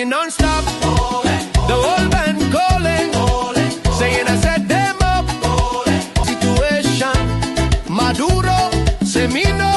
ringing non-stop. The whole band calling, saying I set them up. Situation, Maduro, Semino.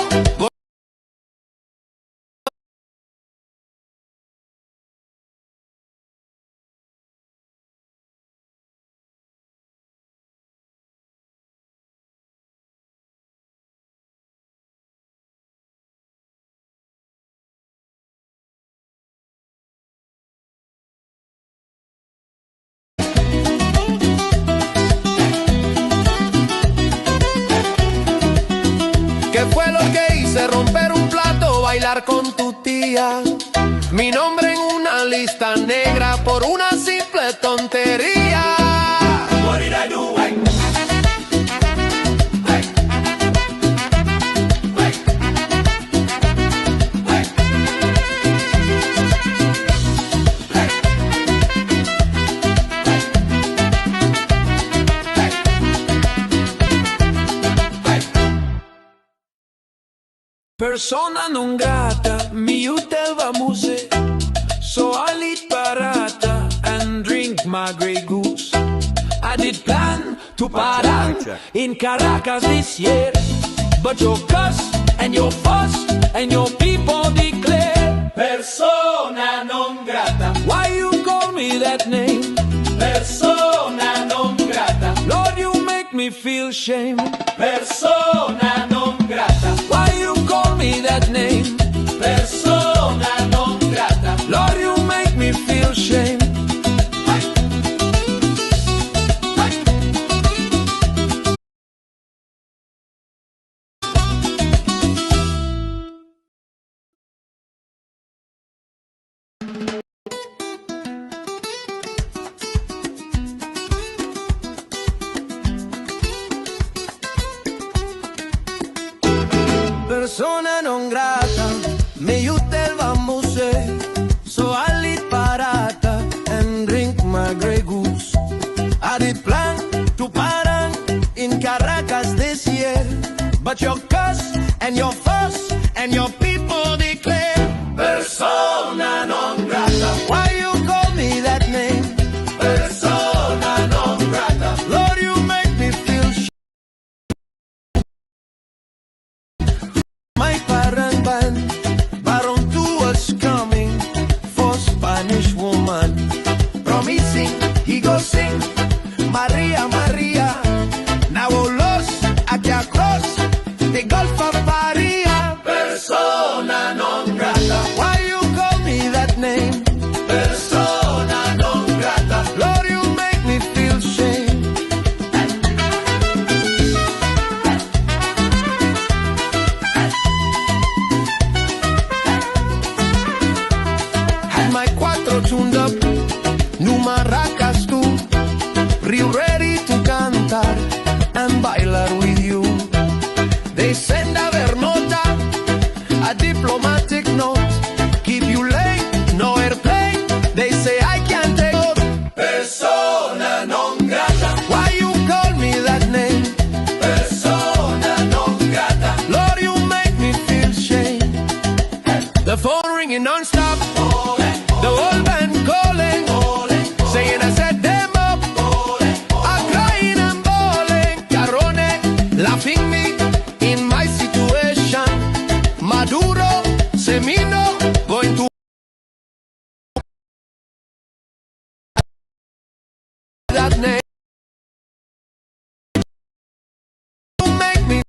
¿Qué fue lo que hice? Romper un plato, bailar con tu tía. Mi nombre en una lista negra por una simple tontería. What did I do? Hey. Hey. Hey. Hey. Hey. Hey. Persona non grata, mi utelva muse. So I lit barata and drink my Grey Goose. I did plan to parang in Caracas this year, but your cuss and your fuss and your people declare persona non grata. Why you call me that name? Persona non grata. Lord, you make me feel shame. Persona non grata. Why you call me that name? Persona non grata. Lord, you make me feel shame. Persona non grata, me utelva muse. So I lit barata and drink my Grey Goose. I did plan to parang in Caracas this year, but your cuss and your fuss and your people declare persona non grata. Why you call me that name? Persona non grata. Lord, you make me feel my parang band, Baron two was coming for Spanish woman, promising he go sing Maria, Maria. Now los aquí across the Gulf of Maria. Persona non grata. Why you call me that name? Persona non grata. Lord, you make me feel shame. Had my cuatro tuned up, new maracas too, real ready to cantar and bailar with you. They send a nota, a diplomatic note, keep you late, no airplane. They say I can't take it. Persona non grata. Why you call me that name? Persona non grata. Lord, you make me feel shame. The phone ringing non-stop. The whole band calling, saying I set them up. I'm crying and bawling. Carone, laughing me in my situation. Maduro, Semino, going to that name. You make me.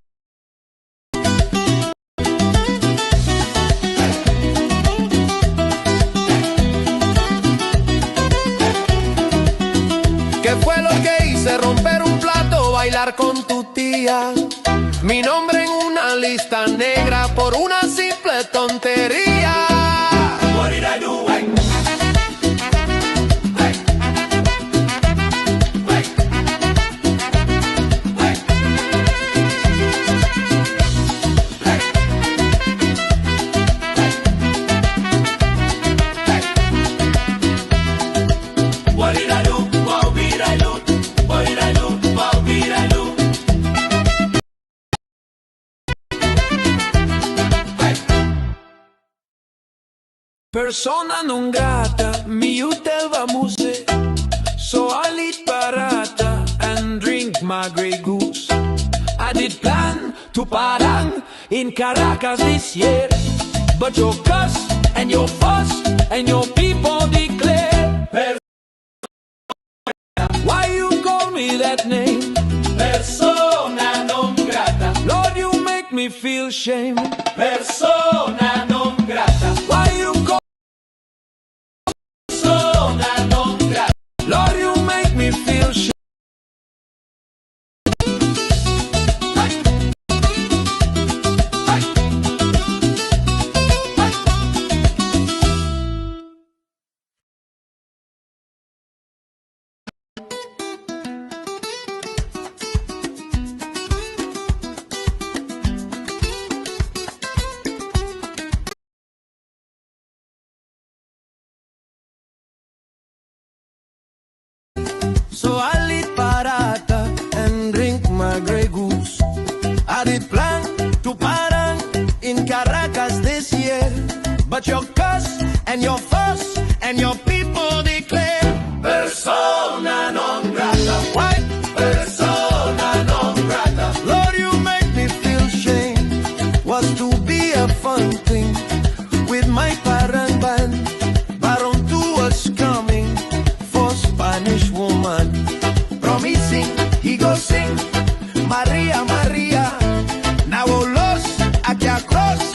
¿Qué fue lo que hice? Romper un plato, bailar con tu tía. Mi nombre en una lista negra por una simple tontería. What did I do? Persona non grata, mi utelva muse. So I lit parata and drink my Grey Goose. I did plan to parang in Caracas this year, but your cuss and your fuss and your people declare. Why you call me that name? Persona non grata. Lord, you make me feel shame. Persona non grata. Why you call persona non grata? Lord, you make me feel shame. So I lit parata and drink my Grey Goose. I did plan to parang in Caracas this year, but your cuss and your fuss and your people declare. Persona non grata. Why? Persona non grata. Lord, you make me feel shame. Was to be a fun thing with my parang band. Baron two was coming for Spanish woman, promising he go sing Maria, Maria. Now los aquí across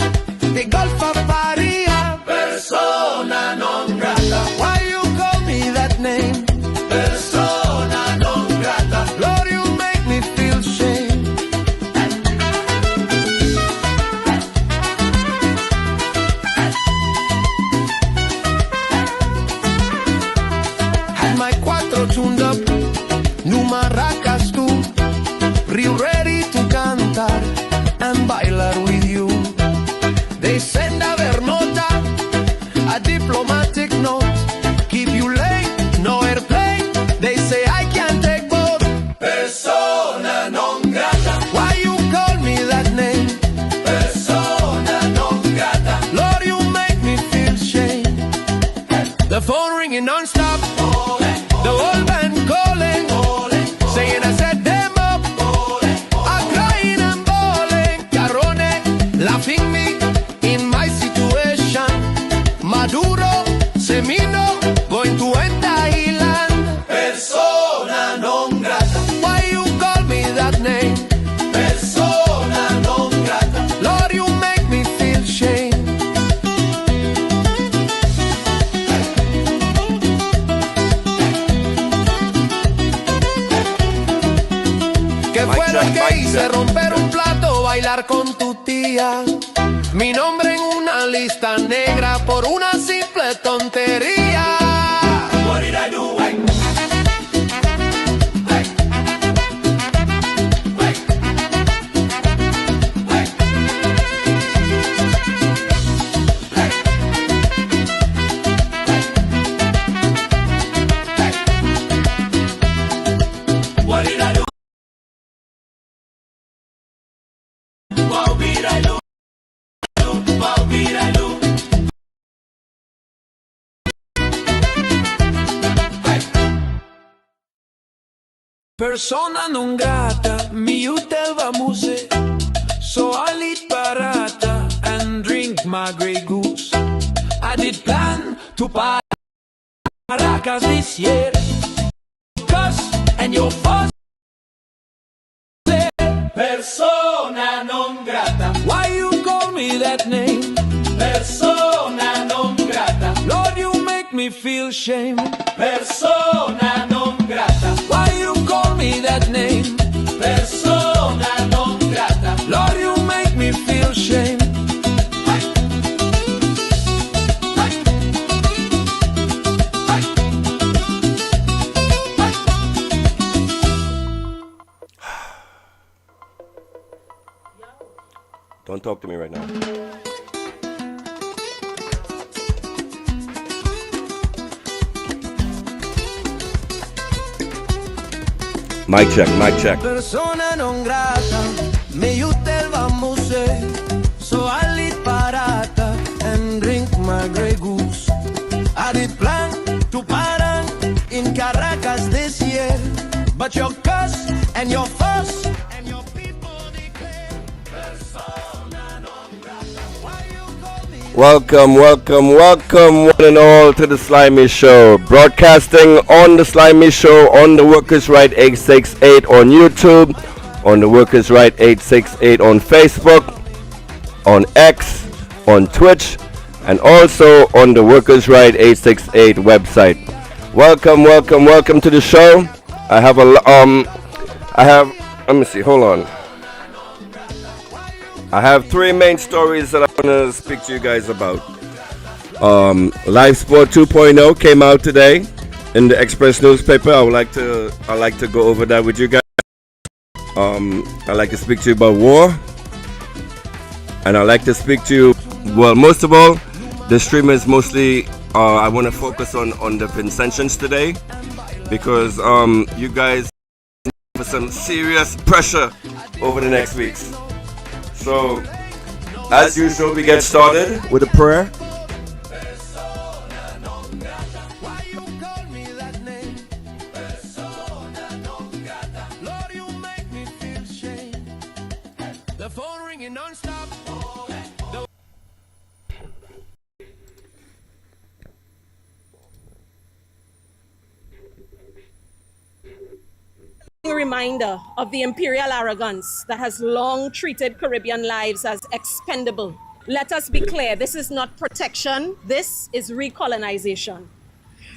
the Gulf of Paria. Persona non grata. Why you call me that name? Persona non grata. Lord, you make me feel shame. Had my cuatro tuned up, new maracas tú, real ready to cantar and bailar with you. They send a ver nota, a diplomatic note, keep you late, no airplane. They say I can't take both. Persona non grata. Why you call me that name? Persona non grata. Lord, you make me feel shame. The phone ringing non-stop, the whole band calling, saying I set them up, I'm crying and bawling. Carone, laughing me in my situation. Maduro, Semino, going to end Thailand. Persona non grata. Why you call me that name? Persona non grata. Lord, you make me feel shame. ¿Qué fue lo que hice? Romper un plato, bailar con tu tía. Mi nombre en una lista negra por una simple tontería. What did I do? What did I do? What did I do? What did I do? Persona non grata, mi utelva muse. So I lit parata and drink my Grey Goose. I did plan to Caracas this year, cuss and your fuss. Persona non grata. Why you call me that name? Persona non grata. Lord, you make me feel shame. Persona non grata. Why you call me that name? Persona non grata. Lord, you make me feel shame. Don't talk to me right now. Mic check, mic check. Persona non grata, me utelva muse. So I lit parata and drink my Grey Goose. but your curse and your fuss and your people declare persona non grata. Why you call me? Welcome, one and all to the Slimy Show. Broadcasting on the Slimy Show on the Workers' Right 868 on YouTube, on the Workers' Right 868 on Facebook, on X, on Twitch, and also on the Workers' Right 868 website. Welcome to the show. Let me see, hold on. I have three main stories that I want to speak to you guys about. Lifesport 2.0 came out today in the Express newspaper. I like to go over that with you guys. I like to speak to you about war, and I like to speak to you. Well, most of all, the stream is mostly. I want to focus on the Vincentians today, because you guys have some serious pressure over the next weeks. So, as usual, we get started with a prayer. The phone ringing non-stop. Reminder of the imperial arrogance that has long treated Caribbean lives as expendable. Let us be clear, this is not protection, this is recolonization.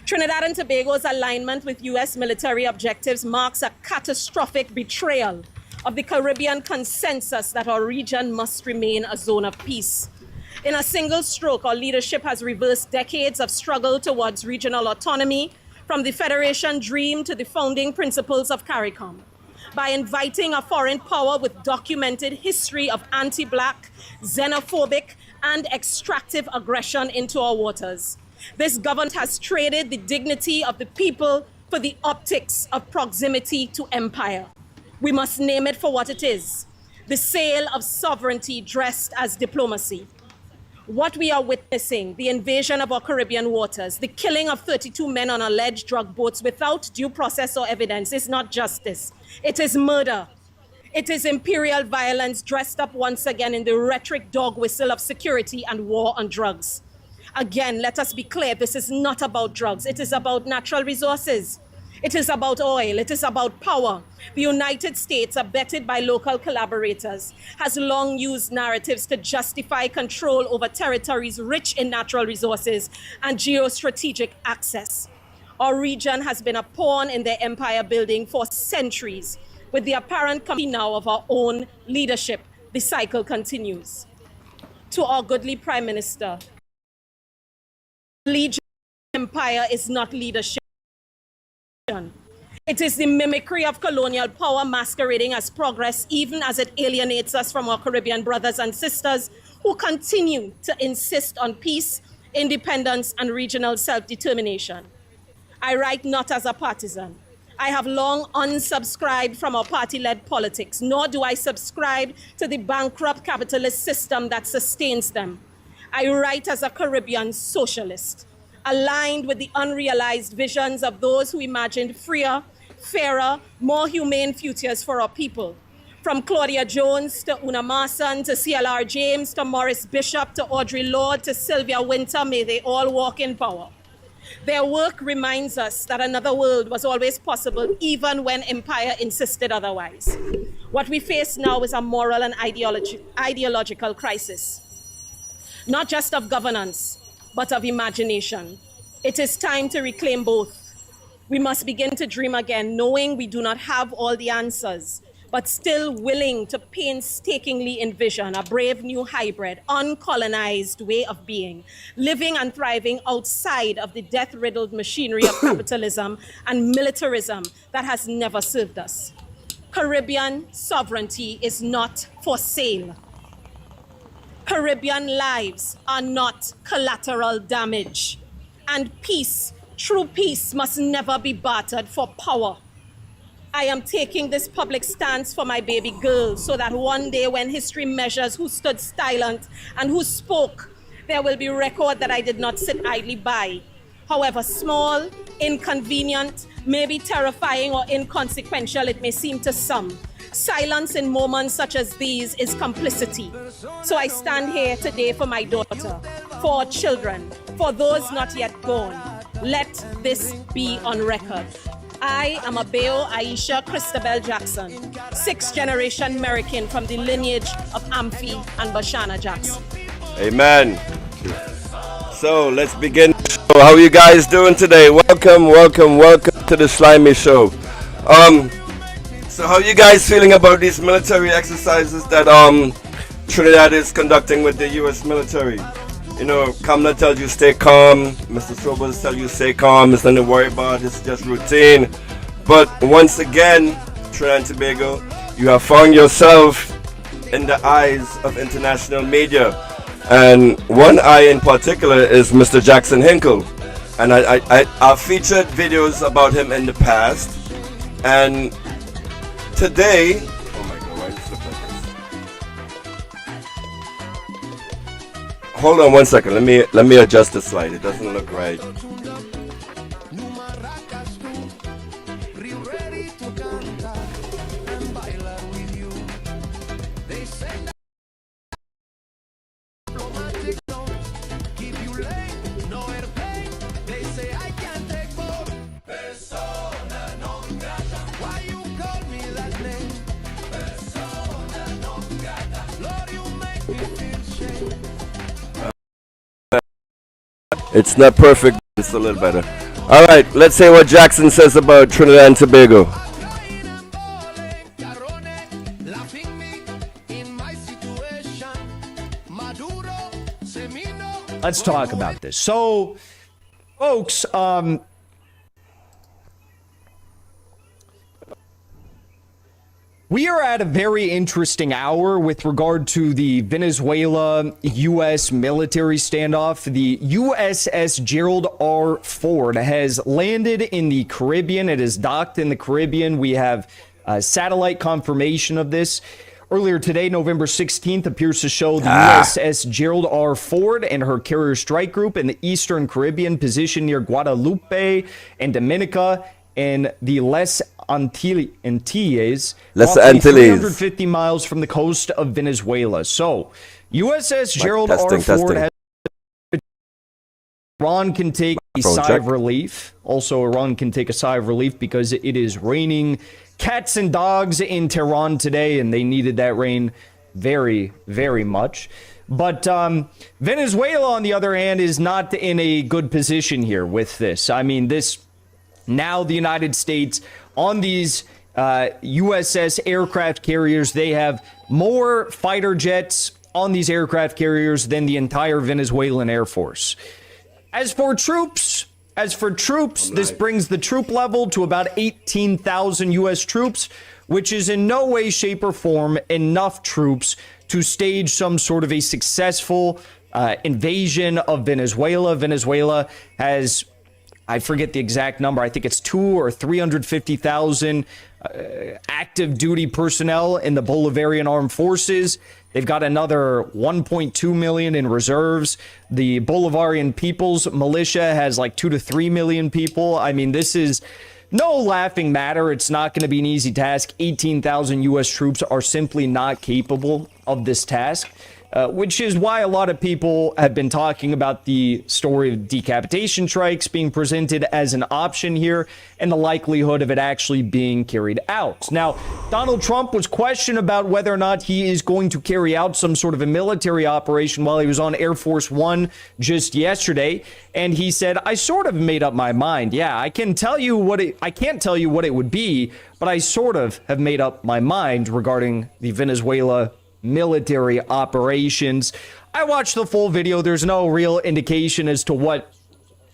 Trinidad and Tobago's alignment with US military objectives marks a catastrophic betrayal of the Caribbean consensus that our region must remain a zone of peace. In a single stroke, our leadership has reversed decades of struggle towards regional autonomy, from the Federation dream to the founding principles of CARICOM, by inviting a foreign power with documented history of anti-Black, xenophobic, and extractive aggression into our waters. This government has traded the dignity of the people for the optics of proximity to empire. We must name it for what it is: the sale of sovereignty dressed as diplomacy. What we are witnessing, the invasion of our Caribbean waters, the killing of 32 men on alleged drug boats without due process or evidence, is not justice. It is murder. It is imperial violence dressed up once again in the rhetoric dog whistle of security and war on drugs. Again, let us be clear, this is not about drugs. It is about natural resources. It is about oil. It is about power. The United States, abetted by local collaborators, has long used narratives to justify control over territories rich in natural resources and geostrategic access. Our region has been a pawn in their empire building for centuries. With the apparent coming now of our own leadership, the cycle continues. To our goodly Prime Minister, legion empire is not leadership. It is the mimicry of colonial power masquerading as progress, even as it alienates us from our Caribbean brothers and sisters who continue to insist on peace, independence, and regional self-determination. I write not as a partisan. I have long unsubscribed from our party-led politics, nor do I subscribe to the bankrupt capitalist system that sustains them. I write as a Caribbean socialist, aligned with the unrealized visions of those who imagined freer, fairer, more humane futures for our people. From Claudia Jones to Una Marsan to CLR James to Morris Bishop to Audre Lorde to Sylvia Winter, may they all walk in power. Their work reminds us that another world was always possible, even when empire insisted otherwise. What we face now is a moral and ideological crisis, not just of governance, but of imagination. It is time to reclaim both. We must begin to dream again, knowing we do not have all the answers, but still willing to painstakingly envision a brave new hybrid, uncolonized way of being, living and thriving outside of the death-riddled machinery of capitalism and militarism that has never served us. Caribbean sovereignty is not for sale. Caribbean lives are not collateral damage. And peace, true peace, must never be bartered for power. I am taking this public stance for my baby girl so that one day when history measures who stood silent and who spoke, there will be record that I did not sit idly by. however small, inconvenient, maybe terrifying or inconsequential it may seem to some. Silence in moments such as these is complicity. So I stand here today for my daughter, for our children, for those not yet born. Let this be on record. I am Abeo Aisha Christabel Jackson, 6th generation American from the lineage of Amphi and Bashana Jackson. Amen. So let's begin. How are you guys doing today? Welcome to the Slimy Show. So how are you guys feeling about these military exercises that Trinidad is conducting with the U.S. military? You know, Kamla tells you stay calm. Mr. Sobers tells you stay calm. It's nothing to worry about. It's just routine. But once again, Trinidad and Tobago, you have found yourself in the eyes of international media. And one eye in particular is Mr. Jackson Hinkle. And I've featured videos about him in the past. And today, oh my God, why does it look like this? Hold on one second. Let me adjust the slide. It doesn't look right. It's not perfect, it's a little better. Alright, let's say what Jackson says about Trinidad and Tobago. Let's talk about this. So, folks, we are at a very interesting hour with regard to the Venezuela-U.S. military standoff. The USS Gerald R. Ford has landed in the Caribbean. It is docked in the Caribbean. We have satellite confirmation of this. Earlier today, November 16th, appears to show the USS Gerald R. Ford and her carrier strike group in the Eastern Caribbean, positioned near Guadalupe and Dominica and the Les Antilles, 350 miles from the coast of Venezuela. So, USS Gerald R. Ford has... Iran can take a sigh of relief. Also, Iran can take a sigh of relief because it is raining cats and dogs in Tehran today, and they needed that rain very, very much. But Venezuela, on the other hand, is not in a good position here with this. I mean, now the United States on these USS aircraft carriers, they have more fighter jets on these aircraft carriers than the entire Venezuelan Air Force. As for troops, this brings the troop level to about 18,000 U.S. troops, which is in no way, shape, or form enough troops to stage some sort of a successful invasion of Venezuela. Venezuela has, I forget the exact number, I think it's 200,000 or 350,000 active duty personnel in the Bolivarian Armed Forces. They've got another 1.2 million in reserves. The Bolivarian People's Militia has like 2 to 3 million people. I mean, this is no laughing matter. It's not going to be an easy task. 18,000 U.S. troops are simply not capable of this task, which is why a lot of people have been talking about the story of decapitation strikes being presented as an option here and the likelihood of it actually being carried out. Now, Donald Trump was questioned about whether or not he is going to carry out some sort of a military operation while he was on Air Force One just yesterday, and he said, I sort of made up my mind. Yeah, I can't tell you what it would be, but I sort of have made up my mind regarding the Venezuela military operations. I watched the full video. There's no real indication as to what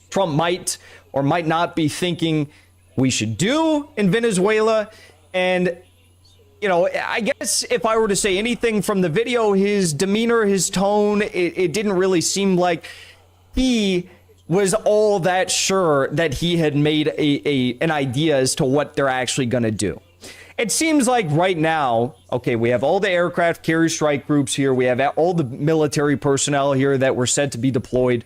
Trump might or might not be thinking we should do in Venezuela. And, you know, I guess if I were to say anything from the video, his demeanor, his tone, it didn't really seem like he was all that sure that he had made an idea as to what they're actually going to do. It seems like right now, okay, we have all the aircraft carrier strike groups here. We have all the military personnel here that were set to be deployed.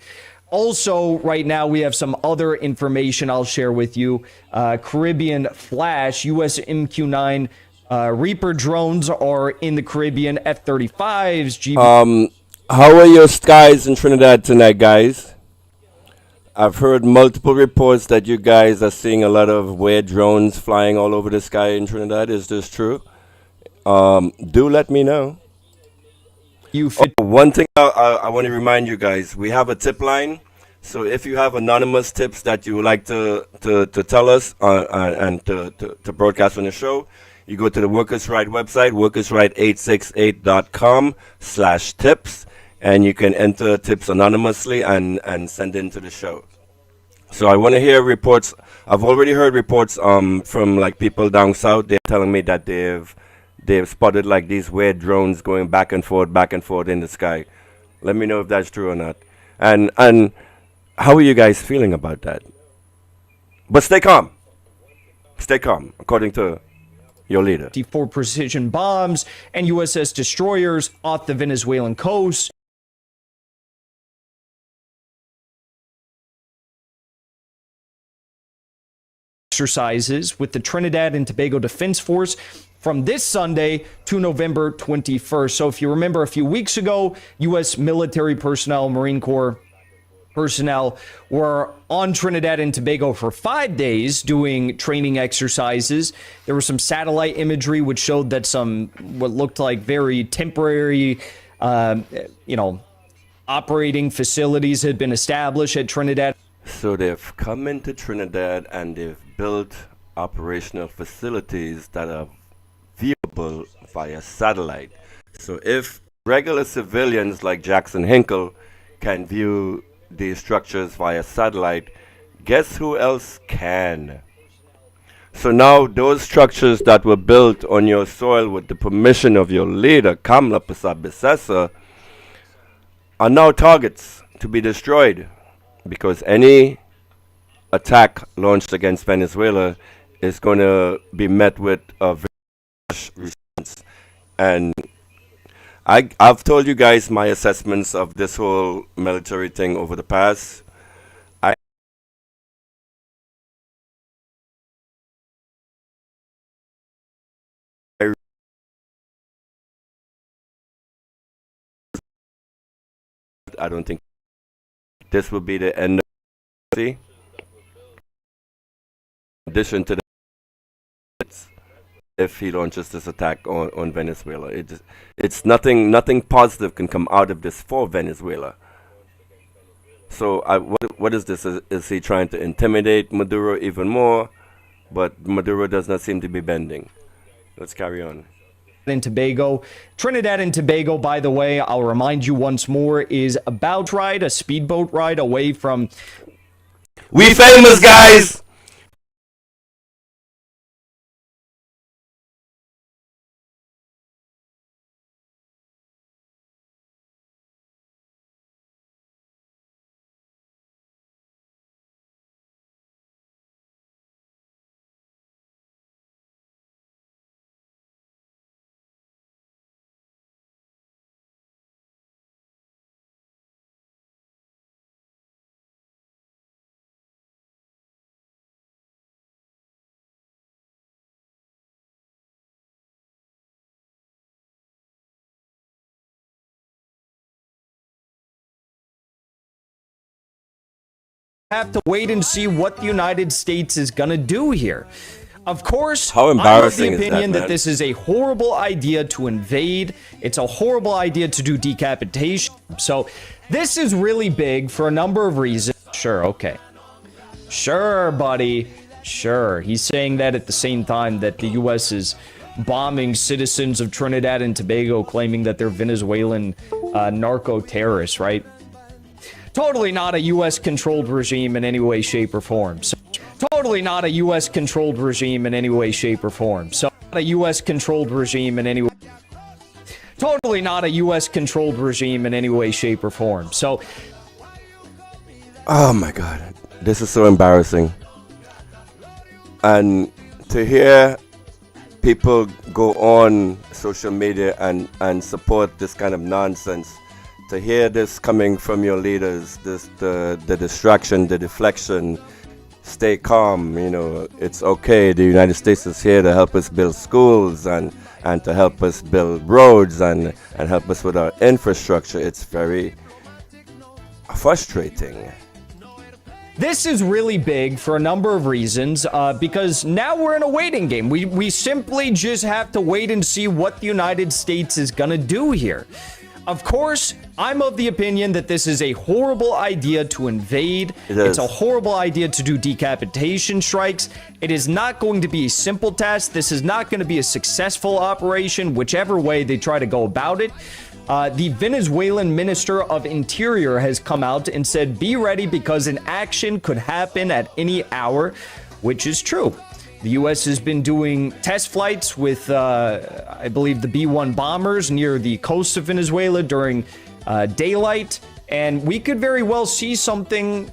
Also, right now, we have some other information I'll share with you. Caribbean Flash, U.S. MQ-9 Reaper drones are in the Caribbean, F-35s, How are your skies in Trinidad tonight, guys? I've heard multiple reports that you guys are seeing a lot of weird drones flying all over the sky in Trinidad. Is this true? Do let me know. One thing I want to remind you guys, we have a tip line. So if you have anonymous tips that you would like to tell us and to broadcast on the show, you go to the Workers' Right website, workersright868.com/tips, and you can enter tips anonymously and send in to the show. So I want to hear reports. I've already heard reports from like people down south. They're telling me that they've spotted like these weird drones going back and forth in the sky. Let me know if that's true or not. And how are you guys feeling about that? But stay calm. Stay calm, according to your leader. 54 precision bombs and USS destroyers off the Venezuelan coast. Exercises with the Trinidad and Tobago Defense Force from this Sunday to November 21st. So if you remember a few weeks ago, U.S. military personnel, Marine Corps personnel were on Trinidad and Tobago for 5 days doing training exercises. There was some satellite imagery which showed that some what looked like very temporary, operating facilities had been established at Trinidad. So they've come into Trinidad and they've built operational facilities that are viewable via satellite. So if regular civilians like Jackson Hinkle can view these structures via satellite, guess who else can? So now those structures that were built on your soil with the permission of your leader, Kamla Prasad Bisesa, are now targets to be destroyed, because any attack launched against Venezuela is going to be met with a very harsh response. And I've told you guys my assessments of this whole military thing over the past. I don't think this will be the end of the. In addition to that, if he launches this attack on Venezuela, it's nothing positive can come out of this for Venezuela. So what is this? Is he trying to intimidate Maduro even more? But Maduro does not seem to be bending. Let's carry on. And Tobago. Trinidad and Tobago, by the way, I'll remind you once more, is about ride, a speedboat ride away from... We famous, guys! Have to wait and see what the United States is going to do here. Of course, how embarrassing I'm of the opinion is that this is a horrible idea to invade. It's a horrible idea to do decapitation. So this is really big for a number of reasons. Sure, okay. Sure, buddy. Sure. He's saying that at the same time that the U.S. is bombing citizens of Trinidad and Tobago, claiming that they're Venezuelan narco-terrorists, right? Totally not a U.S.-controlled regime in any way, shape, or form. So, totally not a U.S.-controlled regime in any way, shape, or form. So, not a U.S.-controlled regime in any way. Totally not a U.S.-controlled regime in any way, shape, or form. So, oh my God, this is so embarrassing. And to hear people go on social media and support this kind of nonsense to hear this coming from your leaders, the distraction, the deflection, stay calm, you know, it's okay. The United States is here to help us build schools and to help us build roads and help us with our infrastructure. It's very frustrating. This is really big for a number of reasons, because now we're in a waiting game. We simply just have to wait and see what the United States is going to do here. Of course, I'm of the opinion that this is a horrible idea to invade. It's a horrible idea to do decapitation strikes. It is not going to be a simple task. This is not going to be a successful operation, whichever way they try to go about it. The Venezuelan Minister of Interior has come out and said, be ready because an action could happen at any hour, which is true. The U.S. has been doing test flights with, I believe, the B-1 bombers near the coast of Venezuela during daylight, and we could very well see something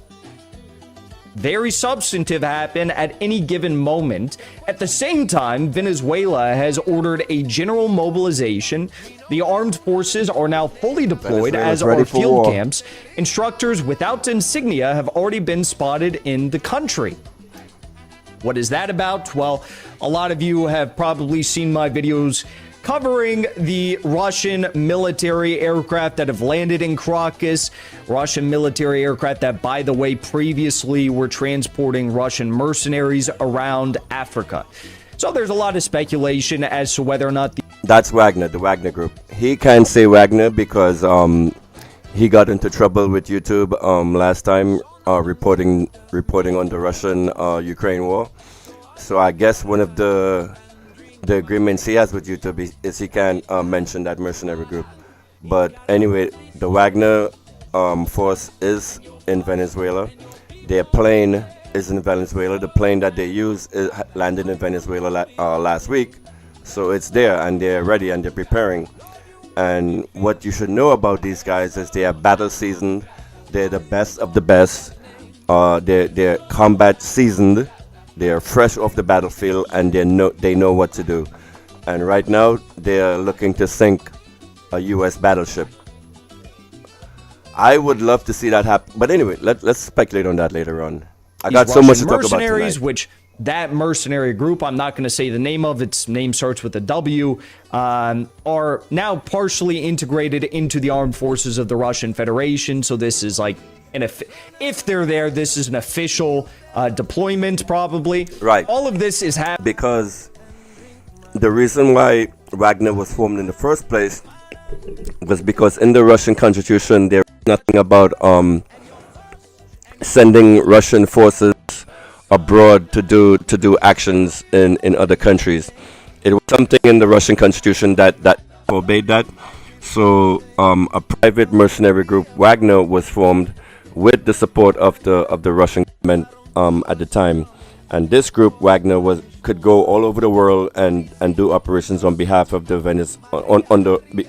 very substantive happen at any given moment. At the same time, Venezuela has ordered a general mobilization. The armed forces are now fully deployed, as are field camps. Instructors without insignia have already been spotted in the country. What is that about? Well, a lot of you have probably seen my videos covering the Russian military aircraft that have landed in Caracas. Russian military aircraft that, by the way, previously were transporting Russian mercenaries around Africa. So there's a lot of speculation as to whether or not That's Wagner, the Wagner Group. He can't say Wagner because he got into trouble with YouTube last time reporting on the Russian-Ukraine war. So I guess one of the agreements he has with YouTube is he can't mention that mercenary group. But anyway, the Wagner force is in Venezuela. Their plane is in Venezuela. The plane that they use landed in Venezuela last week. So it's there and they're ready and they're preparing. And what you should know about these guys is they are battle seasoned. They're the best of the best. They're combat seasoned. They are fresh off the battlefield and they know what to do. And right now they're looking to sink a U.S. battleship. I would love to see that happen. But anyway, let's speculate on that later on. I got so much to talk about tonight. Which that mercenary group, I'm not going to say the name of, its name starts with a W, are now partially integrated into the armed forces of the Russian Federation. So this is like, if they're there, this is an official deployment probably. Right. All of this is happening because the reason why Wagner was formed in the first place was because in the Russian constitution there is nothing about sending Russian forces abroad to do actions in other countries. It was something in the Russian constitution that forbade that. So a private mercenary group, Wagner, was formed with the support of the Russian government at the time. And this group, Wagner, could go all over the world and do operations on behalf of the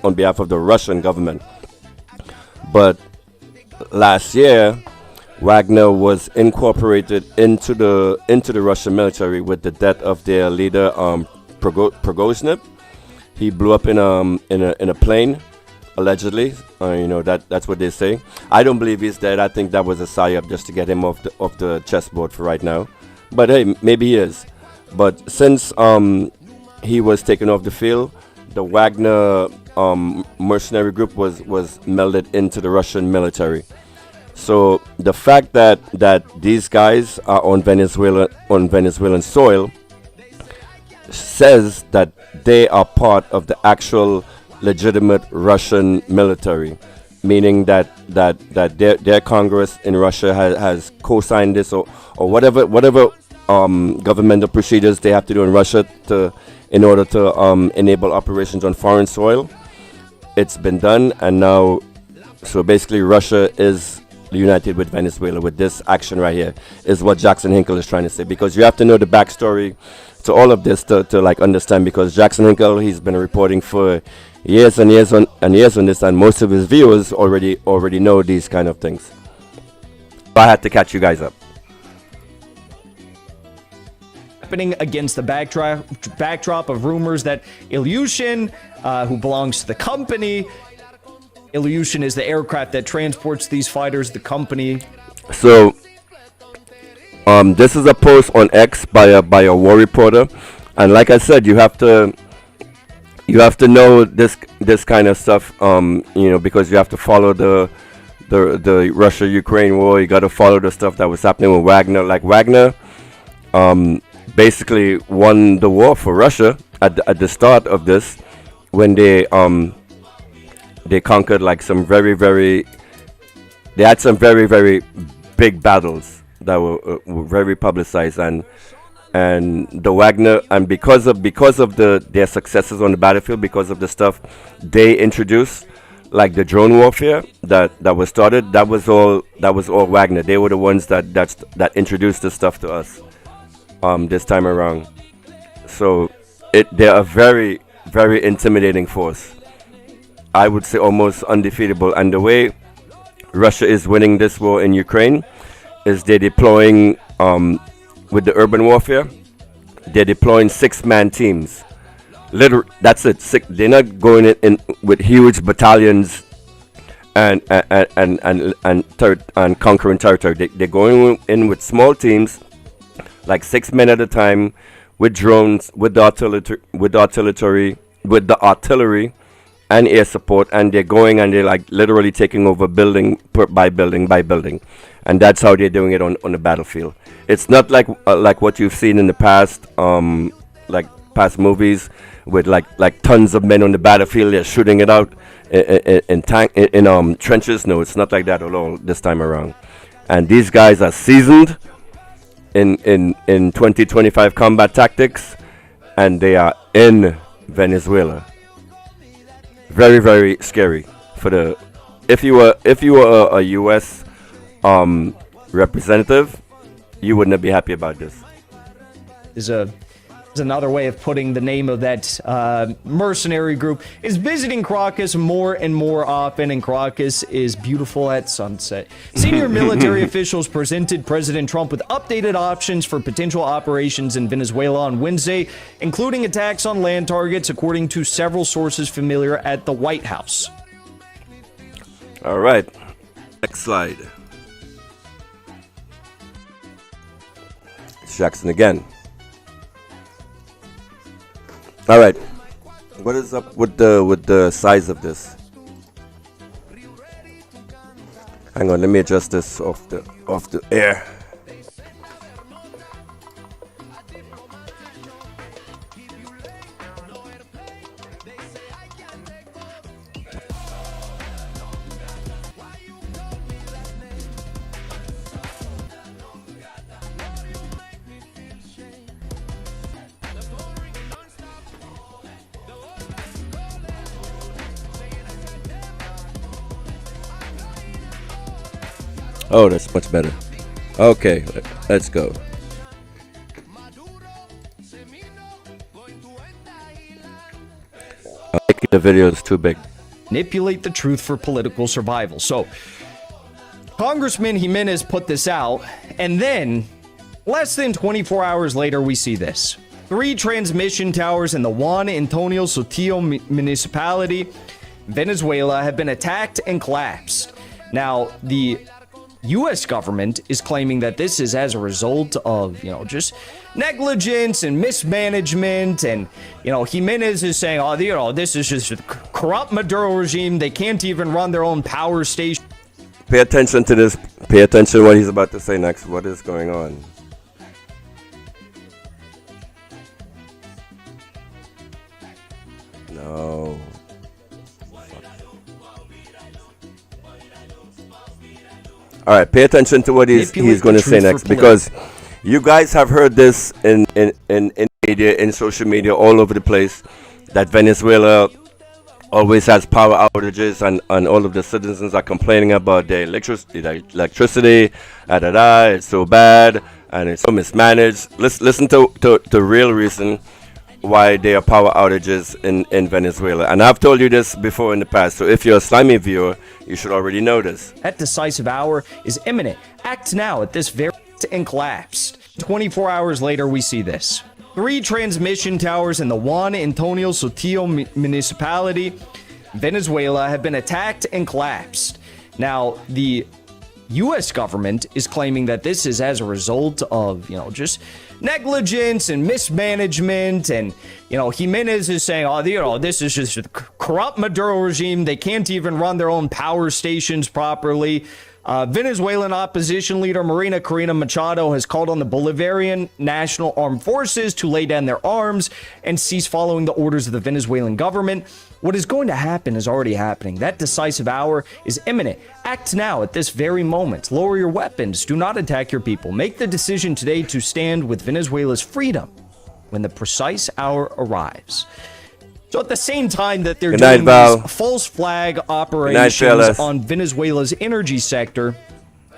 on behalf of the Russian government. But last year, Wagner was incorporated into the Russian military with the death of their leader, Prigozhin. He blew up in a plane, allegedly. That's what they say. I don't believe he's dead. I think that was a psyop just to get him off the chessboard for right now. But hey, maybe he is. But since he was taken off the field, the Wagner mercenary group was melded into the Russian military. So the fact that these guys are on Venezuelan soil says that they are part of the actual legitimate Russian military, meaning that their Congress in Russia has co-signed this or whatever governmental procedures they have to do in Russia in order to enable operations on foreign soil. It's been done, and now so basically Russia is united with Venezuela with this action right here, is what Jackson Hinkle is trying to say. Because you have to know the backstory to all of this to like understand, because Jackson Hinkle, he's been reporting for years and years on this, and most of his viewers already know these kind of things. So I had to catch you guys up. Happening against the backdrop of rumors that Ilyushin, who belongs to the company, Ilyushin is the aircraft that transports these fighters, the company. So, this is a post on X by a war reporter, and like I said, you have to know this kind of stuff, because you have to follow the Russia-Ukraine war. You got to follow the stuff that was happening with Wagner. Like Wagner, basically won the war for Russia at the start of this, when they conquered like some very very big battles that were very publicized, and the Wagner, and because of their successes on the battlefield, because of the stuff they introduced, like the drone warfare that was started, that was all Wagner. They were the ones that introduced this stuff to us this time around. So they're a very very intimidating force. I would say almost undefeatable. And the way Russia is winning this war in Ukraine is they're deploying with the urban warfare. They're deploying 6-man teams. That's it. They're not going in with huge battalions and conquering territory. They're going in with small teams, like 6 men at a time, with drones, with the artillery and air support, and they're going and they're like literally taking over building by building, and that's how they're doing it on the battlefield. It's not like what you've seen in the past, like past movies with like tons of men on the battlefield. They're shooting it out in trenches. No, it's not like that at all this time around. And these guys are seasoned in 2025 combat tactics, and they are in Venezuela. Very very scary for the if you were a US representative, you wouldn't be happy about this. Is another way of putting the name of that mercenary group. Is visiting Caracas more and more often, and Caracas is beautiful at sunset. Senior military officials presented President Trump with updated options for potential operations in Venezuela on Wednesday, including attacks on land targets, according to several sources familiar at the White House. All right, next slide. Jackson again. All right, what is up with the size of this? Hang on, let me adjust this off the air. Oh, that's much better. Okay, let's go. I think the video is too big. Manipulate the truth for political survival. So, Congressman Jimenez put this out, and then, less than 24 hours later, we see this. 3 transmission towers in the Juan Antonio Sotillo municipality, Venezuela, have been attacked and collapsed. Now, the U.S. government is claiming that this is as a result of, just negligence and mismanagement. And, Jimenez is saying, this is just a corrupt Maduro regime. They can't even run their own power station. Pay attention to this. Pay attention to what he's about to say next. What is going on? No. All right, pay attention to what he's going to say next, because you guys have heard this in media, in social media, all over the place, that Venezuela always has power outages, and all of the citizens are complaining about their electricity. It's so bad and it's so mismanaged. Listen to the real reason why there are power outages in Venezuela. And I've told you this before in the past, so if you're a slimy viewer, you should already know this. That decisive hour is imminent. Act now at this very and collapsed. 24 hours later, we see this. 3 transmission towers in the Juan Antonio Sotillo municipality, Venezuela have been attacked and collapsed. Now, the U.S. government is claiming that this is as a result of, just negligence and mismanagement. And, Jimenez is saying, this is just a corrupt Maduro regime. They can't even run their own power stations properly. Venezuelan opposition leader Marina Corina Machado has called on the Bolivarian National Armed Forces to lay down their arms and cease following the orders of the Venezuelan government. What is going to happen is already happening. That decisive hour is imminent. Act now at this very moment. Lower your weapons. Do not attack your people. Make the decision today to stand with Venezuela's freedom when the precise hour arrives. So at the same time that they're doing these false flag operations on Venezuela's energy sector,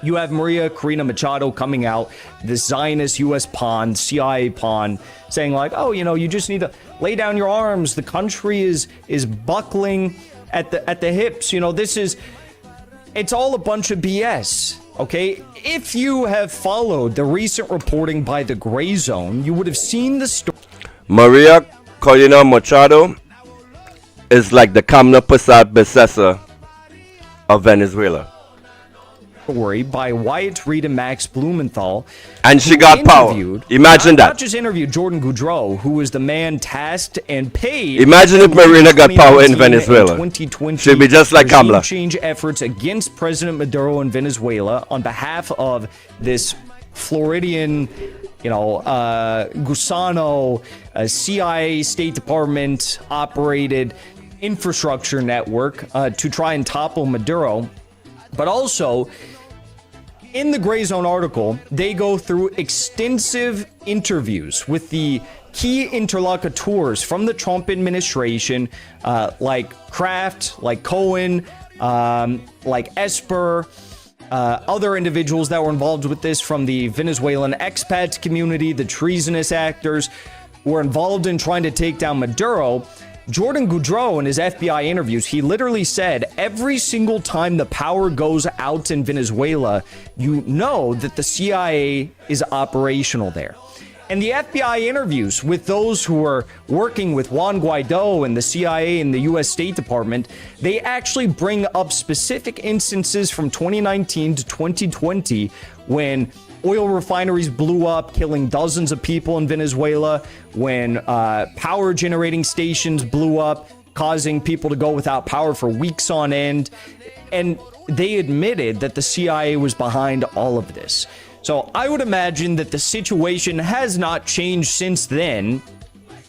you have Maria Corina Machado coming out, this Zionist U.S. pawn, CIA pawn, saying you just need to lay down your arms. The country is buckling at the hips. It's all a bunch of BS. Okay, if you have followed the recent reporting by the Gray Zone, you would have seen the story. Maria Corina Machado is like the Kamna Prasad Besessa of Venezuela. By Wyatt Reed and Max Blumenthal, and she got power. Imagine that. Not just interviewed Jordan Goudreau, who was the man tasked and paid. Imagine if Marina got power in Venezuela. 2020, she'd be just like Kamala. Change efforts against President Maduro in Venezuela on behalf of this Floridian, Gusano, CIA State Department operated infrastructure network to try and topple Maduro. But also, in the Gray Zone article, they go through extensive interviews with the key interlocutors from the Trump administration, like Kraft, like Cohen, like Esper, other individuals that were involved with this from the Venezuelan expat community, the treasonous actors who were involved in trying to take down Maduro. Jordan Goudreau, in his FBI interviews, he literally said every single time the power goes out in Venezuela, you know that the CIA is operational there. And the FBI interviews with those who are working with Juan Guaido and the CIA and the U.S. State Department, they actually bring up specific instances from 2019 to 2020 when oil refineries blew up, killing dozens of people in Venezuela, when power generating stations blew up, causing people to go without power for weeks on end. And they admitted that the CIA was behind all of this. So I would imagine that the situation has not changed since then.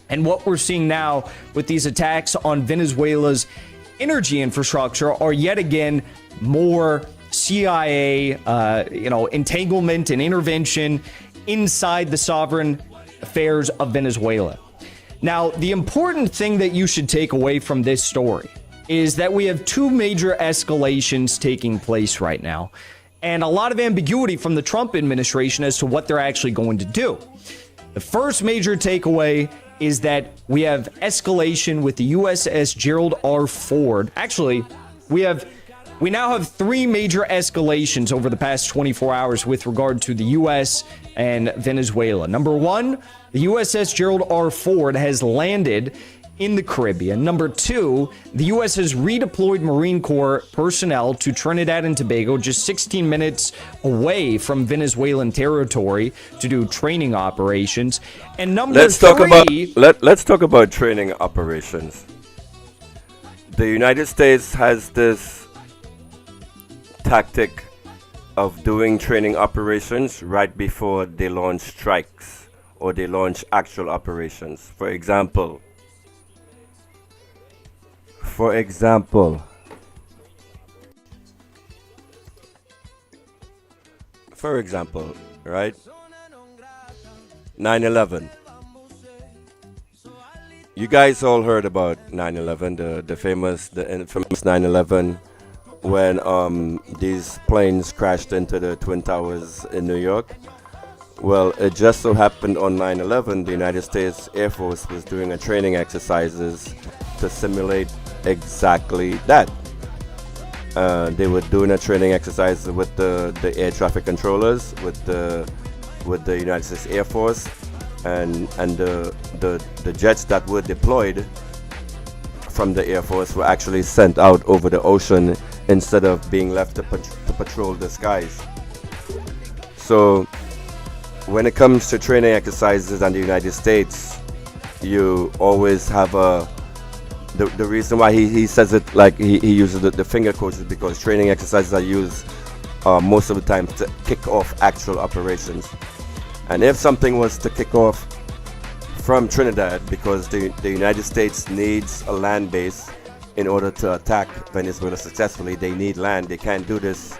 And what we're seeing now with these attacks on Venezuela's energy infrastructure are yet again more CIA, entanglement and intervention inside the sovereign affairs of Venezuela. Now, the important thing that you should take away from this story is that we have two major escalations taking place right now, and a lot of ambiguity from the Trump administration as to what they're actually going to do. The first major takeaway is that we have escalation with the USS Gerald R. Ford. Actually, we now have three major escalations over the past 24 hours with regard to the U.S. and Venezuela. Number one, the USS Gerald R. Ford has landed in the Caribbean. Number two, the U.S. has redeployed Marine Corps personnel to Trinidad and Tobago, just 16 minutes away from Venezuelan territory, to do training operations. And let's talk about training operations. The United States has this tactic of doing training operations right before they launch strikes or they launch actual operations. For example, right? 9/11. You guys all heard about 9/11, the infamous 9/11, when these planes crashed into the Twin Towers in New York. Well, it just so happened on 9/11, the United States Air Force was doing a training exercises to simulate exactly that. They were doing a training exercise with the air traffic controllers, with the United States Air Force, and the jets that were deployed from the Air Force were actually sent out over the ocean instead of being left to patrol the skies. So when it comes to training exercises in the United States, you always have the reason why he says it like he uses the finger quotes is because training exercises are used most of the time to kick off actual operations. And if something was to kick off from Trinidad, because the United States needs a land base in order to attack Venezuela successfully, they need land. They can't do this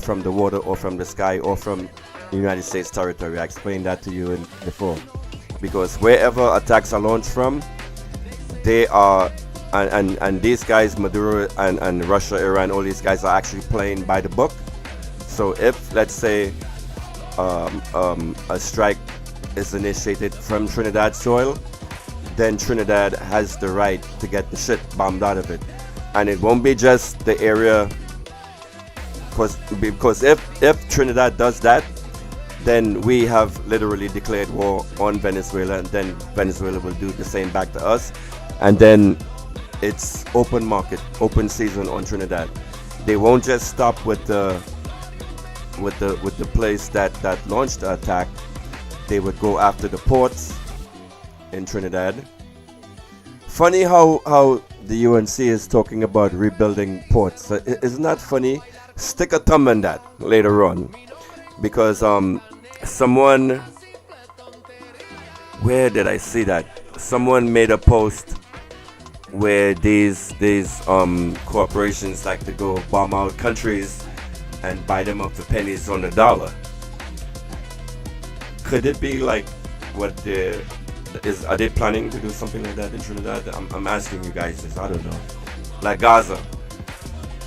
from the water or from the sky or from the United States territory. I explained that to you before. Because wherever attacks are launched from, they are, and these guys, Maduro and Russia, Iran, all these guys are actually playing by the book. So if, let's say, a strike is initiated from Trinidad soil, then Trinidad has the right to get the shit bombed out of it. And it won't be just the area, because if Trinidad does that, then we have literally declared war on Venezuela, and then Venezuela will do the same back to us, and then it's open market, open season on Trinidad. They won't just stop with the place that launched the attack. They would go after the ports in Trinidad. Funny how the UNC is talking about rebuilding ports. Isn't that funny? Stick a thumb in that later on, because someone, where did I see that? Someone made a post where these corporations like to go bomb out countries and buy them up for pennies on the dollar. Could it be like what are they planning to do something like that in Trinidad? I'm asking you guys this. I don't know. Like Gaza.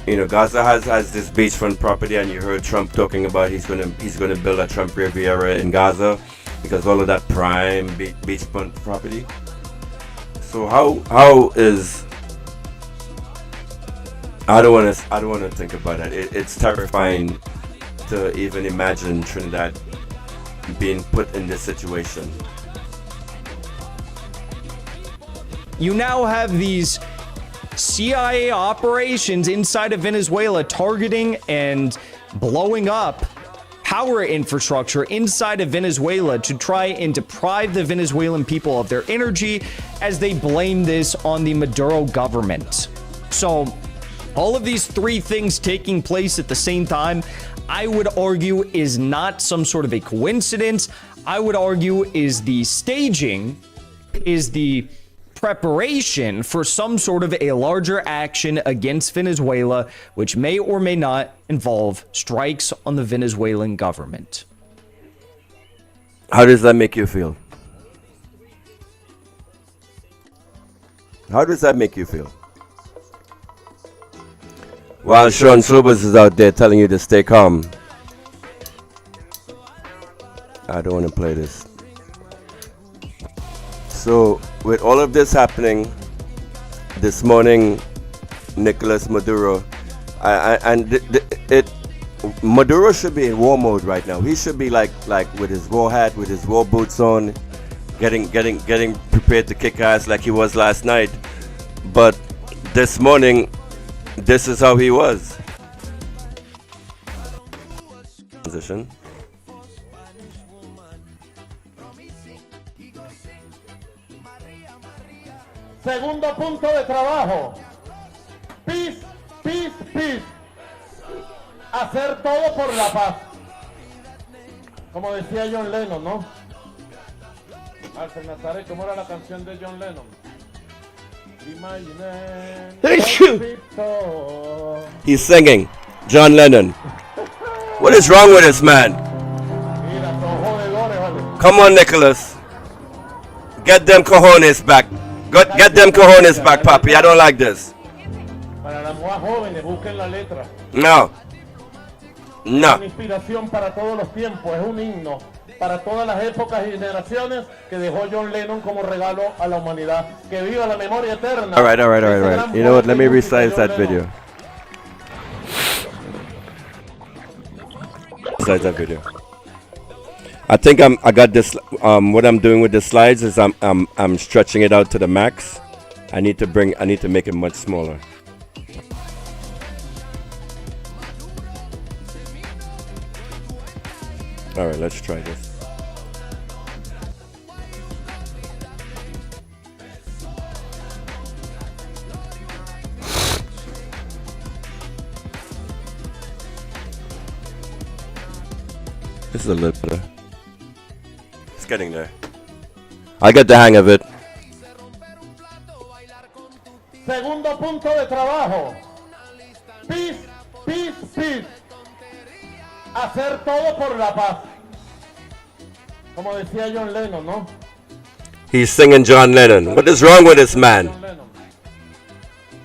You know, Gaza has this beachfront property, and you heard Trump talking about he's gonna build a Trump Riviera in Gaza because all of that prime beachfront property. So how is, I don't want to think about that. It's terrifying to even imagine Trinidad being put in this situation. You now have these CIA operations inside of Venezuela targeting and blowing up power infrastructure inside of Venezuela to try and deprive the Venezuelan people of their energy, as they blame this on the Maduro government. So all of these three things taking place at the same time, I would argue, is not some sort of a coincidence. I would argue is the staging, is the preparation for some sort of a larger action against Venezuela, which may or may not involve strikes on the Venezuelan government. How does that make you feel? How does that make you feel? While Sean Sobers is out there telling you to stay calm. I don't want to play this. So, with all of this happening, this morning, Nicolas Maduro, Maduro should be in war mode right now. He should be like with his war hat, with his war boots on, getting prepared to kick ass like he was last night. But this morning, this is how he was. Position. Segundo punto de trabajo. Peace, peace, peace. Hacer todo por la paz. Como decía John Lennon, ¿no? Alfred Nazaret, ¿cómo era la canción de John Lennon? He's singing. John Lennon. What is wrong with this man? Come on, Nicholas. Get them cojones back. Get them cojones back, papi. I don't like this. No. No. Una inspiración para todos los tiempos, es un himno para todas las épocas y generaciones que dejó John Lennon como regalo a la humanidad. Que viva la memoria eterna. All right. You know what? Let me resize that video. Resize that video. I think I got this. What I'm doing with the slides is I'm stretching it out to the max, I need to make it much smaller. All right, let's try this. This is a little better. It's getting there. I get the hang of it. Segundo punto de trabajo. Peace, peace, peace. Hacer todo por la paz. Como decía John Lennon, ¿no? He's singing John Lennon. What is wrong with this man? John Lennon.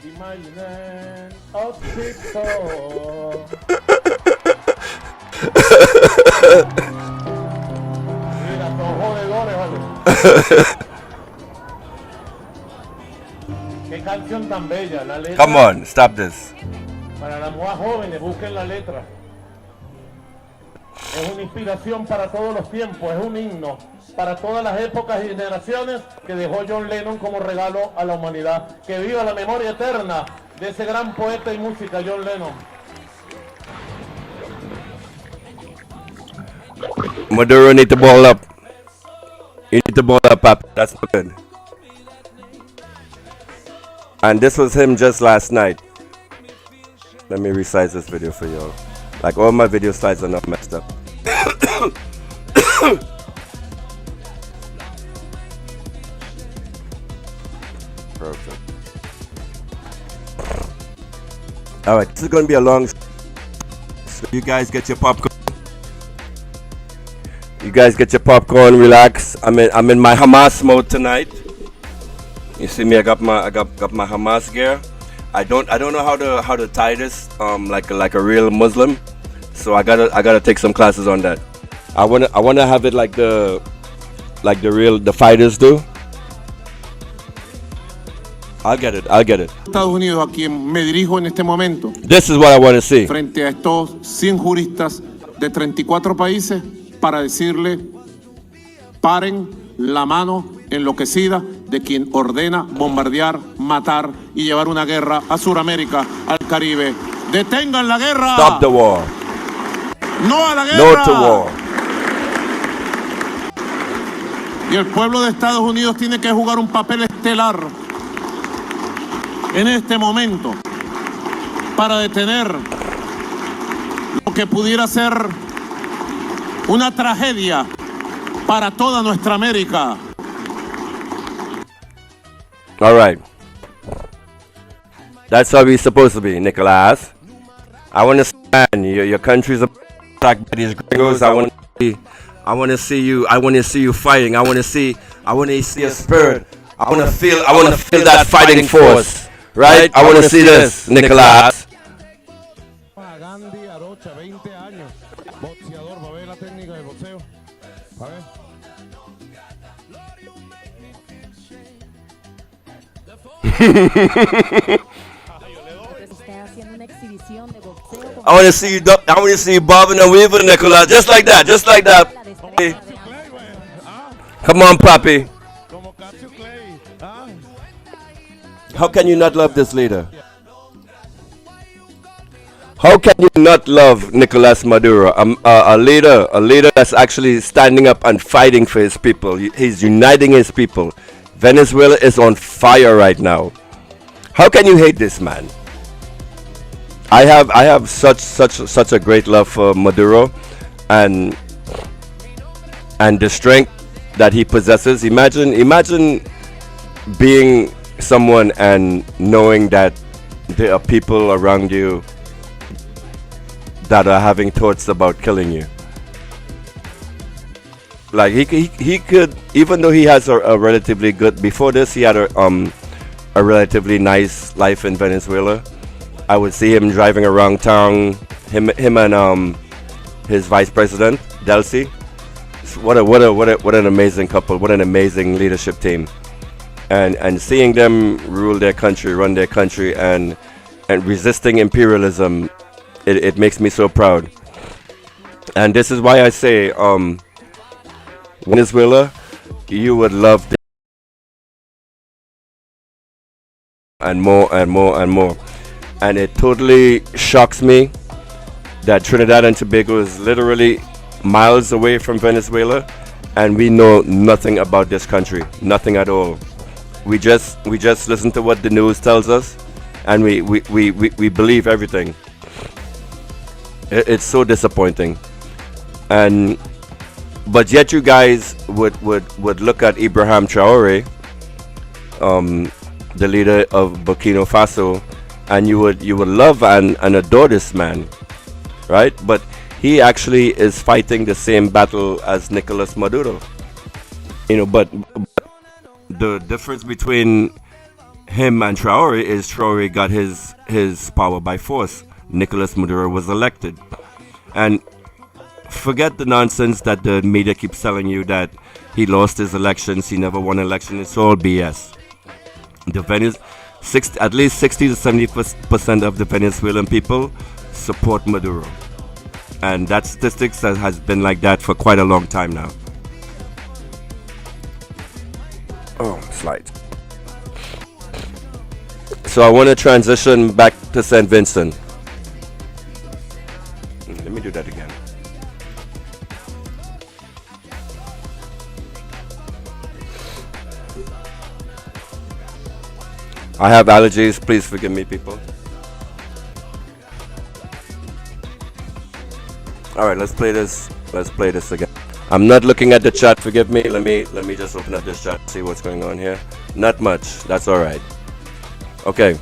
Imagine a people. Mira, son jodedores, vale. Qué canción tan bella, la letra. Come on, stop this. Para las más jóvenes, busquen la letra. Es una inspiración para todos los tiempos, es un himno para todas las épocas y generaciones que dejó John Lennon como regalo a la humanidad. Que viva la memoria eterna de ese gran poeta y música, John Lennon. Maduro need to ball up. You need to ball up, Pap. That's good. And this was him just last night. Let me resize this video for y'all. Like all my video slides are not messed up. Perfect. Alright, this is gonna be a long. So you guys get your popcorn. You guys get your popcorn, relax. I'm in my Hamas mode tonight. You see me, I got my Hamas gear. I don't know how to tie this like a real Muslim. So I gotta take some classes on that. I wanna have it like the fighters do. I'll get it. Estados Unidos, a quien me dirijo en este momento, This is what I want to see. frente a estos 100 juristas de 34 países, para decirle: paren la mano enloquecida de quien ordena bombardear, matar y llevar una guerra a Sudamérica, al Caribe. ¡Detengan la guerra! Stop the war. ¡No a la guerra! No to war. Y el pueblo de Estados Unidos tiene que jugar un papel estelar en este momento para detener lo que pudiera ser una tragedia para toda nuestra América. All right. That's how we're supposed to be, Nicholas. I want to see, man, your country's attacked by these gringos. I want to see you fighting. I want to see a spirit. I want to feel that fighting force. Right? I want to see this, Nicholas. Gandhi Arocha, 20 años. Boxeador, va a ver la técnica de boxeo. A ver. I want to see you bobbing and weaving, Nicholas. Just like that. Hey. Come on, Papi. How can you not love this leader? How can you not love Nicolas Maduro, a leader that's actually standing up and fighting for his people? He's uniting his people. Venezuela is on fire right now. How can you hate this man? I have such a great love for Maduro, and the strength that he possesses. Imagine being someone and knowing that there are people around you that are having thoughts about killing you. Like he could, even though he has a relatively good, before this he had a relatively nice life in Venezuela. I would see him driving around town, him and his vice president Delcy. What an amazing couple, what an amazing leadership team. And seeing them rule their country, run their country, and resisting imperialism, it makes me so proud. And this is why I say, Venezuela, you would love and more and more and more. And it totally shocks me that Trinidad and Tobago is literally miles away from Venezuela, and we know nothing about this country, nothing at all. We just listen to what the news tells us, and we believe everything. It's so disappointing. And but yet you guys would look at Ibrahim Traore, the leader of Burkina Faso, and you would love and adore this man, right? But he actually is fighting the same battle as Nicolas Maduro. But the difference between him and Traore is Traore got his power by force. Nicolas Maduro was elected. And forget the nonsense that the media keeps telling you that he lost his elections, he never won an election. It's all BS. At least 60 to 70% of the Venezuelan people support Maduro. And that statistics has been like that for quite a long time now. Oh, slide. So I want to transition back to St. Vincent. Let me do that again. I have allergies, please forgive me, people. Alright, let's play this again. I'm not looking at the chat, forgive me. Let me just open up this chat, see what's going on here. Not much, that's alright. Okay.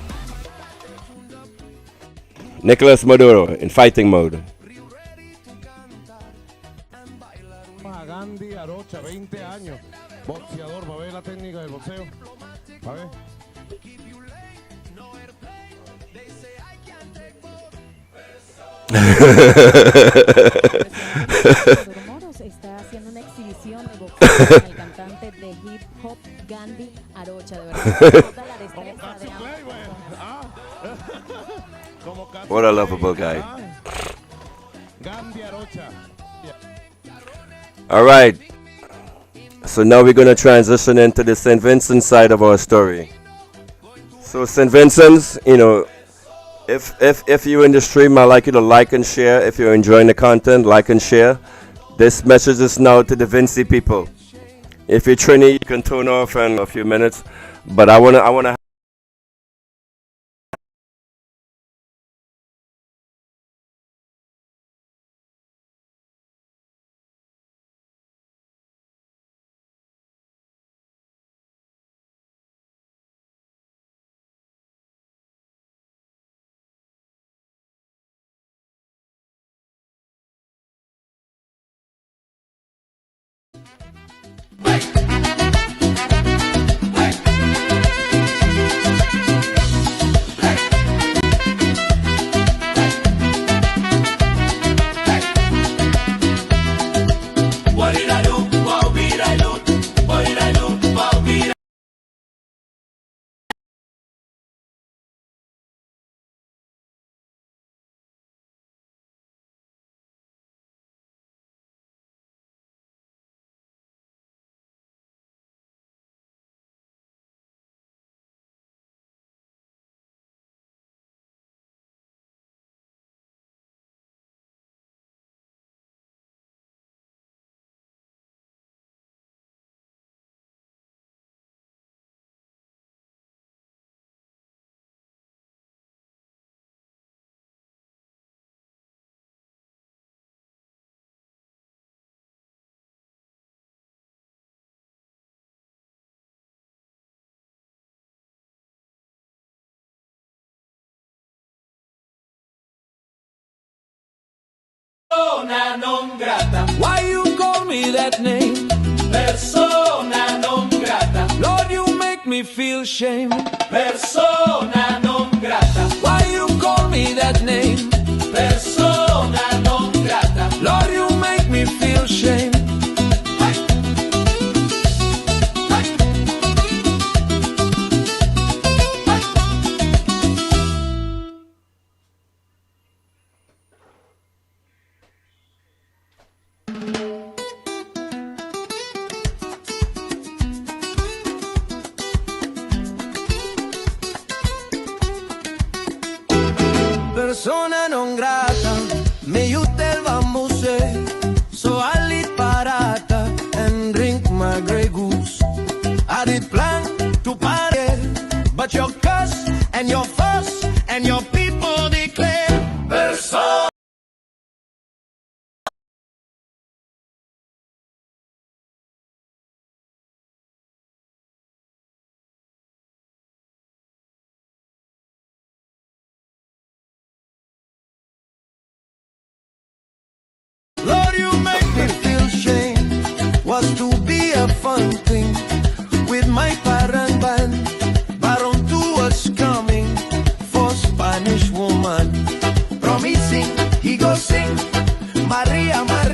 Nicolas Maduro in fighting mode. Gandhi Arocha, 20 años, boxeador, va a ver la técnica del boxeo. A ver. Está haciendo una exhibición de boxeo con el cantante de hip hop Gandhi Arocha, de verdad. Toda la destreza de ambos. What a lovable guy. Gandhi Arocha. All right. So now we're going to transition into the St. Vincent side of our story. So St. Vincent's, if you're in the stream, I'd like you to like and share. If you're enjoying the content, like and share. This message is now to the Vinci people. If you're Trini, you can turn off in a few minutes. But I wanna Persona non grata. Why you call me that name? Persona non grata. Lord, you make me feel shame. Persona non grata. Why you call me that name? Persona non grata. Lord, you make me feel shame.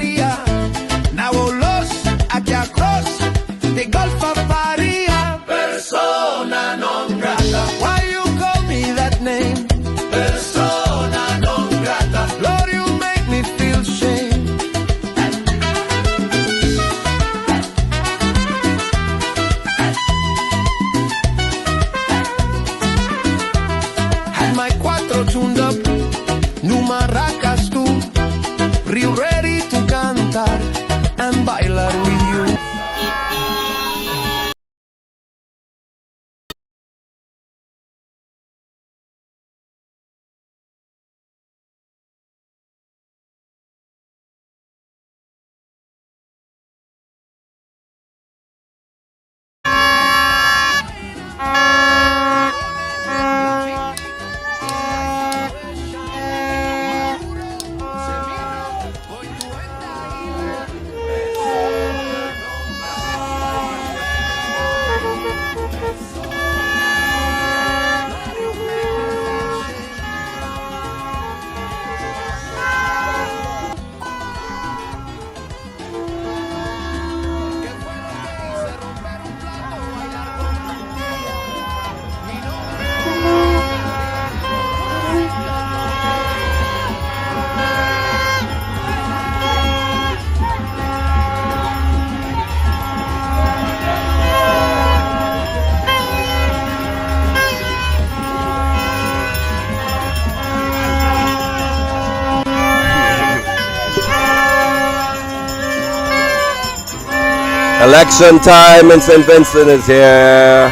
Maria. Navolos, aquí across, the Gulf of Paria. Persona non grata. Why you call me that name? Persona non grata. Lord, you make me feel shame. Had my cuatro tuned up, new maracas tú, real ready to cantar and bailar with you. Election time in St. Vincent is here.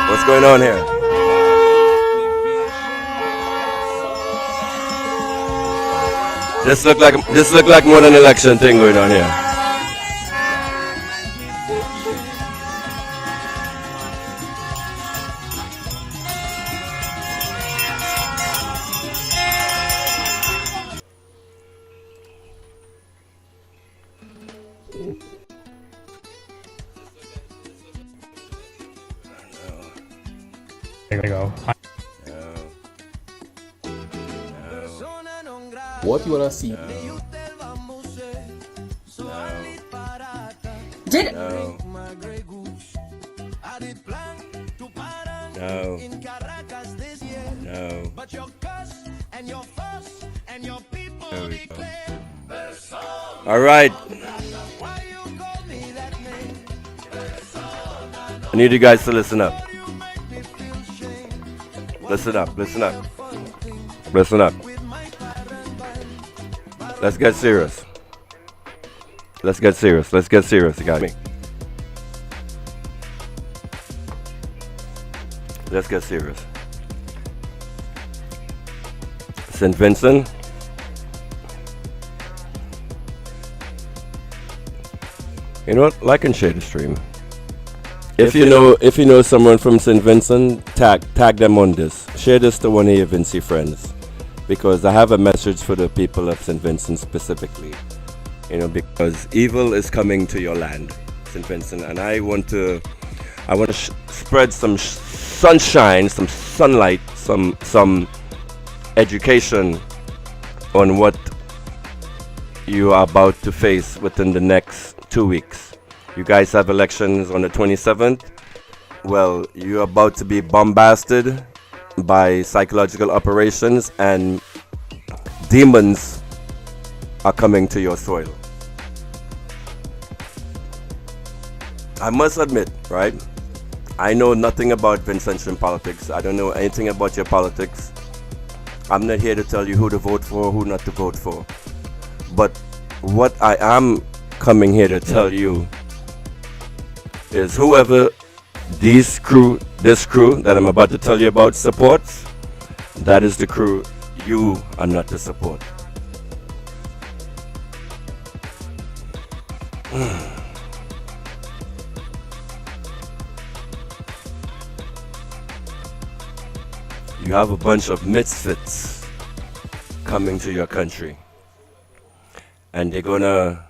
What's going on here? This look like more than an election thing going on here. There we go. What you wanna see? Did no. No. No. There we go. All right. I need you guys to listen up. Listen up, listen up. Listen up. Let's get serious. Let's get serious. Let's get serious, you got me. Let's get serious. St. Vincent. You know what? Like and share the stream. If you know someone from St. Vincent, tag them on this. Share this to one of your Vinci friends, because I have a message for the people of St. Vincent specifically. You know, because evil is coming to your land, St. Vincent, and I want to spread some sunshine, some sunlight, some education on what you are about to face within the next 2 weeks. You guys have elections on the 27th. Well, you're about to be bombarded by psychological operations, and demons are coming to your soil. I must admit, right? I know nothing about Vincentian politics. I don't know anything about your politics. I'm not here to tell you who to vote for, who not to vote for. But what I am coming here to tell you is whoever this crew that I'm about to tell you about supports, that is the crew you are not to support. You have a bunch of misfits coming to your country, and they're gonna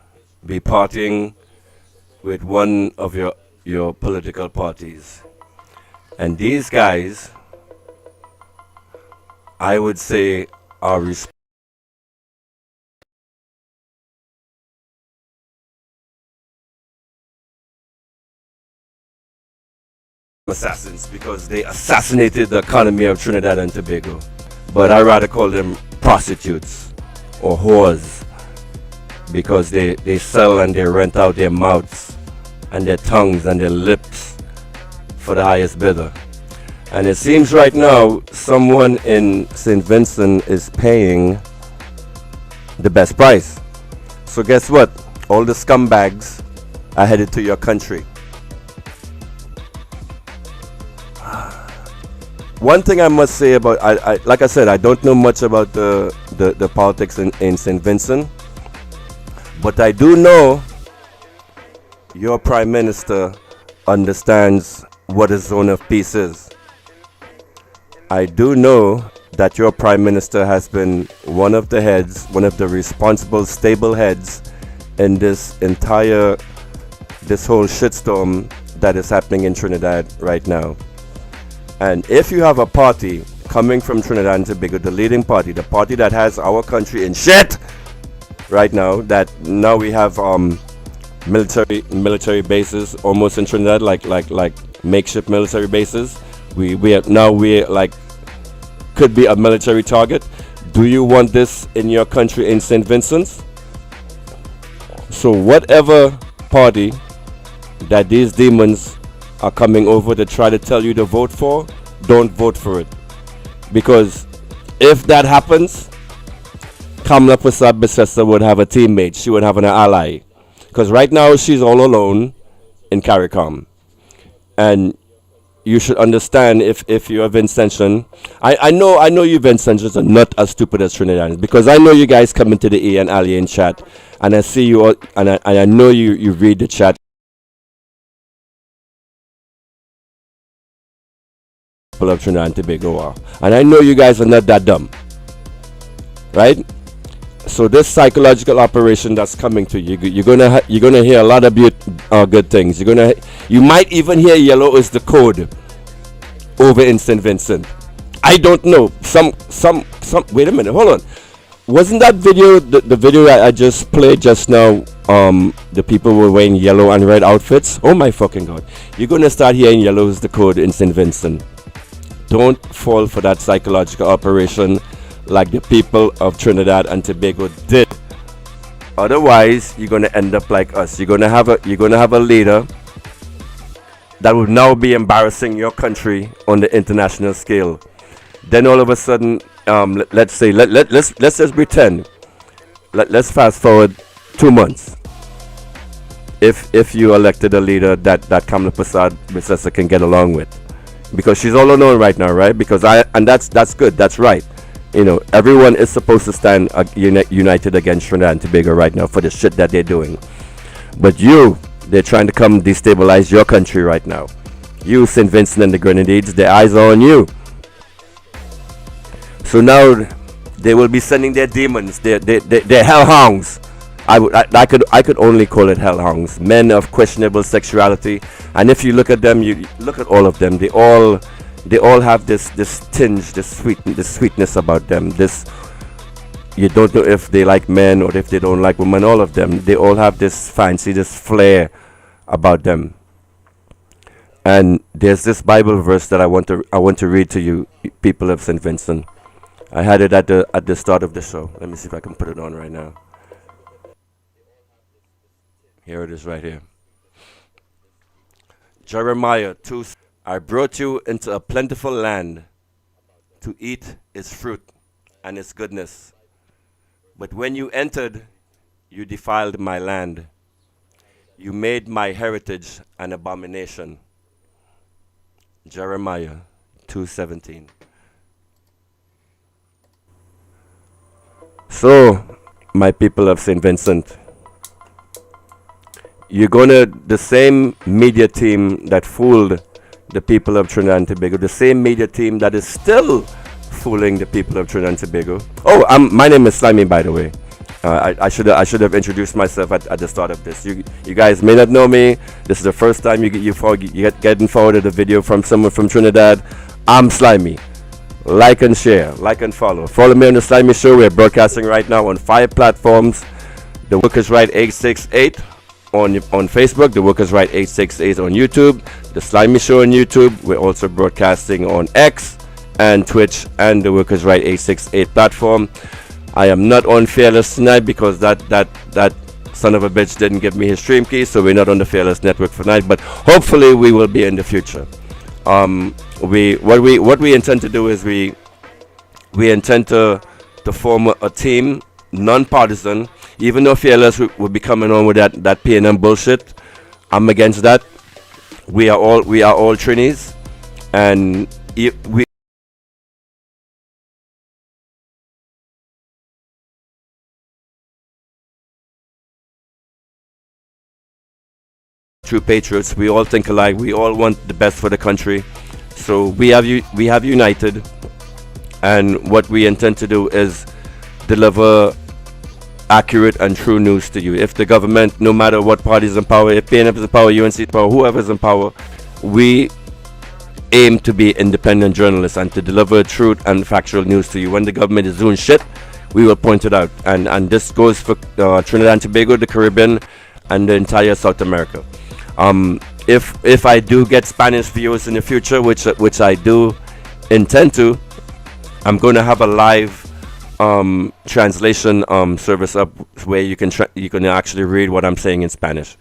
be partying with one of your political parties. And these guys, I would say, are assassins because they assassinated the economy of Trinidad and Tobago. But I rather call them prostitutes or whores because they sell and they rent out their mouths and their tongues and their lips for the highest bidder. And it seems right now someone in St. Vincent is paying the best price. So guess what? All the scumbags are headed to your country. One thing I must say about, like I said, I don't know much about the politics in St. Vincent, but I do know your Prime Minister understands what a zone of peace is. I do know that your Prime Minister has been one of the heads, one of the responsible, stable heads in this whole shitstorm that is happening in Trinidad right now. And if you have a party coming from Trinidad and Tobago, the leading party, the party that has our country in shit right now, that now we have military bases almost in Trinidad, like makeshift military bases. We could be a military target. Do you want this in your country in St. Vincent? So whatever party that these demons are coming over to try to tell you to vote for, don't vote for it. Because if that happens, Kamala Prasad-Bissessar would have a teammate. She would have an ally. Because right now she's all alone in CARICOM. And you should understand if you're Vincentian. I know you Vincentians are not as stupid as Trinidadians, because I know you guys come into the E and Alien chat, and I see you all, and I know you read the chat. People of Trinidad and Tobago are, and I know you guys are not that dumb, right? So this psychological operation that's coming to you, you're gonna hear a lot of good things. You might even hear yellow is the code over in St. Vincent. I don't know. Some. Wait a minute. Hold on. Wasn't that video the video that I just played just now? The people were wearing yellow and red outfits. Oh my fucking god! You're gonna start hearing yellow is the code in St. Vincent. Don't fall for that psychological operation like the people of Trinidad and Tobago did. Otherwise, you're gonna end up like us. You're gonna have a leader that will now be embarrassing your country on the international scale. Then all of a sudden, let's just pretend. Let's fast forward 2 months. If you elected a leader that Kamala Prasad-Bissessar can get along with, because she's all alone right now, right? And that's good. That's right. You know, everyone is supposed to stand united against Trinidad and Tobago right now for the shit that they're doing. But they're trying to come destabilize your country right now. You, St. Vincent and the Grenadines, their eyes are on you. So now they will be sending their demons, their hellhounds. I could only call it hellhounds, men of questionable sexuality. And if you look at them, you look at all of them. They all have this tinge, this sweetness about them. You don't know if they like men or if they don't like women. All of them, they all have this fancy, this flair about them. And there's this Bible verse that I want to read to you, people of St. Vincent. I had it at the start of the show. Let me see if I can put it on right now. Here it is right here. Jeremiah 2. I brought you into a plentiful land to eat its fruit and its goodness. But when you entered, you defiled my land. You made my heritage an abomination. Jeremiah 2:17. So, my people of St. Vincent, the same media team that fooled the people of Trinidad and Tobago, the same media team that is still fooling the people of Trinidad and Tobago. Oh, my name is Slimy, by the way. I should have introduced myself at the start of this. You guys may not know me. This is the first time you getting forwarded a video from someone from Trinidad. I'm Slimy. Like and share, like and follow. Follow me on the Slimy Show. We're broadcasting right now on 5 platforms. The Workers' Right 868 on Facebook. The Workers' Right 868 on YouTube. The Slimy Show on YouTube. We're also broadcasting on X and Twitch and the Workers' Right 868 platform. I am not on Fearless tonight because that son of a bitch didn't give me his stream key, so we're not on the Fearless network for tonight. But hopefully we will be in the future. What we intend to do is we intend to form a team, non-partisan. Even though Fearless will be coming on with that PNM bullshit, I'm against that. We are all Trinis, and we. True patriots, we all think alike. We all want the best for the country, so we have united, and what we intend to do is deliver accurate and true news to you. If the government, no matter what party is in power, if PNF is in power, UNC is in power, whoever is in power, we aim to be independent journalists and to deliver truth and factual news to you. When the government is doing shit, we will point it out, and this goes for Trinidad and Tobago, the Caribbean, and the entire South America. If I do get Spanish viewers in the future, which I do intend to, I'm going to have a live translation service up where you can actually read what I'm saying in Spanish.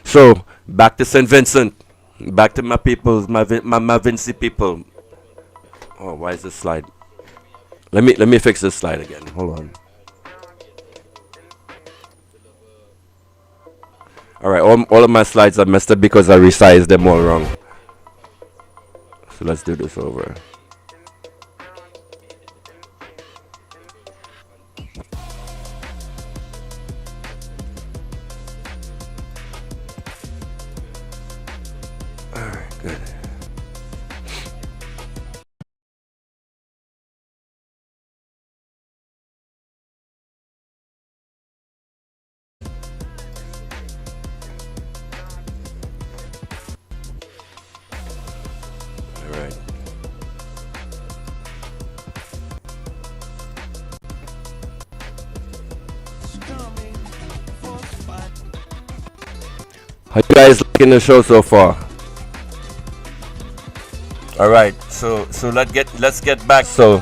So back to St Vincent, back to my people, my Vinci people. Oh, why is this slide? Let me fix this slide again. Hold on. Alright, all of my slides are messed up because I resized them all wrong. So let's do this over. Alright, good. How you guys liking the show so far? Alright, so let's get back. So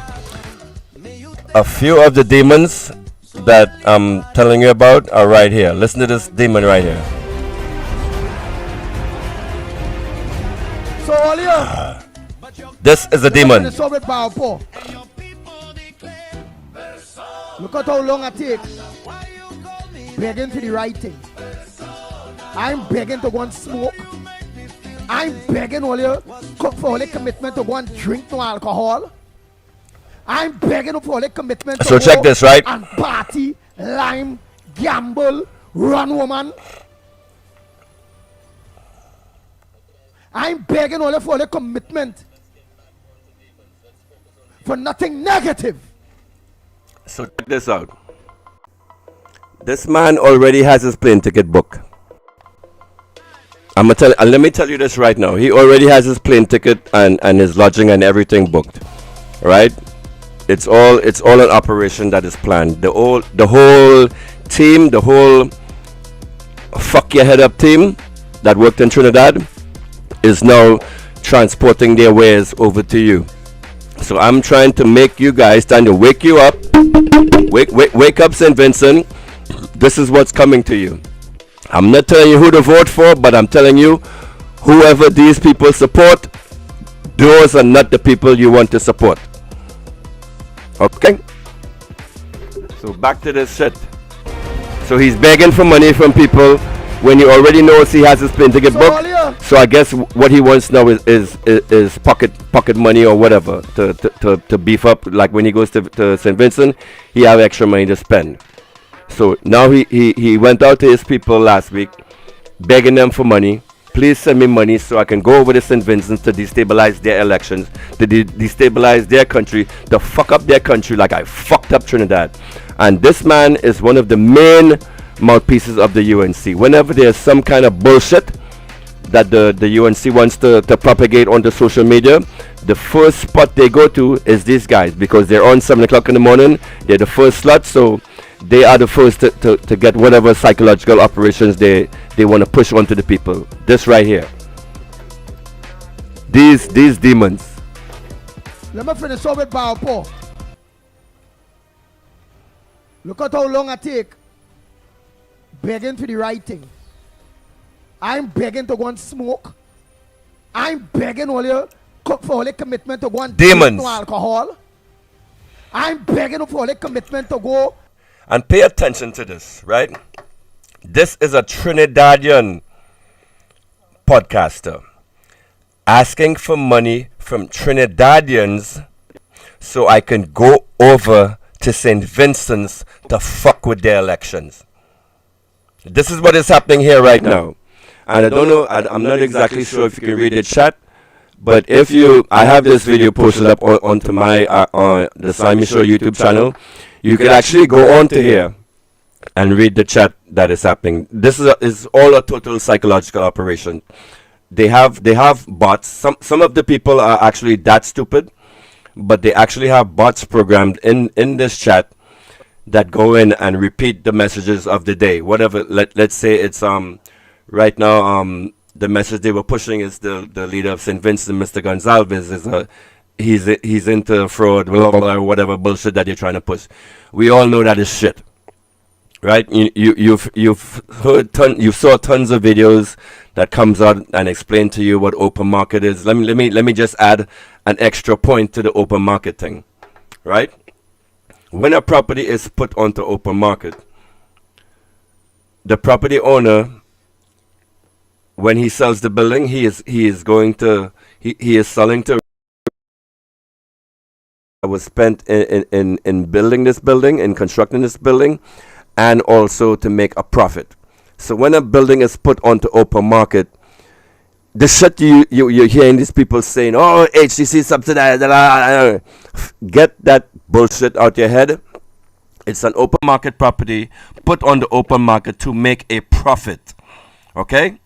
a few of the demons that I'm telling you about are right here. Listen to this demon right here. So earlier, this is a demon. Look at how long it takes. Begging for the right thing. I'm begging to go and smoke. I'm begging all you for all the commitment to go and drink no alcohol. I'm begging for all the commitment so to check go this, right? and party, lime, gamble, run woman. I'm begging all you for all the commitment for nothing negative. So check this out. This man already has his plane ticket booked. Let me tell you this right now. He already has his plane ticket and his lodging and everything booked. Right? It's all an operation that is planned. The whole team, the whole fuck your head up team that worked in Trinidad is now transporting their wares over to you. So I'm trying to make you guys, trying to wake you up. Wake up, St. Vincent. This is what's coming to you. I'm not telling you who to vote for, but I'm telling you, whoever these people support, those are not the people you want to support. Okay? So back to this shit. So he's begging for money from people when he already knows he has his plane ticket booked. So I guess what he wants now is pocket money or whatever to beef up. Like when he goes to St. Vincent, he have extra money to spend. So now he went out to his people last week, begging them for money, Please send me money so I can go over to St Vincent to destabilize their elections, to destabilize their country, to fuck up their country like I fucked up Trinidad. And this man is one of the main mouthpieces of the UNC. Whenever there's some kind of bullshit that the UNC wants to propagate onto social media, the first spot they go to is these guys, because they're on 7 o'clock in the morning. They're the first slot, so they are the first to get whatever psychological operations they want to push onto the people. This right here, these demons. Let me finish up with Baopo. Look at how long I take begging for the right thing. I'm begging to go and smoke. I'm begging for all the commitment to go and drink no alcohol. I'm begging for all the commitment to go. And pay attention to this, right? This is a Trinidadian podcaster asking for money from Trinidadians so I can go over to St. Vincent's to fuck with their elections. This is what is happening here right now. And I don't know, I'm not exactly sure if you can read the chat, but if you, I have this video posted up onto my, the Simon Show YouTube channel. You can actually go on to here and read the chat that is happening. This is all a total psychological operation. They have bots. Some of the people are actually that stupid, but they actually have bots programmed in this chat that go in and repeat the messages of the day. Whatever. Let's say it's right now the message they were pushing is the leader of St. Vincent, Mr. Gonzalez, is he's into fraud, blah, blah, blah, whatever bullshit that you're trying to push. We all know that is shit, right? You've you saw tons of videos that comes out and explain to you what open market is. Let me just add an extra point to the open market thing, right? When a property is put onto open market, the property owner, when he sells the building, he is selling to was spent in building this building, in constructing this building, and also to make a profit. So when a building is put onto open market, the shit you're hearing these people saying, oh, HTC subsidized, get that bullshit out your head. It's an open market property put on the open market to make a profit. Okay?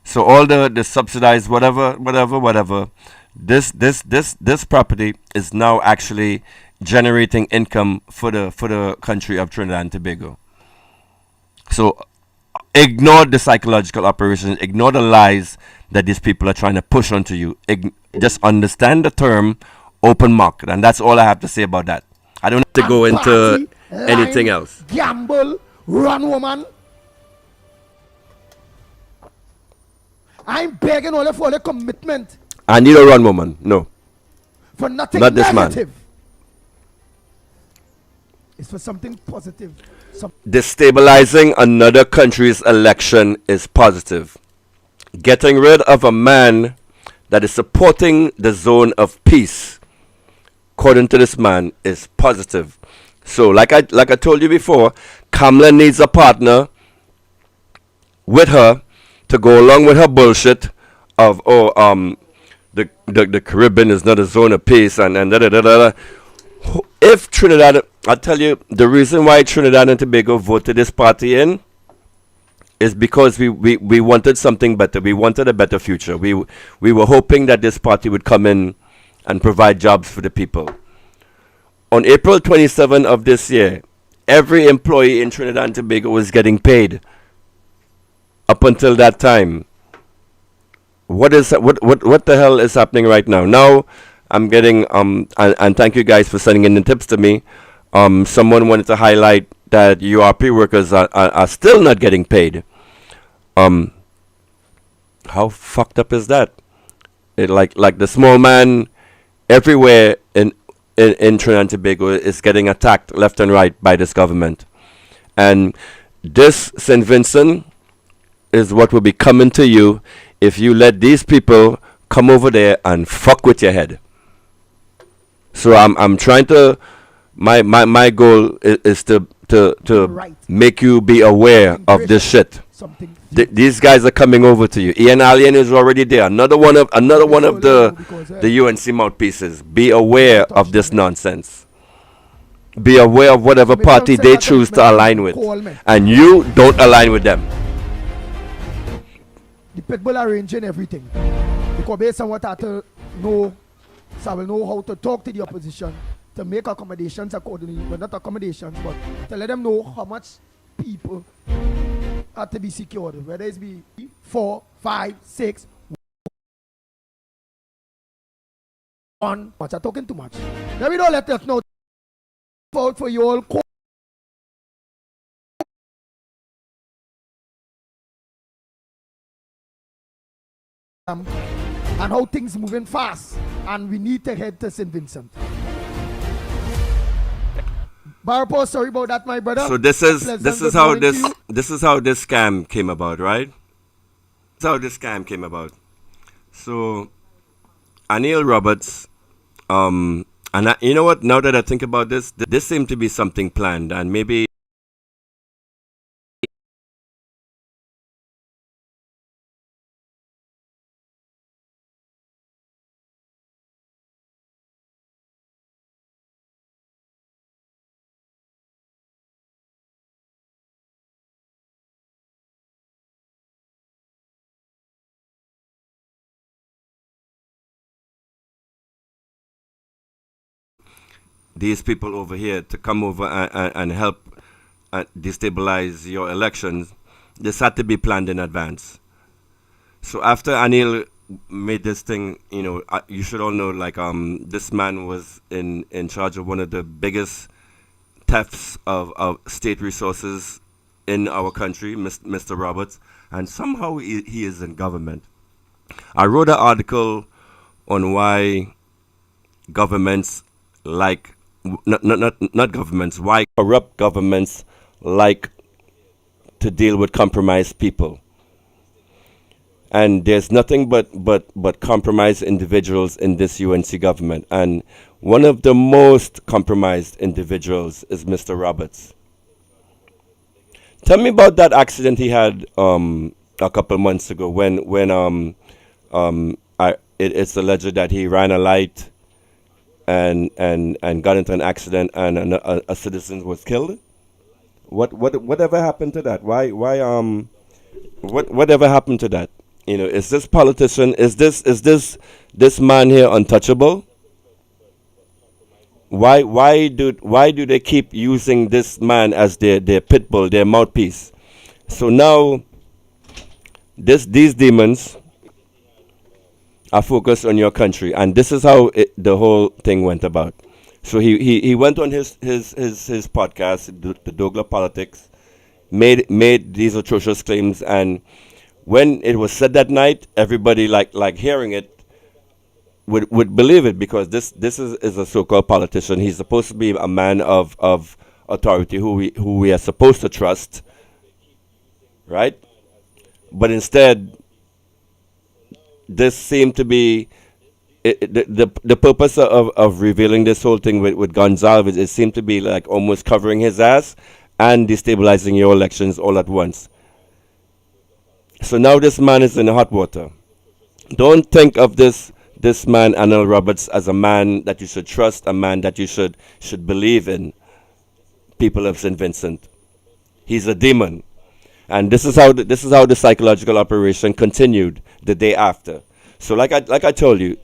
So all the subsidized whatever, this property is now actually generating income for the country of Trinidad and Tobago. So ignore the psychological operations, ignore the lies that these people are trying to push onto you. Just understand the term open market, and that's all I have to say about that. I don't have to go into anything else. Gamble, run woman. I'm begging all for the commitment. I need a run woman. No. For nothing not this negative. Man. It's for something positive. Destabilizing another country's election is positive. Getting rid of a man that is supporting the zone of peace, according to this man, is positive. So, like I told you before, Kamala needs a partner with her to go along with her bullshit of the Caribbean is not a zone of peace and da da da da. If Trinidad, I tell you, the reason why Trinidad and Tobago voted this party in is because we wanted something better. We wanted a better future. We were hoping that this party would come in and provide jobs for the people. On April 27 of this year, every employee in Trinidad and Tobago was getting paid. Up until that time, what the hell is happening right now? Now I'm getting and thank you guys for sending in the tips to me. Someone wanted to highlight that URP workers are still not getting paid. How fucked up is that? Like the small man everywhere in Trinidad and Tobago is getting attacked left and right by this government. And this St. Vincent is what will be coming to you if you let these people come over there and fuck with your head. So I'm trying to, my goal is to make you be aware of this shit. something. These guys are coming over to you. Ian Allen is already there. Another one of the UNC mouthpieces. Be aware of this nonsense. Be aware of whatever party they choose to align with, and you don't align with them. The pitbull arranging everything because based on what I know, so I will know how to talk to the opposition to make accommodations accordingly. Well, not accommodations, but to let them know how much people are to be secured, whether it's be 4, 5, 6, 1. Much are talking too much. Let me don't let us know out for you all. And how things moving fast, and we need to head to St Vincent. Barpo, sorry about that, my brother. So this is how this scam came about, right? This is how this scam came about. So Anil Roberts, and you know what? Now that I think about this seemed to be something planned, and maybe these people over here to come over and help destabilize your elections, this had to be planned in advance. So after Anil made this thing, you should all know, like, this man was in charge of one of the biggest thefts of state resources in our country, Mr. Roberts, and somehow he is in government. I wrote an article on why governments like not governments, why corrupt governments like to deal with compromised people. And there's nothing but compromised individuals in this UNC government. And one of the most compromised individuals is Mr. Roberts. Tell me about that accident he had a couple months ago when it's alleged that he ran a light and got into an accident and a citizen was killed. Whatever happened to that? Whatever happened to that? Is this politician? Is this man here untouchable? Why do they keep using this man as their pit bull, their mouthpiece? So now these demons are focused on your country, and this is how the whole thing went about. So he went on his podcast, the Douglas Politics, made these atrocious claims, and when it was said that night, everybody like hearing it would believe it, because this is a so-called politician. He's supposed to be a man of authority who we are supposed to trust, right? But instead, this seemed to be the purpose of revealing this whole thing with Gonzalez. It seemed to be like almost covering his ass and destabilizing your elections all at once. So now this man is in the hot water. Don't think of this man, Anil Roberts, as a man that you should trust, a man that you should believe in. People of St. Vincent, he's a demon. And this is how the psychological operation continued the day after. So like I told you,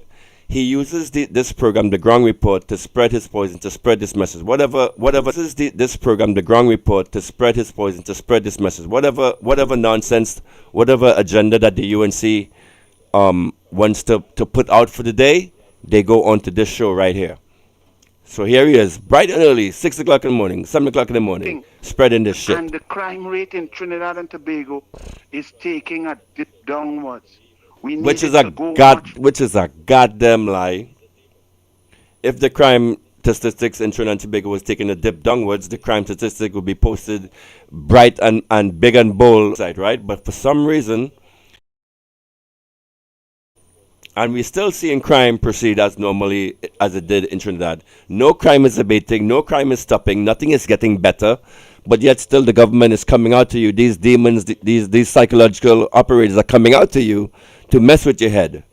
he uses this program, the Ground Report, to spread his poison, to spread this message. This program, the Ground Report, to spread his poison, to spread this message. Whatever nonsense, whatever agenda that the UNC wants to put out for the day, they go on to this show right here. So here he is, bright and early, 6 o'clock in the morning, 7 o'clock in the morning, spreading this shit. And the crime rate in Trinidad and Tobago is taking a dip downwards. Which is a goddamn lie. If the crime statistics in Trinidad and Tobago was taking a dip downwards, the crime statistic would be posted bright and big and bold, right? But for some reason, and we're still seeing crime proceed as normally as it did in Trinidad. No crime is abating, no crime is stopping, nothing is getting better. but yet still the government is coming out to you. These demons, these psychological operators are coming out to you to mess with your head.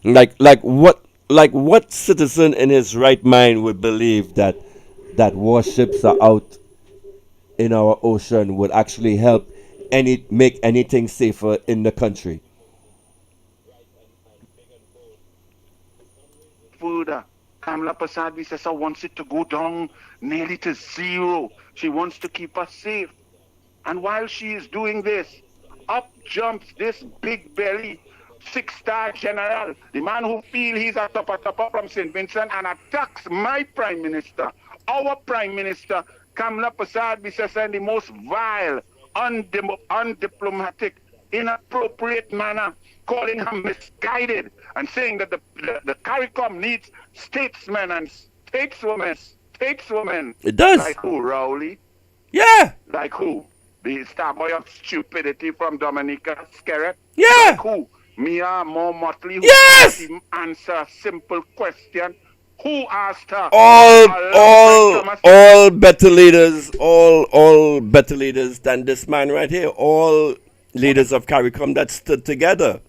What citizen in his right mind would believe that warships are out in our ocean would actually help make anything safer in the country? Further, Kamala Prasad Visesa wants it to go down nearly to zero. She wants to keep us safe. And while she is doing this, up jumps this big belly 6-star general, the man who feels he's a topper from St Vincent, and attacks my prime minister, our prime minister, Kamala Prasad Visesa, in the most vile, undiplomatic, inappropriate manner, calling her misguided and saying that the CARICOM needs statesmen and stateswomen. It does. Like who, Rowley? Yeah. Like who? The star boy of stupidity from Dominica, Skerrett? Yeah. Like who? Mia More Motley, who Yes. can't even answer a simple question. Who asked her? All better leaders, all better leaders than this man right here. All leaders of CARICOM that stood together.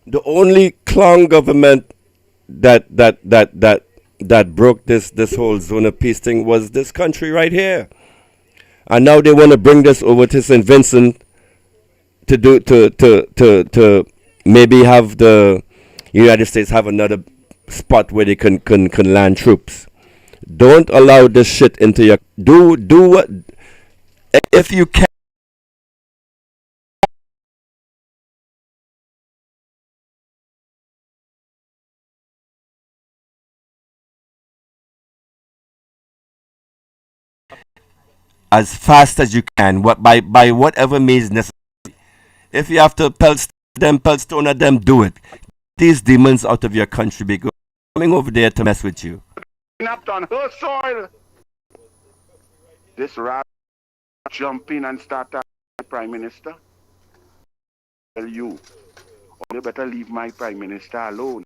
The only clown government that broke this whole zone of peace thing was this country right here. And now they want to bring this over to St. Vincent to maybe have the United States have another spot where they can land troops. Don't allow this shit into your do what if you can. As fast as you can, by whatever means necessary. If you have to pelt stone at them, do it. These demons out of your country because they're coming over there to mess with you. Snapped on her soil. This rat jump in and start at the prime minister. Tell you better leave my prime minister alone.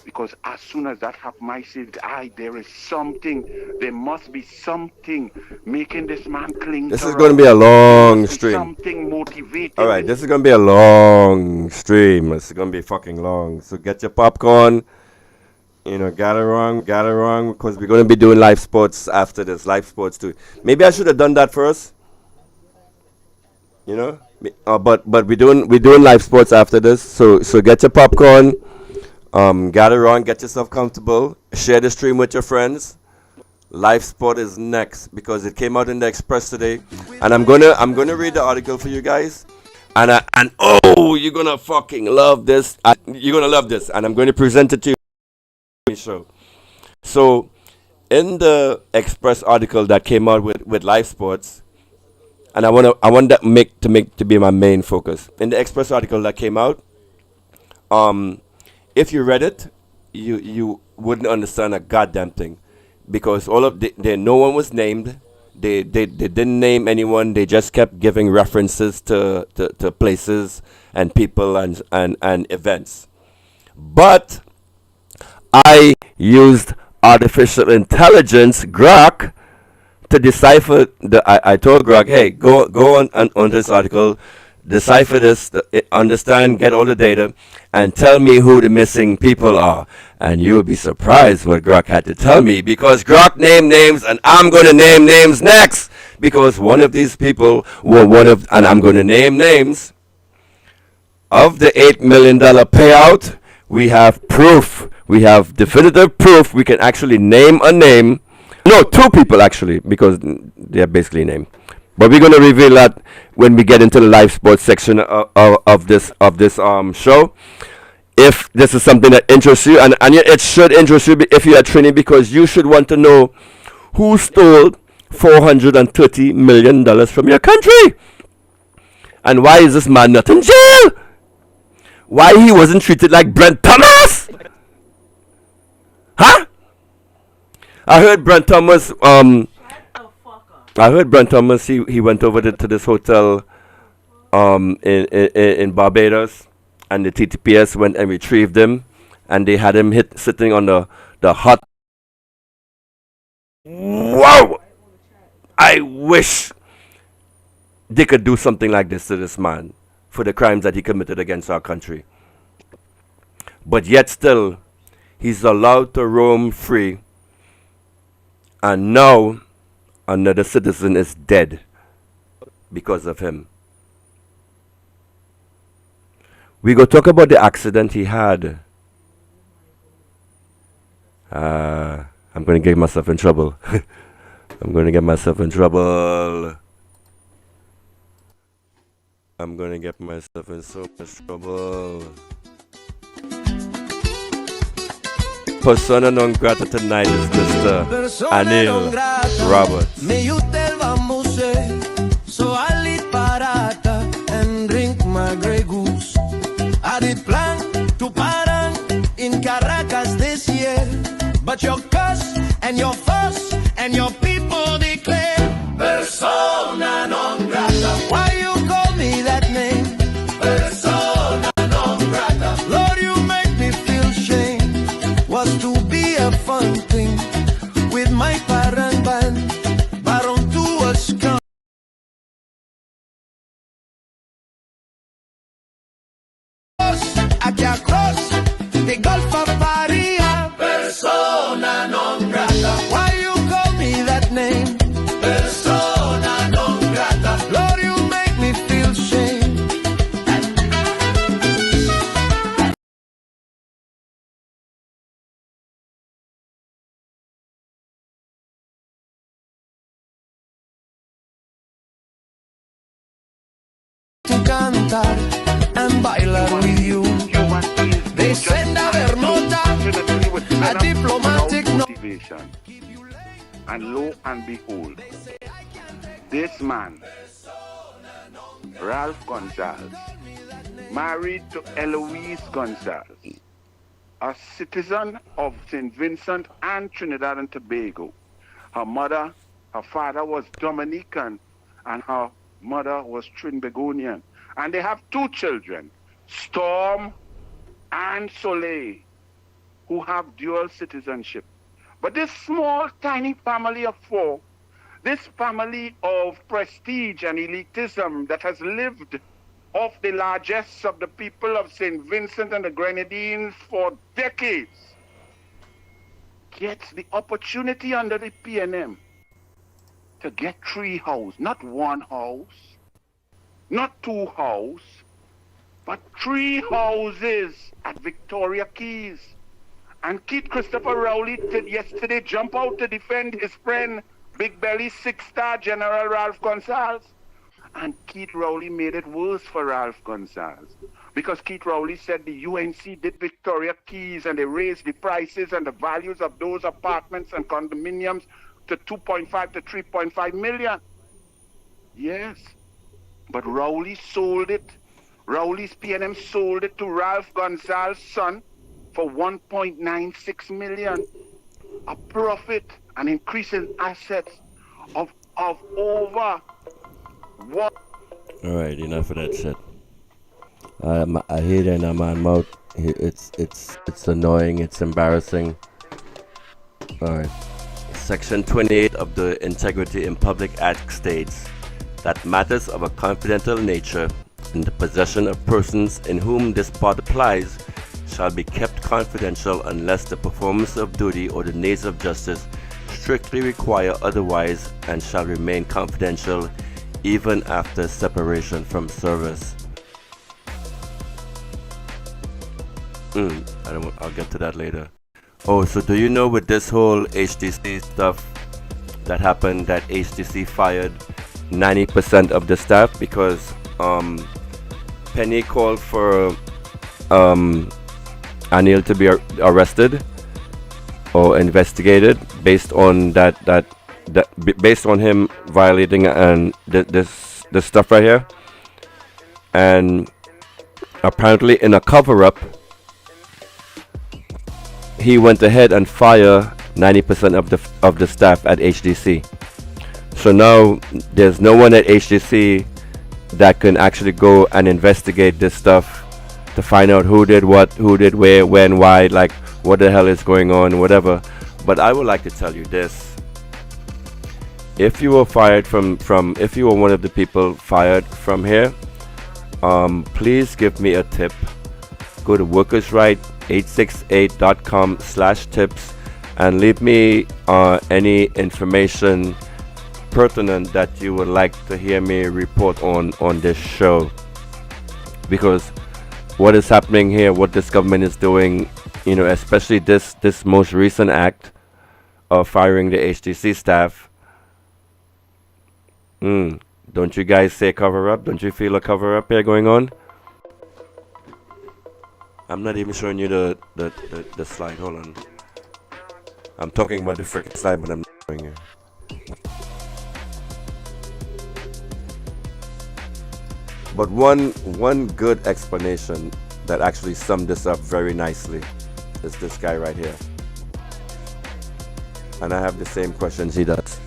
Because as soon as that happens, I said, there must be something making this man cling. This is going to be a long stream. Something motivating. All right, this is going to be a long stream. It's going to be fucking long. So get your popcorn. Gather around, because we're going to be doing live sports after this. Live sports too. Maybe I should have done that first. But we're doing live sports after this. So get your popcorn. Gather around, get yourself comfortable, share the stream with your friends. Life Sport is next because it came out in the Express today, and I'm gonna read the article for you guys, and you're gonna fucking love this. You're gonna love this, and I'm going to present it to you. So, in the Express article that came out with Life Sports, and I want that to be my main focus. In the Express article that came out, if you read it, you wouldn't understand a goddamn thing, because no one was named. They didn't name anyone. They just kept giving references to places and people and events. But I used artificial intelligence, Grok, to decipher I told Grok, hey, go on this article, decipher this, understand, get all the data, and tell me who the missing people are. And you will be surprised what Grok had to tell me, because Grok named names, and I'm going to name names next, because one of these people and I'm going to name names. Of the $8 million payout, we have proof. We have definitive proof. We can actually name a name. No, two people actually, because they're basically named. But we're going to reveal that when we get into the live sports section of this show. If this is something that interests you, and it should interest you if you are training, because you should want to know who stole $430 million from your country. And why is this man not in jail? Why he wasn't treated like Brent Thomas? Huh? I heard Brent Thomas, he went over to this hotel in Barbados, and the TTPS went and retrieved him, and they had him sitting on the hot Whoa! I wish they could do something like this to this man for the crimes that he committed against our country. But yet still, he's allowed to roam free. And now, another citizen is dead because of him. We go talk about the accident he had. I'm going to get myself in trouble. I'm going to get myself in trouble. I'm going to get myself in so much trouble. Persona non grata tonight is Mr. Anil Roberts. Me utel vamose, so I lit parata and drink my Grey Goose. I did plan to parang in Caracas this year, but your cuss and your fuss and your people declare persona non grata. Why you call me that name? Persona non grata. Lord, you make me feel shame. Was to be a fun thing with my parang band, but on to a scum. Aquí across the Gulf of Paria, persona non grata. Why you call me that name? Persona non grata. Lord, you make me feel shame. To cantar and bailar with you. They send a ver nota, a diplomatic motivation. And lo and behold, this man, Ralph Gonzalez, married to Eloise Gonzalez, a citizen of St Vincent and Trinidad and Tobago. Her father was Dominican, and her mother was Trinbagonian. And they have two children, Storm and Soleil, who have dual citizenship. But this small, tiny family of four, this family of prestige and elitism that has lived off the largesse of the people of St. Vincent and the Grenadines for decades, gets the opportunity under the PNM to get 3 houses, not 1 house, not 2 houses, but 3 houses at Victoria Keys. And Keith Christopher Rowley did yesterday jump out to defend his friend, Big Belly 6-star General Ralph Gonzalez. And Keith Rowley made it worse for Ralph Gonzalez. Because Keith Rowley said the UNC did Victoria Keys and they raised the prices and the values of those apartments and condominiums to 2.5 to 3.5 million. Yes. But Rowley sold it. Rowley's PNM sold it to Ralph Gonzalez's son for 1.96 million. A profit, an increase in assets of over what? All right, enough of that shit. I hear it in my mouth. It's annoying. It's embarrassing. All right. Section 28 of the Integrity in Public Act states that matters of a confidential nature in the possession of persons in whom this part applies shall be kept confidential unless the performance of duty or the needs of justice strictly require otherwise, and shall remain confidential even after separation from service. I'll get to that later. Oh, so do you know with this whole HDC stuff that happened, that HDC fired 90% of the staff because Penny called for Anil to be arrested or investigated based on based on him violating and this stuff right here. And apparently in a cover-up, he went ahead and fired 90% of the staff at HDC. So now there's no one at HDC that can actually go and investigate this stuff to find out who did what, who did where, when, why, like what the hell is going on, whatever. But I would like to tell you this. if you were fired if you were one of the people fired from here, please give me a tip. Go to workersright868.com/tips and leave me any information pertinent that you would like to hear me report on this show, because what is happening here, what this government is doing, you know, especially this most recent act of firing the HDC staff. Don't you guys say cover up? Don't you feel a cover up here going on? I'm not even showing you the slide. Hold on. I'm talking about the freaking slide, but I'm not showing you. But one good explanation that actually summed this up very nicely is this guy right here. And I have the same questions he does.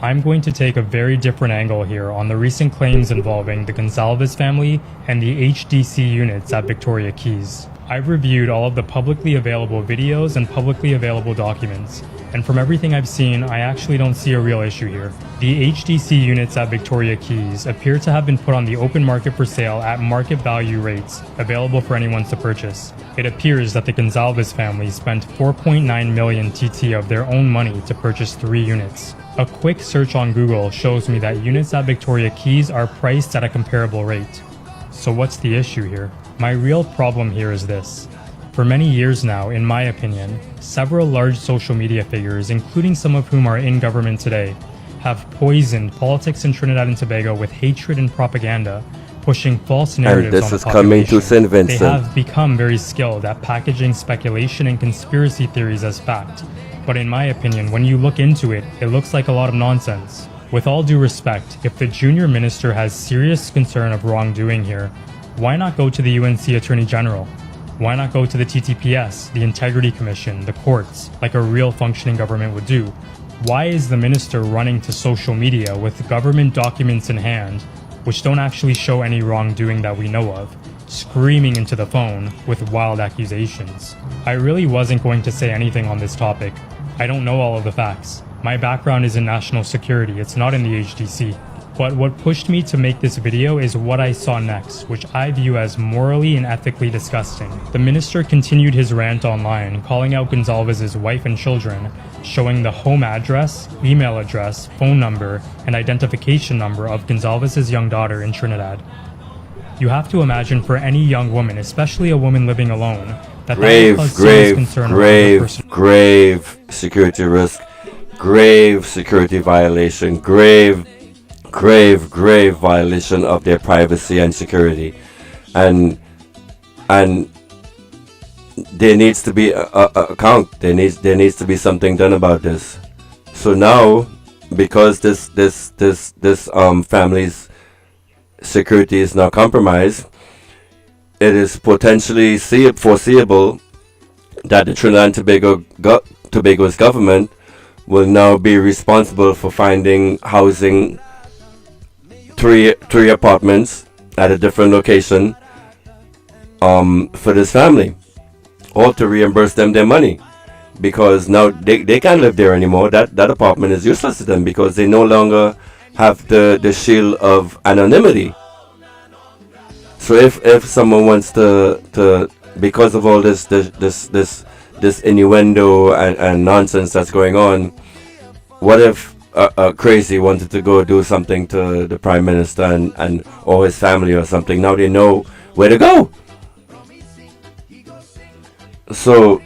I'm going to take a very different angle here on the recent claims involving the Gonzalez family and the HDC units at Victoria Keys. I've reviewed all of the publicly available videos and publicly available documents, and from everything I've seen, I actually don't see a real issue here. The HDC units at Victoria Keys appear to have been put on the open market for sale at market value rates available for anyone to purchase. It appears that the Gonzalez family spent 4.9 million TT of their own money to purchase 3 units. A quick search on Google shows me that units at Victoria Keys are priced at a comparable rate. So what's the issue here? My real problem here is this. For many years now, in my opinion, several large social media figures, including some of whom are in government today, have poisoned politics in Trinidad and Tobago with hatred and propaganda, pushing false narratives and this on the is coming to St Vincent. They have become very skilled at packaging speculation and conspiracy theories as fact. But in my opinion, when you look into it, it looks like a lot of nonsense. With all due respect, if the junior minister has serious concern of wrongdoing here, why not go to the UNC Attorney General? Why not go to the TTPS, the Integrity Commission, the courts, like a real functioning government would do? Why is the minister running to social media with government documents in hand, which don't actually show any wrongdoing that we know of, screaming into the phone with wild accusations? I really wasn't going to say anything on this topic. I don't know all of the facts. My background is in national security, it's not in the HDC. But what pushed me to make this video is what I saw next, which I view as morally and ethically disgusting. The minister continued his rant online, calling out Gonzalez's wife and children, showing the home address, email address, phone number, and identification number of Gonzalez's young daughter in Trinidad. You have to imagine for any young woman, especially a woman living alone, that grave security risk, grave security violation, grave violation of their privacy and security, and there needs to be a account. There needs to be something done about this. So now, because this family's security is now compromised, it is potentially foreseeable that the Trinidad and Tobago's government will now be responsible for finding housing, three apartments at a different location for this family, or to reimburse them their money, because now they can't live there anymore. That apartment is useless to them because they no longer have the shield of anonymity. So if someone wants to because of all this innuendo and nonsense that's going on, what if a crazy wanted to go do something to the Prime Minister and or his family or something? Now they know where to go. So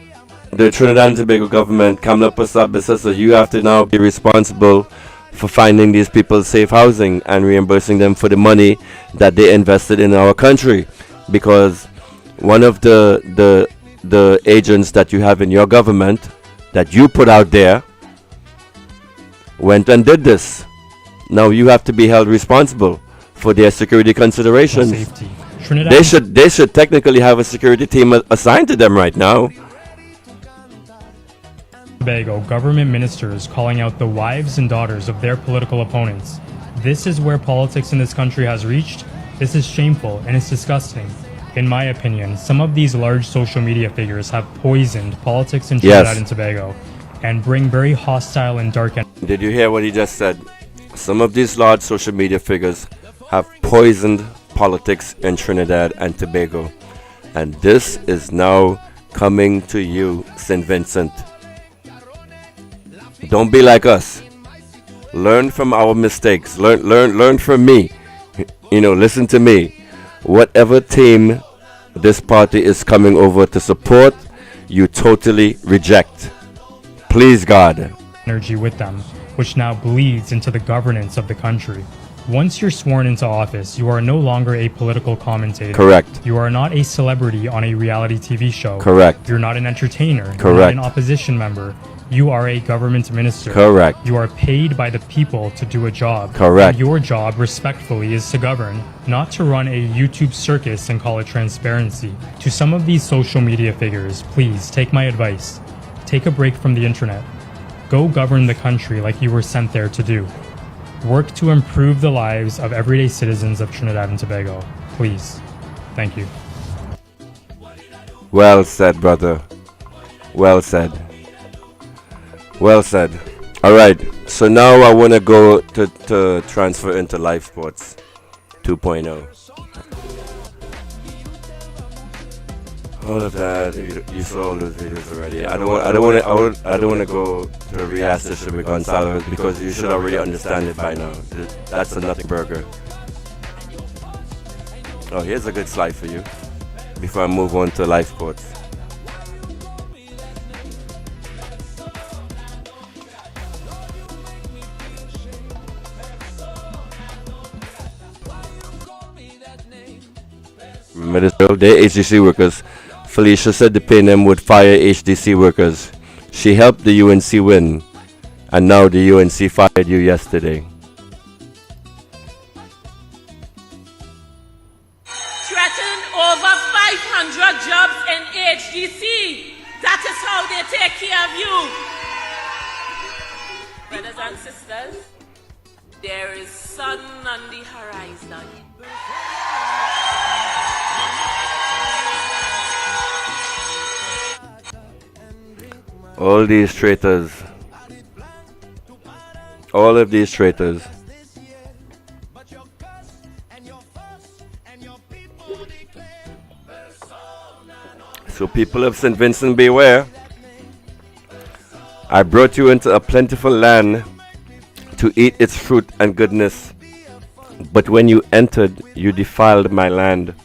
the Trinidad and Tobago government come up with something, so you have to now be responsible for finding these people safe housing and reimbursing them for the money that they invested in our country, because one of the agents that you have in your government that you put out there went and did this. Now you have to be held responsible for their security considerations. They should technically have a security team assigned to them right now. Tobago government ministers calling out the wives and daughters of their political opponents. This is where politics in this country has reached. This is shameful and it's disgusting. In my opinion, some of these large social media figures have poisoned politics in Trinidad and Tobago and bring very hostile and dark energy. Did you hear what he just said? Some of these large social media figures have poisoned politics in Trinidad and Tobago. And this is now coming to you, St. Vincent. Don't be like us. Learn from our mistakes. Learn from me. Listen to me. Whatever team this party is coming over to support, you totally reject. Please, God. Energy with them, which now bleeds into the governance of the country. Once you're sworn into office, you are no longer a political commentator. Correct. You are not a celebrity on a reality TV show. Correct. You're not an entertainer. Correct. You're not an opposition member. You are a government minister. Correct. You are paid by the people to do a job. Correct. And your job, respectfully, is to govern, not to run a YouTube circus and call it transparency. To some of these social media figures, please take my advice. Take a break from the internet. Go govern the country like you were sent there to do. Work to improve the lives of everyday citizens of Trinidad and Tobago. Please. Thank you. Well said, brother. Well said. Well said. All right. So now I want to go to transfer into Lifesports 2.0. All of that, you saw all those videos already. I don't want to go to rehash this with Gonzalo because you should already understand it by now. That's a nut burger. Oh, here's a good slide for you before I move on to Lifesports. Remember this girl? They're HDC workers. Felicia said the PNM would fire HDC workers. She helped the UNC win, and now the UNC fired you yesterday. Threatened over 500 jobs in HDC. That is how they take care of you. Brothers and sisters, there is sun on the horizon. All these traitors. All of these traitors. So people of St. Vincent, beware. I brought you into a plentiful land to eat its fruit and goodness. But when you entered, you defiled my land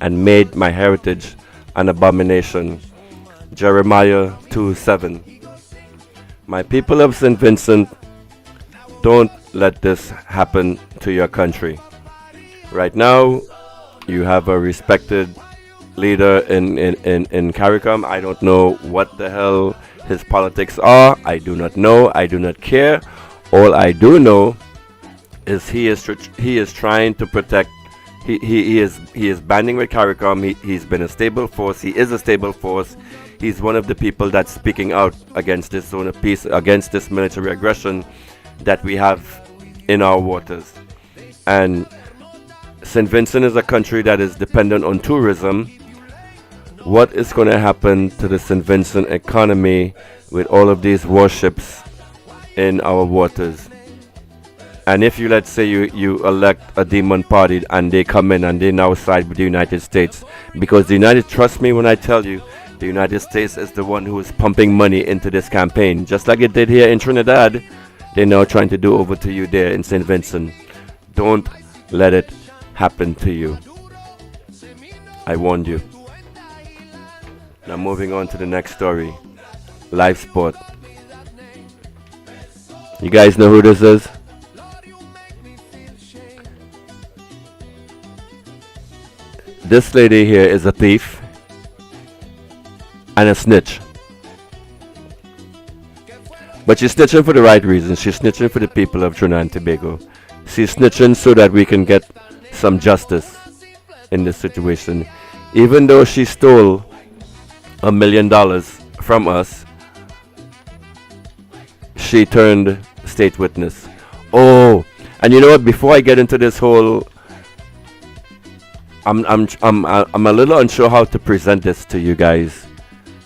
and made my heritage an abomination. Jeremiah 2:7. My people of St. Vincent, don't let this happen to your country. Right now, you have a respected leader in CARICOM. I don't know what the hell his politics are. I do not know. I do not care. All I do know is he is trying to protect. He is banding with CARICOM. He's been a stable force. He is a stable force. He's one of the people that's speaking out against this zone of peace, against this military aggression that we have in our waters. And St. Vincent is a country that is dependent on tourism. What is going to happen to the St. Vincent economy with all of these warships in our waters? And if you, let's say you elect a demon party and they come in and they now side with the United States, because trust me when I tell you, the United States is the one who is pumping money into this campaign. Just like it did here in Trinidad, they're now trying to do over to you there in St. Vincent. Don't let it happen to you. I warned you. Now moving on to the next story. Lifesport. You guys know who this is? This lady here is a thief and a snitch. But she's snitching for the right reasons. She's snitching for the people of Trinidad and Tobago. She's snitching so that we can get some justice in this situation. Even though she stole $1 million from us, she turned state witness. Oh, and you know what? Before I get into this whole I'm a little unsure how to present this to you guys.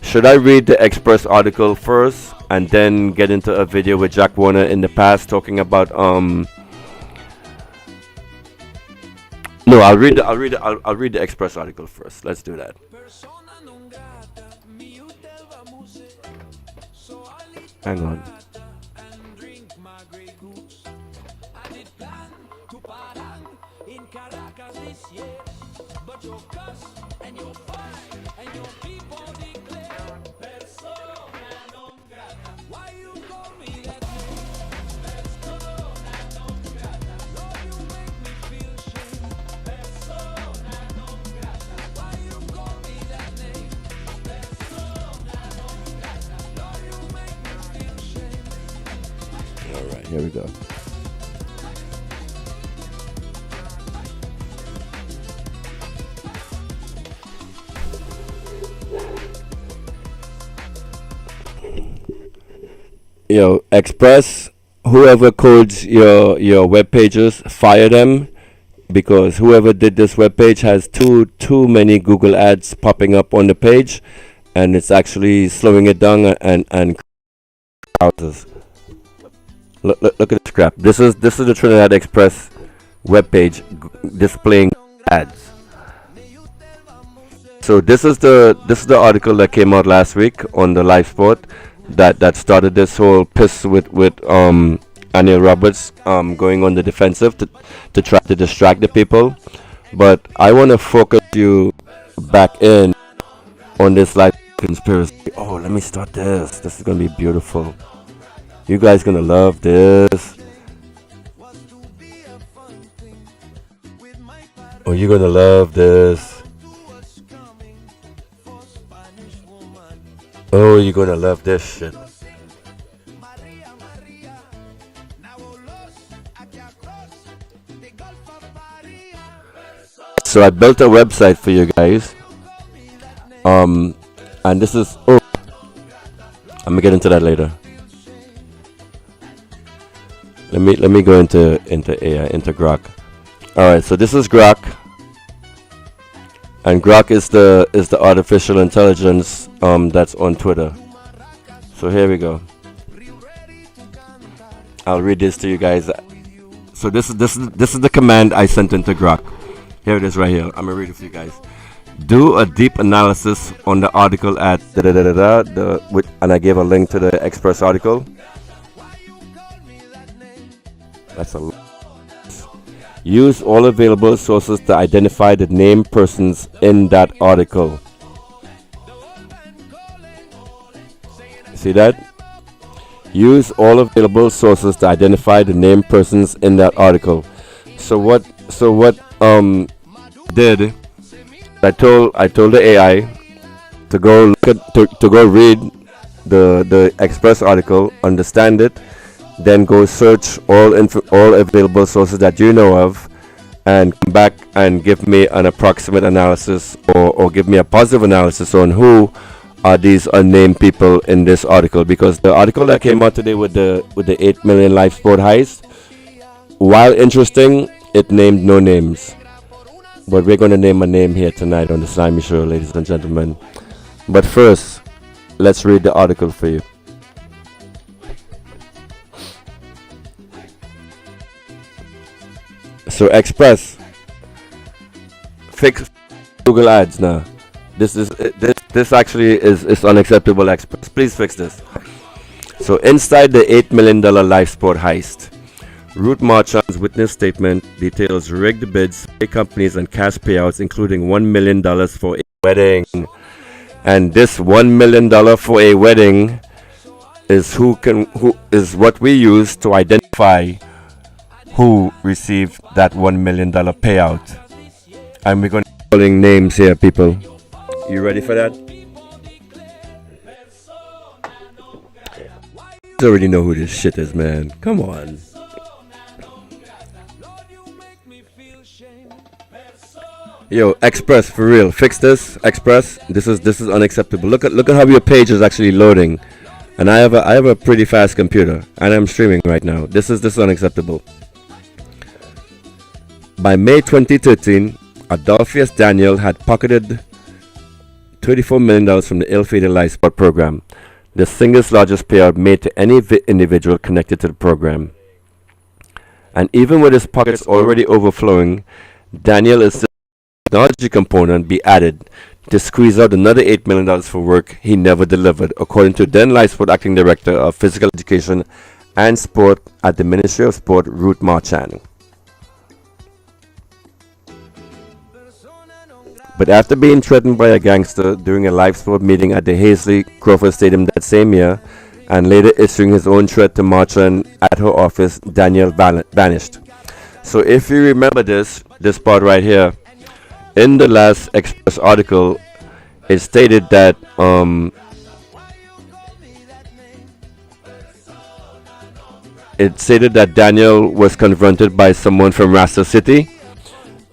Should I read the Express article first and then get into a video with Jack Warner in the past talking about No, I'll read the Express article first. Let's do that. Hang on. Alright, here we go. Yo, Express, whoever codes your web pages, fire them, because whoever did this web page has too many Google ads popping up on the page, and it's actually slowing it down and browsers. Look at this crap. This is the Trinidad Express web page displaying ads. So this is the article that came out last week on the Lifesport that started this whole piss with Anil Roberts going on the defensive to try to distract the people. But I want to focus you back in on this life conspiracy. Oh, let me start this. This is gonna be beautiful. You guys gonna love this. Oh, you're gonna love this. Oh, you're gonna love this shit. So I built a website for you guys. And this is, oh, I'm gonna get into that later. Let me go into AI, into Grok. All right, so this is Grok, and Grok is the artificial intelligence that's on Twitter. So here we go. I'll read this to you guys. So this is the command I sent into Grok. Here it is right here. I'm gonna read it for you guys. Do a deep analysis on the article at and I gave a link to the Express article. That's a lot. Use all available sources to identify the named persons in that article. See that? Use all available sources to identify the named persons in that article. So what did I told the AI to go look at to go read the Express article, understand it, then go search all available sources that you know of, and come back and give me an approximate analysis or give me a positive analysis on who are these unnamed people in this article. Because the article that came out today with the 8 million Lifesport heist, while interesting, it named no names. But we're going to name a name here tonight on the Slimy Show, ladies and gentlemen. But first, let's read the article for you. So Express, fix Google ads now. This actually is unacceptable. Express, please fix this. So inside the $8 million Lifesport heist, Ruth Marchand's witness statement details rigged bids, fake companies, and cash payouts, including $1 million for a wedding. And this $1 million for a wedding is who is what we use to identify who received that $1 million payout. And we're going to be calling names here, people. You ready for that? You already know who this shit is, man. Come on. Yo, Express, for real, fix this. Express, this is unacceptable. Look at how your page is actually loading, and I have a pretty fast computer, and I'm streaming right now. This is unacceptable. By May 2013, Adolphus Daniel had pocketed $34 million from the ill-fated Lifesports program, the single largest payout made to any individual connected to the program. And even with his pockets already overflowing, Daniel insisted a technology component be added to squeeze out another $8 million for work he never delivered, according to then Lifesports Acting Director of Physical Education and Sport at the Ministry of Sport, Ruth Marchand. But after being threatened by a gangster during a Lifesports meeting at the Hazley Crawford Stadium that same year, and later issuing his own threat to Marchand at her office, Daniel vanished. So if you remember this part right here, in the last Express article, it stated that Daniel was confronted by someone from Rasta City,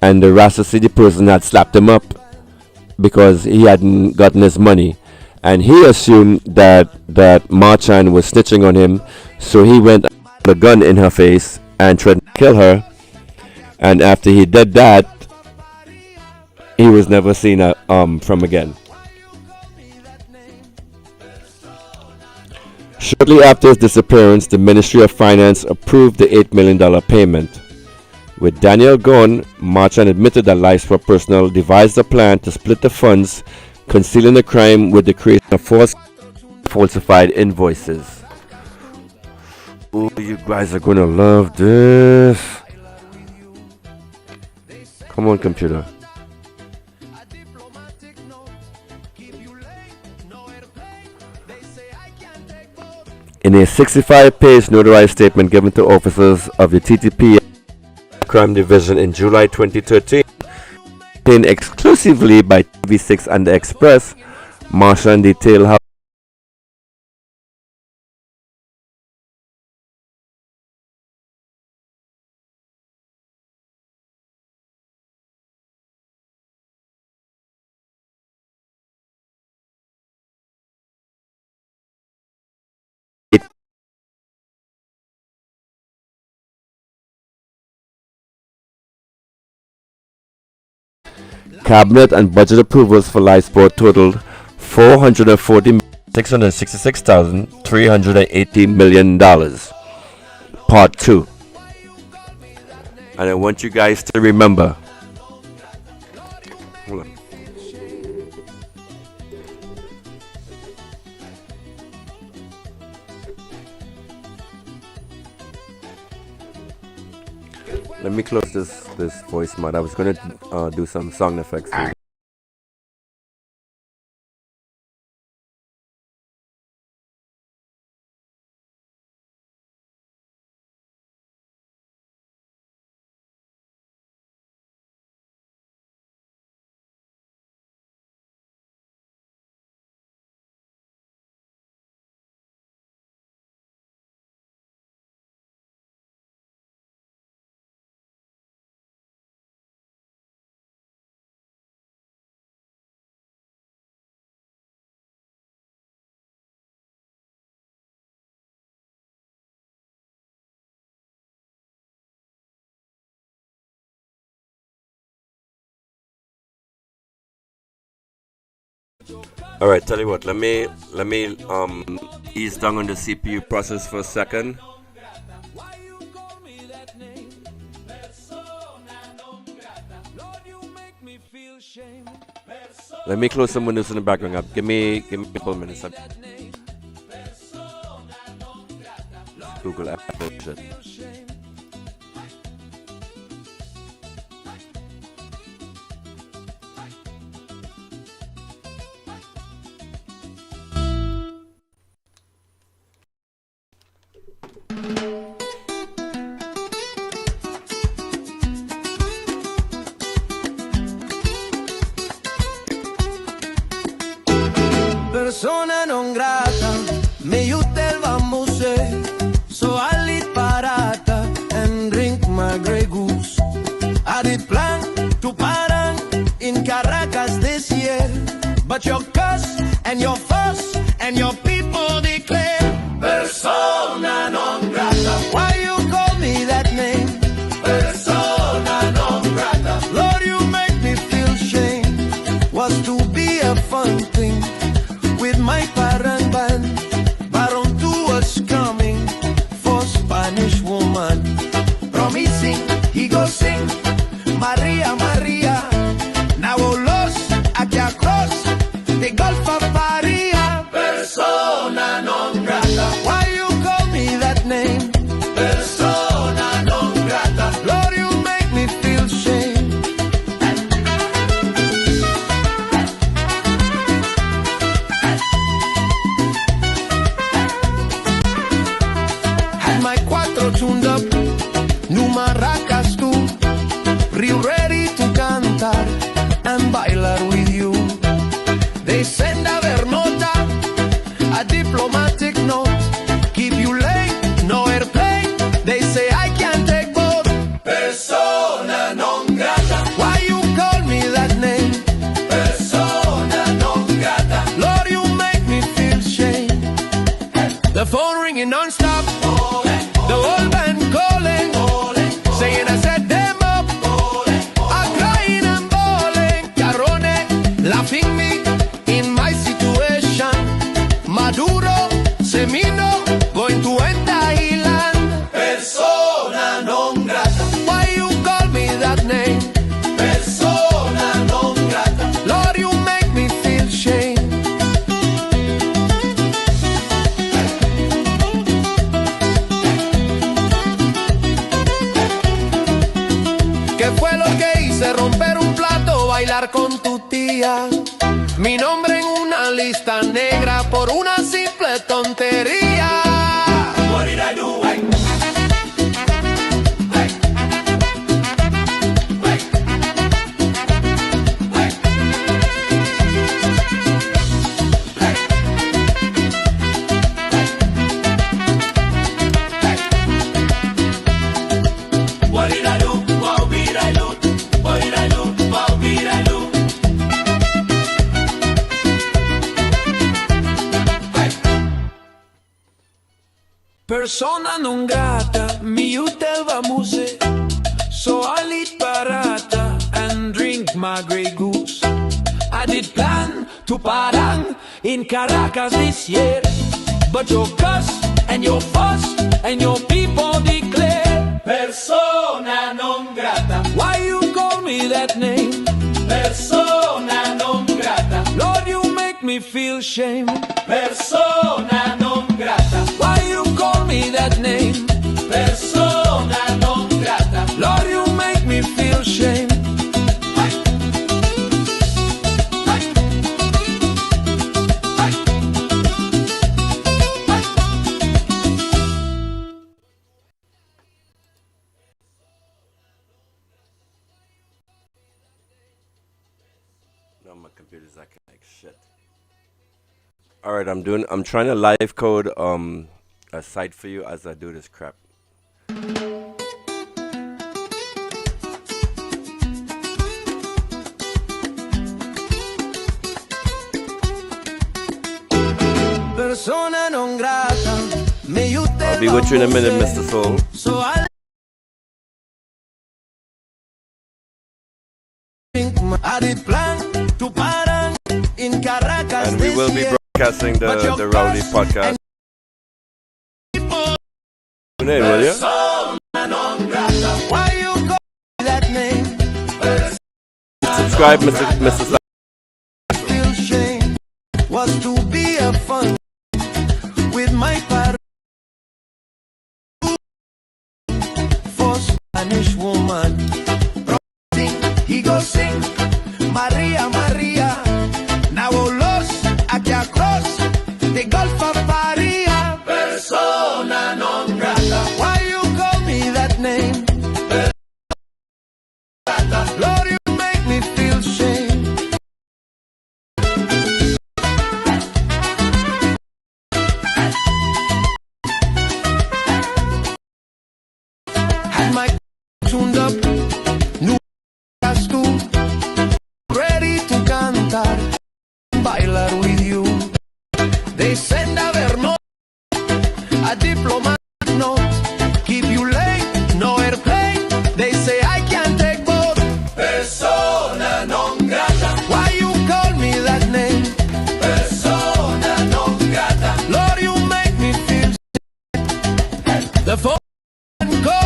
and the Rasta City person had slapped him up because he hadn't gotten his money. And he assumed that Marchand was snitching on him, so he went with a gun in her face and tried to kill her. And after he did that, he was never seen from again. Shortly after his disappearance, the Ministry of Finance approved the $8 million payment. With Daniel gone, Marchand admitted that Lifesports personnel devised a plan to split the funds, concealing the crime with the creation of falsified invoices. Oh, you guys are gonna love this. Come on, computer. In a 65-page notarized statement given to officers of the TTP Crime Division in July 2013, obtained exclusively by TV6 and the Express, Marchand detailed how Cabinet and budget approvals for Lifesports totaled $440,666,380 million. Part 2. And I want you guys to remember. Hold on. Let me close this voice mod. I was gonna do some sound effects here. All right, tell you what. Let me ease down on the CPU process for a second. Let me close some windows in the background up. Give me a couple minutes. Google Apple shit. Persona non grata, me jutel vamos so I lit parata and drink my Grey Goose. I did plan to parang in Caracas this year, but your cuss and your fuss and your people declare persona non grata. Why you call me that name? Persona non grata. Lord, you make me woman. Promising he go sing Maria, Maria. Now los aquí across the Gulf of Paria. Persona non grata. Why you call me that name? Persona non grata. Lord, you make me feel shame. Had my cuatro tuned up, new maracas tú, real ready to cantar and bailar with you. They send a ver nota, a diplomatic note, keep you late, no airplane. They say I can't take both. Persona non grata. Why you call me that name? Persona non grata. Lord, you make me feel shame. The phone ringing non-stop, the whole band calling, saying I set them up, I'm crying and bawling. Carone, laughing me in my situation. Maduro, Semino, going to end Thailand. Persona non grata. Why you call me that name? Persona non grata. Lord, you make me feel shame. ¿Qué fue lo que hice? Romper un plato, bailar con tu tía. Mi nombre en una lista negra por una simple tontería. What did I do? What did I do? What did I do? What did I do? What did I do? Persona non grata, mi utelva muse, so I eat barata and drink my Grey Goose. I did plan to parang in Caracas this year, but your cuss and your fuss and your people declare persona non grata. Why you call me that name? Persona non grata. Lord, you make me feel shame. Persona non grata. Why you call me that name? Persona non grata. Lord, you make me feel shame. No, my computer's acting like shit. All right, I'm trying to live code a site for you as I do this crap. Persona non grata. I'll be with you in a minute, Mr. Soul. So I did plan to parang in Caracas. And we will be broadcasting the Rowley podcast. Tune in, will you? Why you call me that name? Subscribe, Mr. Feel shame was to be a fun with my parents. For Spanish woman, he go sing Maria, Maria. Now los aquí across the Gulf of Paria. Persona non grata. Why you call me that name? Lord, you make me feel shame. Had my tuned up, new tú, ready to cantar, bailar with you. They send a ver no, a diplomatic note, keep you late, no airplane. They say I can't take both. Persona non grata. Why you call me that name? Persona non grata. Lord, you make me feel sick. The phone call.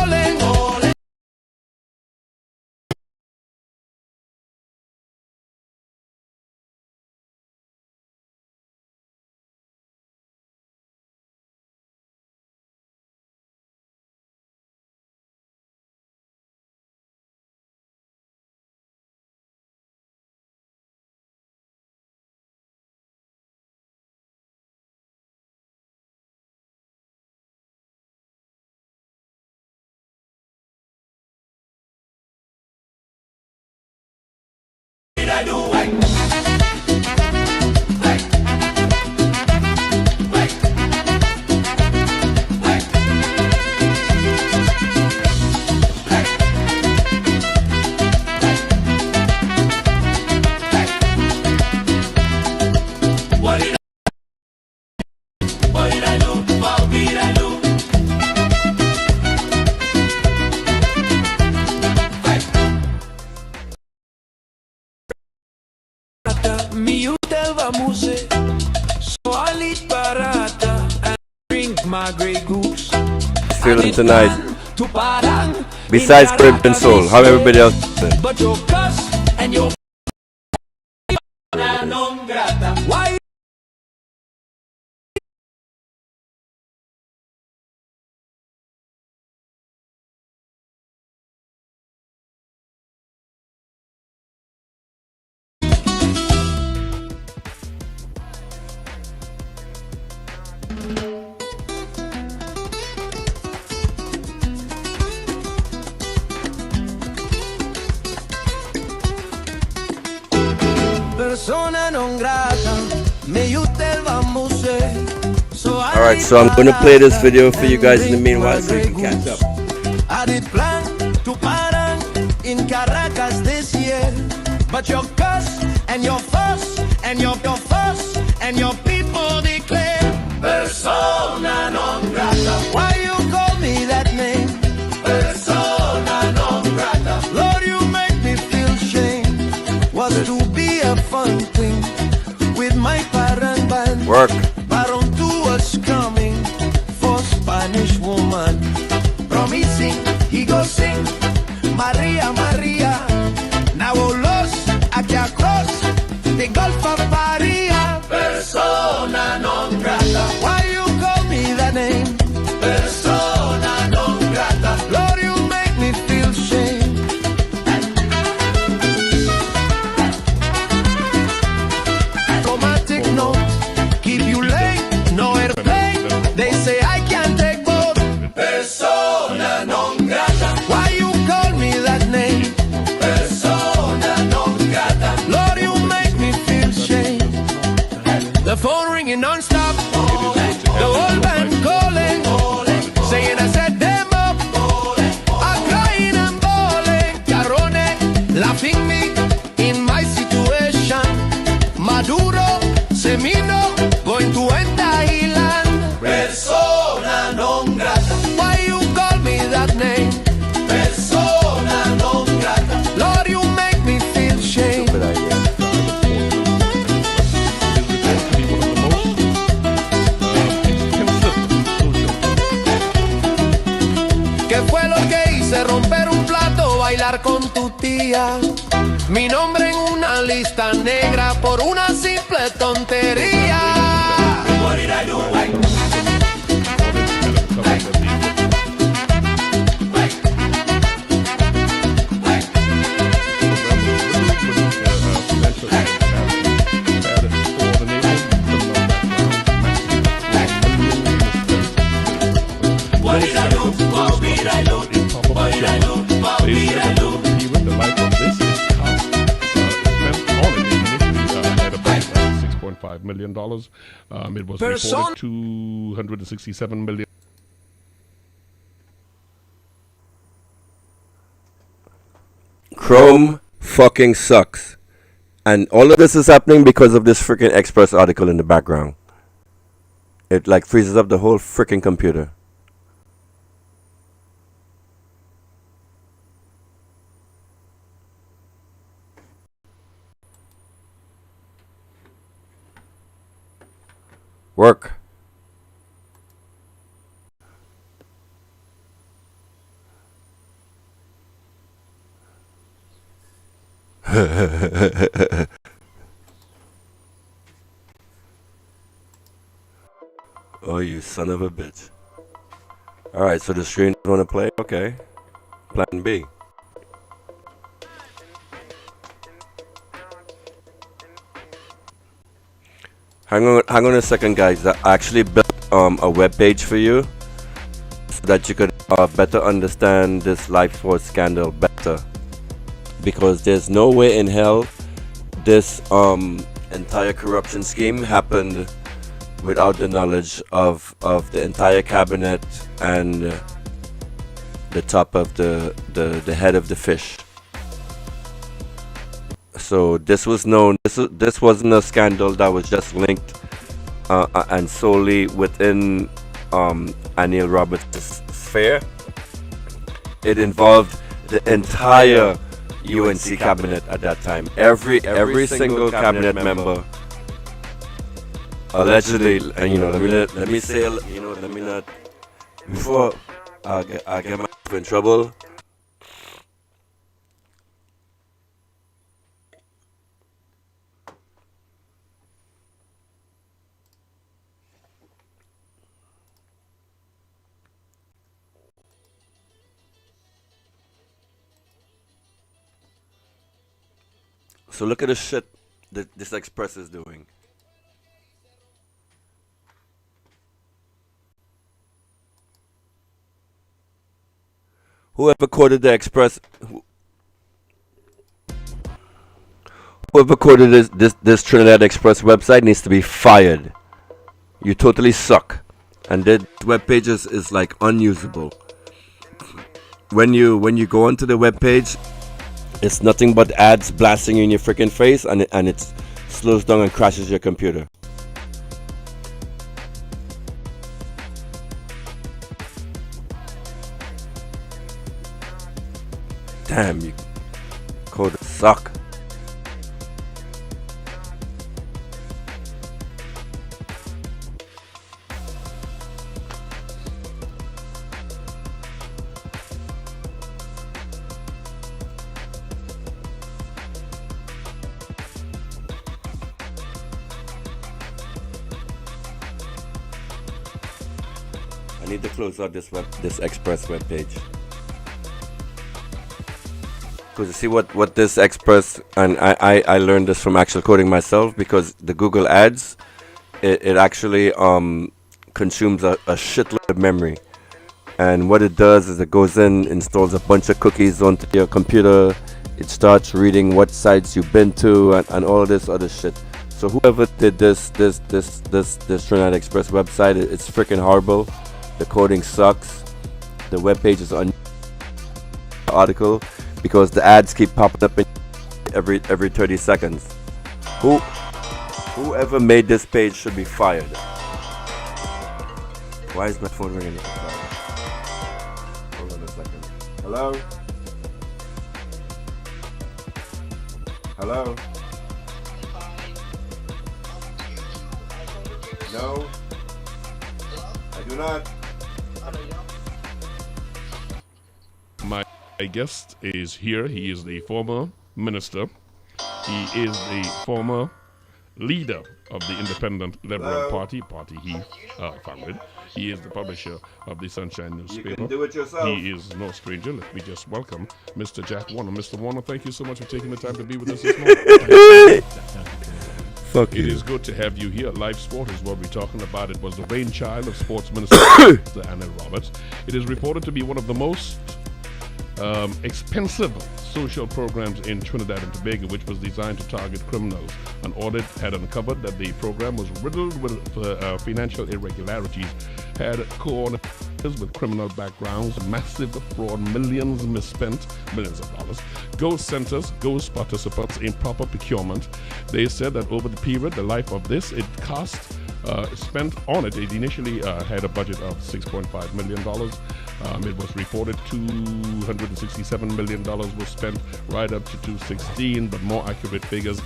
Feeling tonight, besides Caribbean Soul, how everybody else feeling? But your cuss and your why persona non grata, me usted vamos Alright, so I'm gonna play this video for you guys in the meanwhile so you can catch up. I did plan to paran in Caracas this year, but your cuss and your fuss and your fuss and your people declare persona non grata. Why you call me that name? Persona non grata. Lord, you make me feel shame. Was to be a fun thing with my parent band. Work. Baron two was coming for Spanish woman, promising he go sing Maria Maria. Now los aquí across the Gulf of Maria. Persona non grata. Why you call me that name? Persona non grata. Lord, you make me feel shame. Automatic note, keep you late, no airplane. They say I can't take both. Persona non grata. Why you call me that name? Persona non grata. Lord, you make me feel shame. The phone ringing non-stop. The whole band calling, saying I set them up. I'm crying and bawling. Carone, laughing me in my situation. Maduro, Semino, going to end Thailand. Persona non grata. Why you call me that name? Persona non grata. Lord, you make me feel shame. ¿Qué fue lo que hice? Romper un plato, bailar con tu tía. Mi nombre en una lista negra por una simple tontería. What did I do? What did I do? What did I do? What did I do? What did I do? The life of this is cost spent on it initially at about $6.5 million. It was reported $267 million. Chrome fucking sucks. And all of this is happening because of this freaking Express article in the background. It like freezes up the whole freaking computer. Work. Oh, you son of a bitch. Alright, so the screen doesn't want to play? Okay. Plan B. Hang on a second, guys. I actually built a web page for you so that you could better understand this Lifesports scandal better. Because there's no way in hell this entire corruption scheme happened without the knowledge of the entire cabinet and the top of the head of the fish. So this was known. This wasn't a scandal that was just linked and solely within Anil Roberts' sphere. It involved the entire UNC cabinet at that time. Every single cabinet member allegedly, and let me say, let me not, before I get myself in trouble. So look at the shit that this Express is doing. Whoever quoted the Express, whoever quoted this Trinidad Express website needs to be fired. You totally suck, and that web page is like unusable. When you go onto the web page, it's nothing but ads blasting you in your freaking face, and it slows down and crashes your computer. Damn, you coders suck. I need to close out this Express web page. Because you see what this Express, and I learned this from actual coding myself, because the Google ads, it actually consumes a shitload of memory. And what it does is it goes in, installs a bunch of cookies onto your computer, it starts reading what sites you've been to and all this other shit. So whoever did this Trinidad Express website, it's freaking horrible. The coding sucks. The web page is on article, because the ads keep popping up every 30 seconds. Whoever made this page should be fired. Why is my phone ringing? Hold on a second. Hello? Hello? No? I do not. My guest is here. He is the former minister. He is the former leader of the Independent Liberal Party he founded. He is the publisher of the Sunshine newspaper. You can do it yourself. He is no stranger. Let me just welcome Mr. Jack Warner. Mr. Warner, thank you so much for taking the time to be with us this morning. Fuck you. It is good to have you here. Lifesports is what we're talking about. It was the brainchild of sports minister Anil Roberts. It is reported to be one of the most expensive social programs in Trinidad and Tobago, which was designed to target criminals. An audit had uncovered that the program was riddled with financial irregularities, had coordinators with criminal backgrounds, massive fraud, millions misspent, millions of dollars, ghost centers, ghost participants, improper procurement. They said that over the period, the life of this, it cost spent on it. It initially had a budget of $6.5 million. It was reported $267 million was spent, right up to 216, but more accurate figures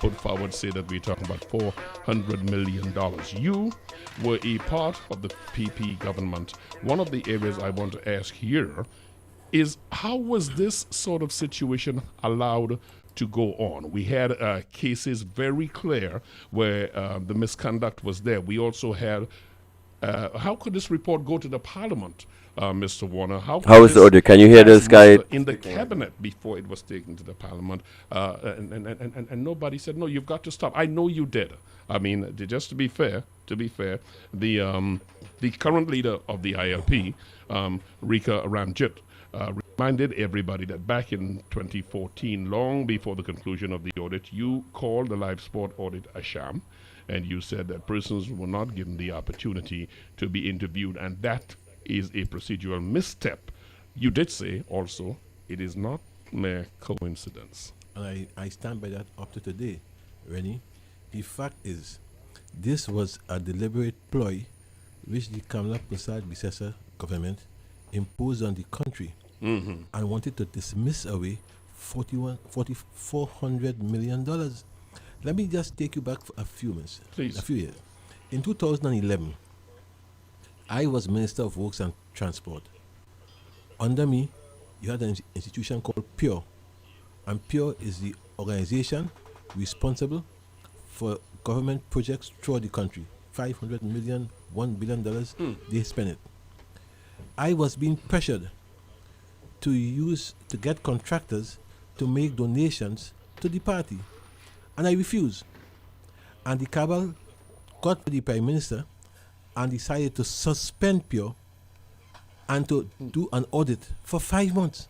put forward say that we're talking about $400 million. You were a part of the PP government. One of the areas I want to ask here is, how was this sort of situation allowed to go on? We had cases very clear where the misconduct was there. We also had, how could this report go to the parliament, Mr. Warner? How is the audio? Can you hear this guy? In the cabinet before it was taken to the parliament, and nobody said, no, you've got to stop. I know you did. I mean, just to be fair, the current leader of the ILP, Rika Ramjit, reminded everybody that back in 2014, long before the conclusion of the audit, you called the Lifesport audit a sham, and you said that persons were not given the opportunity to be interviewed, and that is a procedural misstep. You did say also it is not mere coincidence. And I stand by that up to today, Rennie. The fact is, this was a deliberate ploy which the Kamala Prasad Bisesa government imposed on the country and wanted to dismiss away $400 million. Let me just take you back for a few minutes. Please. A few years. In 2011, I was Minister of Works and Transport. Under me, you had an institution called PURE. And PURE is the organization responsible for government projects throughout the country. $500 million, $1 billion, they spend it. I was being pressured to get contractors to make donations to the party. And I refused. And the cabal got to the Prime Minister and decided to suspend PURE and to do an audit for 5 months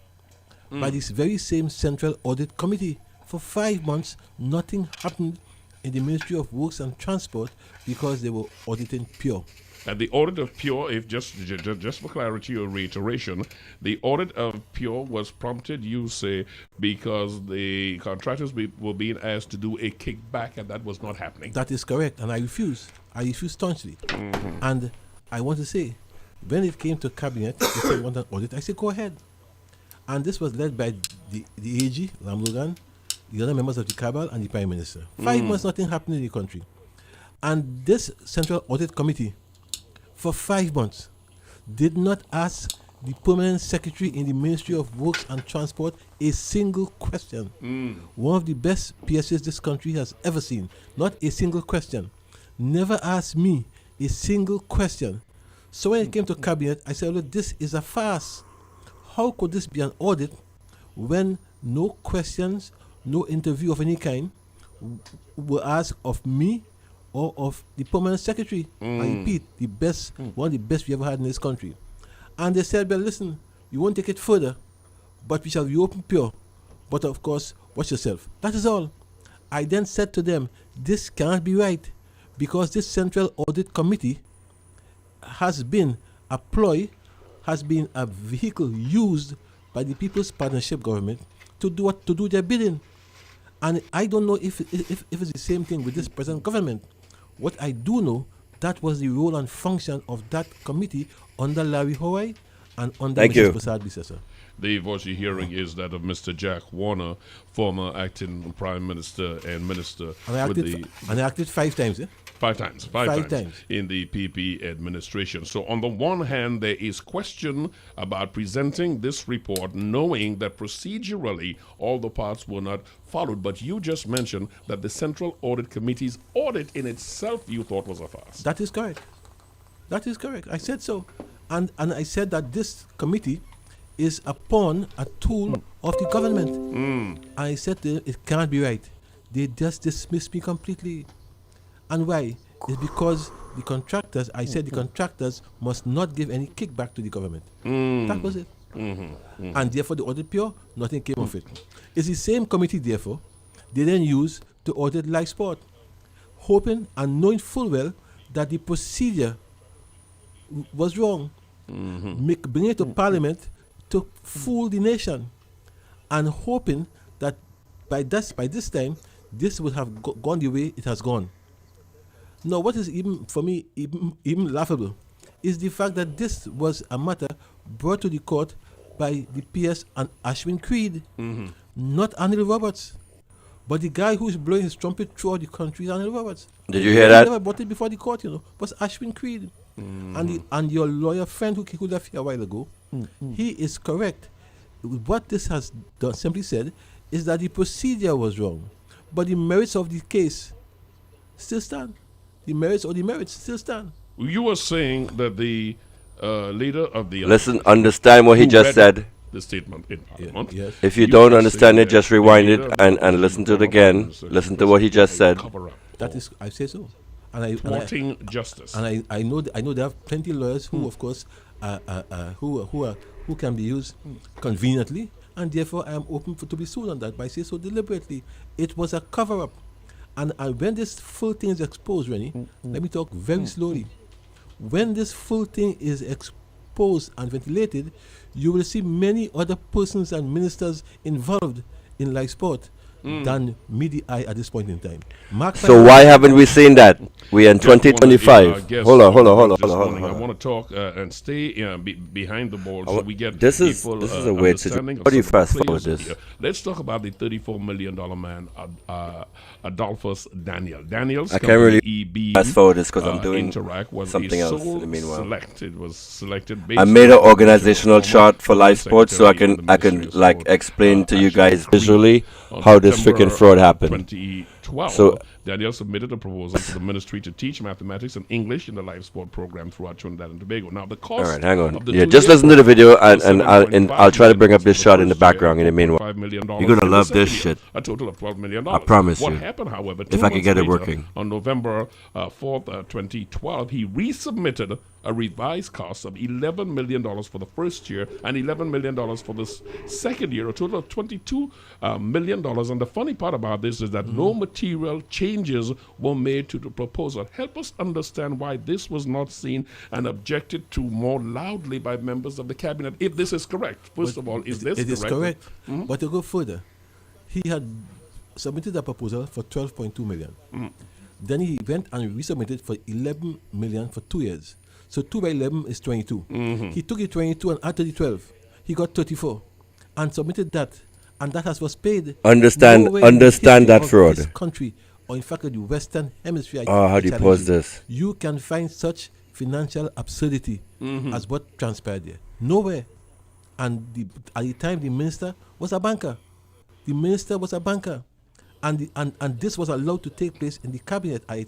by this very same Central Audit Committee. For 5 months, nothing happened in the Ministry of Works and Transport because they were auditing PURE. And the audit of PURE, if just for clarity or reiteration, the audit of PURE was prompted, you say, because the contractors were being asked to do a kickback, and that was not happening. That is correct, and I refuse. I refuse staunchly. And I want to say, when it came to cabinet, they said we want an audit. I said, go ahead. And this was led by the AG, Lamlogan, the other members of the cabal, and the Prime Minister. 5 months, nothing happened in the country. And this Central Audit Committee, for 5 months, did not ask the permanent secretary in the Ministry of Works and Transport a single question. One of the best PSAs this country has ever seen. Not a single question. Never asked me a single question. So when it came to cabinet, I said, look, this is a farce. How could this be an audit when no questions, no interview of any kind were asked of me or of the permanent secretary? I repeat, the best, one of the best we ever had in this country. And they said, well, listen, you won't take it further, but we shall reopen PURE. But of course, watch yourself. That is all. I then said to them, this cannot be right, because this Central Audit Committee has been a ploy, has been a vehicle used by the People's Partnership Government to do their bidding. And I don't know if it's the same thing with this present government. What I do know, that was the role and function of that committee under Larry Hawaii and under Mrs. Prasad Bisesa. The voice you're hearing is that of Mr. Jack Warner, former acting Prime Minister and Minister. And I acted 5 times, eh? 5 times. 5 times in the PP administration. So on the one hand, there is question about presenting this report, knowing that procedurally all the parts were not followed. But you just mentioned that the Central Audit Committee's audit in itself you thought was a farce. That is correct. That is correct. I said so. And I said that this committee is a pawn, a tool of the government. I said to them, it cannot be right. They just dismissed me completely. And why? It's because the contractors, I said the contractors must not give any kickback to the government. That was it. And therefore the audit PURE, nothing came of it. It's the same committee, therefore, they then used to audit Lifesport, hoping and knowing full well that the procedure was wrong. Bringing it to Parliament to fool the nation, and hoping that by this time, this would have gone the way it has gone. Now, what is even, for me, even laughable is the fact that this was a matter brought to the court by the PS and Ashwin Creed, not Anil Roberts. But the guy who's blowing his trumpet throughout the country is Anil Roberts. Did you hear that? He never brought it before the court, was Ashwin Creed. And your lawyer friend who left here a while ago, he is correct. What this has done, simply said, is that the procedure was wrong, but the merits of the case still stand. The merits still stand. You were saying that the leader of the... Listen, understand what he just said. The statement in Parliament. Yes. If you don't understand it, just rewind it and listen to it again. Listen to what he just said. That is, I say so. And Thwarting justice. And I know there are plenty of lawyers who, of course, who who can be used conveniently, and therefore I am open to be sued on that. But I say so deliberately. It was a cover-up. And when this full thing is exposed, Rennie, let me talk very slowly. When this full thing is exposed and ventilated, you will see many other persons and ministers involved in life sport than meet the eye at this point in time. So why haven't we seen that? We are in 2025. Hold on. I want to talk and stay behind the ball so we get this is a weird understanding situation. of What do you some of fast the forward players this? here. Let's talk about the $34 million man, Adolphus Daniel. Daniels, I can't really EB, fast forward this because I'm doing Interact was something else in the meanwhile. selected I made an organizational chart for Lifesports so I can like explain to you guys visually how this freaking fraud happened. 2012, So Daniel submitted a proposal to the ministry to teach mathematics and English in the life sport program throughout Trinidad and Tobago. Now, the cost. all right, hang on. Of the Yeah, 2 just year listen to the video program and I'll try to bring up this shot in the background in the meanwhile. $5 million You're gonna in the love this second year, shit. A total of $12 million. I promise What you. happened, however, If I could get it working. on November 4th, 2012, he resubmitted a revised cost of $11 million for the first year and $11 million for the second year, a total of $22 million. And the funny part about this is that no material changes were made to the proposal. Help us understand why this was not seen and objected to more loudly by members of the cabinet, if this is correct. First of all, is this correct? It is correct. But to go further, he had submitted a proposal for 12.2 million. Then he went and resubmitted for 11 million for 2 years. So 2 by 11 is 22. He took the 22 and added the 12. He got 34 and submitted that. And that was paid. Understand that fraud. This country, or in fact the Western Hemisphere. How do you pause this? You can find such financial absurdity as what transpired there. Nowhere. And at the time, the minister was a banker. The minister was a banker. And this was allowed to take place in the cabinet. I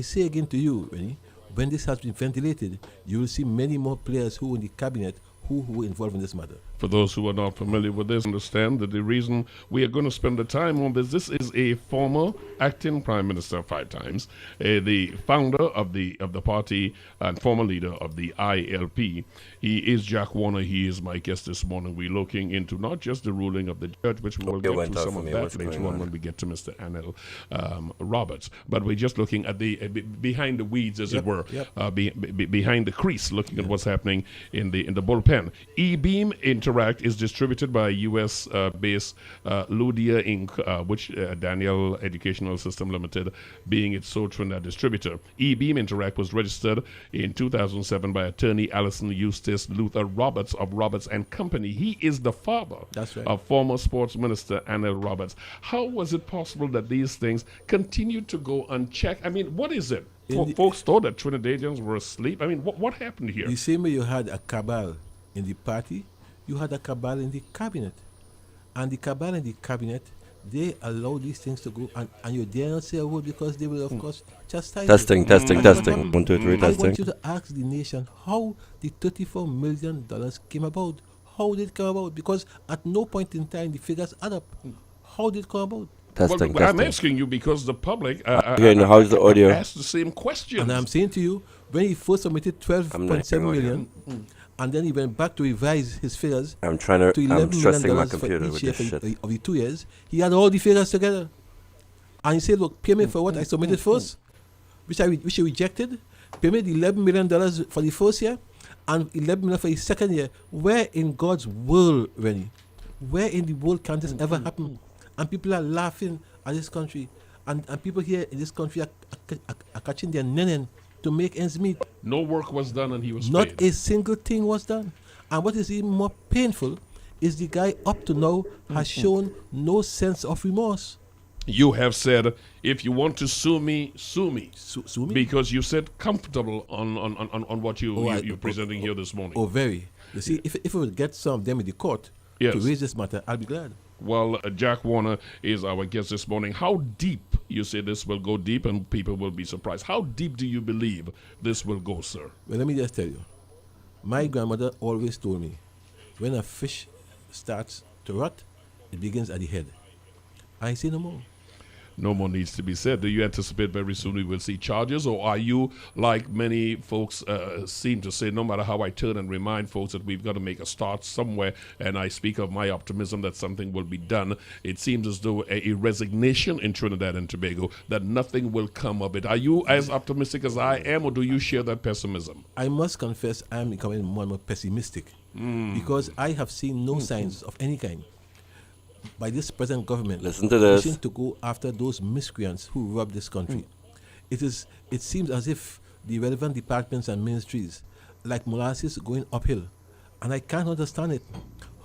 say again to you, Rennie, when this has been ventilated, you will see many more players who in the cabinet who were involved in this matter. For those who are not familiar with this, understand that the reason we are going to spend the time on this is a former acting prime minister 5 times, the founder of the party and former leader of the ILP. He is Jack Warner. He is my guest this morning. We're looking into not just the ruling of the judge, which we will get to some of that later on when we get to Mr. Anil Roberts, but we're just looking at the behind the weeds, as it were, behind the crease, looking at what's happening in the bullpen. E-Beam Interact is distributed by U.S.-based Ludia Inc., which Daniel Educational System Limited being its sole Trinidad distributor. E-Beam Interact was registered in 2007 by attorney Allison Eustace Luther Roberts of Roberts and Company. He is the father of former sports minister Anil Roberts. How was it possible that these things continued to go unchecked? I mean, what is it? Folks thought that Trinidadians were asleep. I mean, what happened here? The same way you had a cabal in the party, you had a cabal in the cabinet. And the cabal in the cabinet, they allow these things to go, and you dare not say a word because they will, of course, chastise Testing. you. 1, 2, 3, I testing. want you to ask the nation how the $34 million came about. How did it come about? Because at no point in time the figures add up. How did it come about? Testing. I'm asking you because the public how's the audio? asked the same questions. And I'm saying to you, when he first submitted 12.7 million, and then he went back to revise his figures I'm to $11 million stressing my for computer each with year this shit. of the 2 years. He had all the figures together. And he said, look, pay me for what I submitted first, which he rejected. Pay me the $11 million for the first year and $11 million for the second year. Where in God's world, Rennie? Where in the world can this ever happen? And people are laughing at this country. And people here in this country are catching their nenen to make ends meet. No work was done and he was Not paid. a single thing was done. And what is even more painful is the guy up to now has shown no sense of remorse. You have said, if you want to sue me, sue me. Sue me? Because you said comfortable on what you're presenting here this morning. Oh, very. You see, if we would get some of them in the court to raise this matter, I'll be glad. Well, Jack Warner is our guest this morning. How deep, you say this will go deep and people will be surprised. How deep do you believe this will go, sir? Well, let me just tell you. My grandmother always told me, when a fish starts to rot, it begins at the head. I say no more. No more needs to be said. Do you anticipate very soon we will see charges, or are you, like many folks seem to say, no matter how I turn and remind folks that we've got to make a start somewhere, and I speak of my optimism that something will be done, it seems as though a resignation in Trinidad and Tobago that nothing will come of it. Are you as optimistic as I am, or do you share that pessimism? I must confess I am becoming more and more pessimistic because I have seen no signs of any kind by this present government Listen to this. wishing to go after those miscreants who robbed this country. It seems as if the relevant departments and ministries, like molasses, going uphill, and I can't understand it.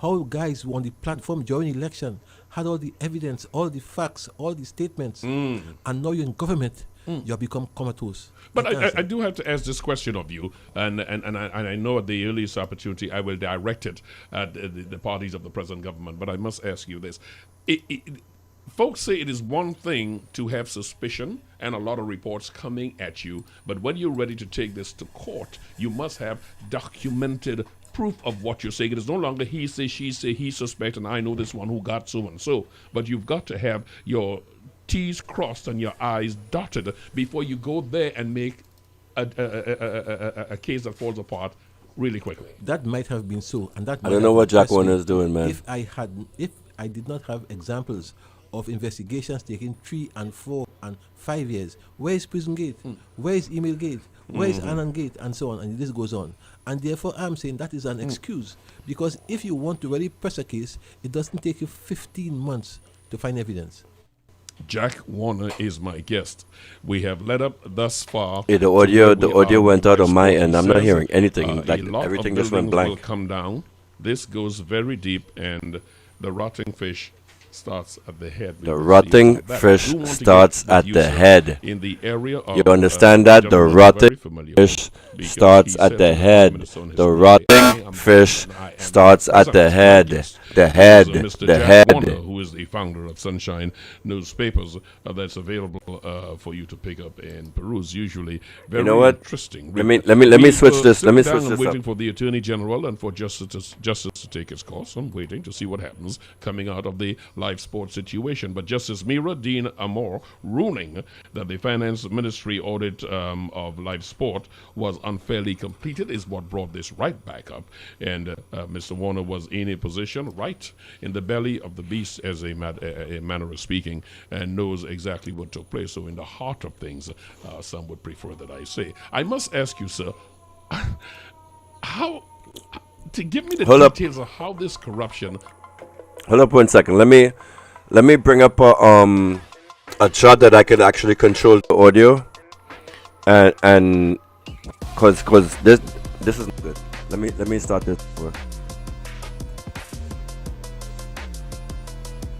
How guys who on the platform during election had all the evidence, all the facts, all the statements, and now you're in government, you have become comatose. But I do have to ask this question of you, and I know at the earliest opportunity I will direct it at the parties of the present government, but I must ask you this. Folks say it is one thing to have suspicion and a lot of reports coming at you, but when you're ready to take this to court, you must have documented proof of what you're saying. It is no longer he say, she say, he suspect, and I know this one who got so and so, but you've got to have your T's crossed and your I's dotted before you go there and make a case that falls apart really quickly. That might have been so, and that I don't know what Jack Warner is doing, man. If I did not have examples of investigations taking 3 and 4 and 5 years, where is Prison Gate? Where is Email Gate? Where is Annan Gate? And so on, and this goes on. And therefore, I'm saying that is an excuse, because if you want to really press a case, it doesn't take you 15 months to find evidence. Jack Warner is my guest. We have led up thus far. The audio went out on my end. I'm not hearing anything. Like everything just went blank. Will come down. This goes very deep, and the rotting fish starts at the head. The rotting fish starts at the head. In the area of, you understand that? The rotting fish starts at the head. The rotting fish starts at the head. The head. The head. Who is the founder of Sunshine newspapers that's available for you to pick up and peruse. Usually very interesting. Let me switch this. Let me switch this. I'm waiting for the Attorney General and for justice to take its course. I'm waiting to see what happens coming out of the Lifesports situation. But Justice Mira Dean Amor ruling that the Finance Ministry audit of Lifesport was unfairly completed is what brought this right back up. And Mr. Warner was in a position right in the belly of the beast, as a manner of speaking, and knows exactly what took place. So in the heart of things, some would prefer that I say. I must ask you, sir, how to give me the details of how this corruption. Hold up 1 second. Let me bring up a chart that I could actually control the audio, and cause this isn't good. Let me start this over.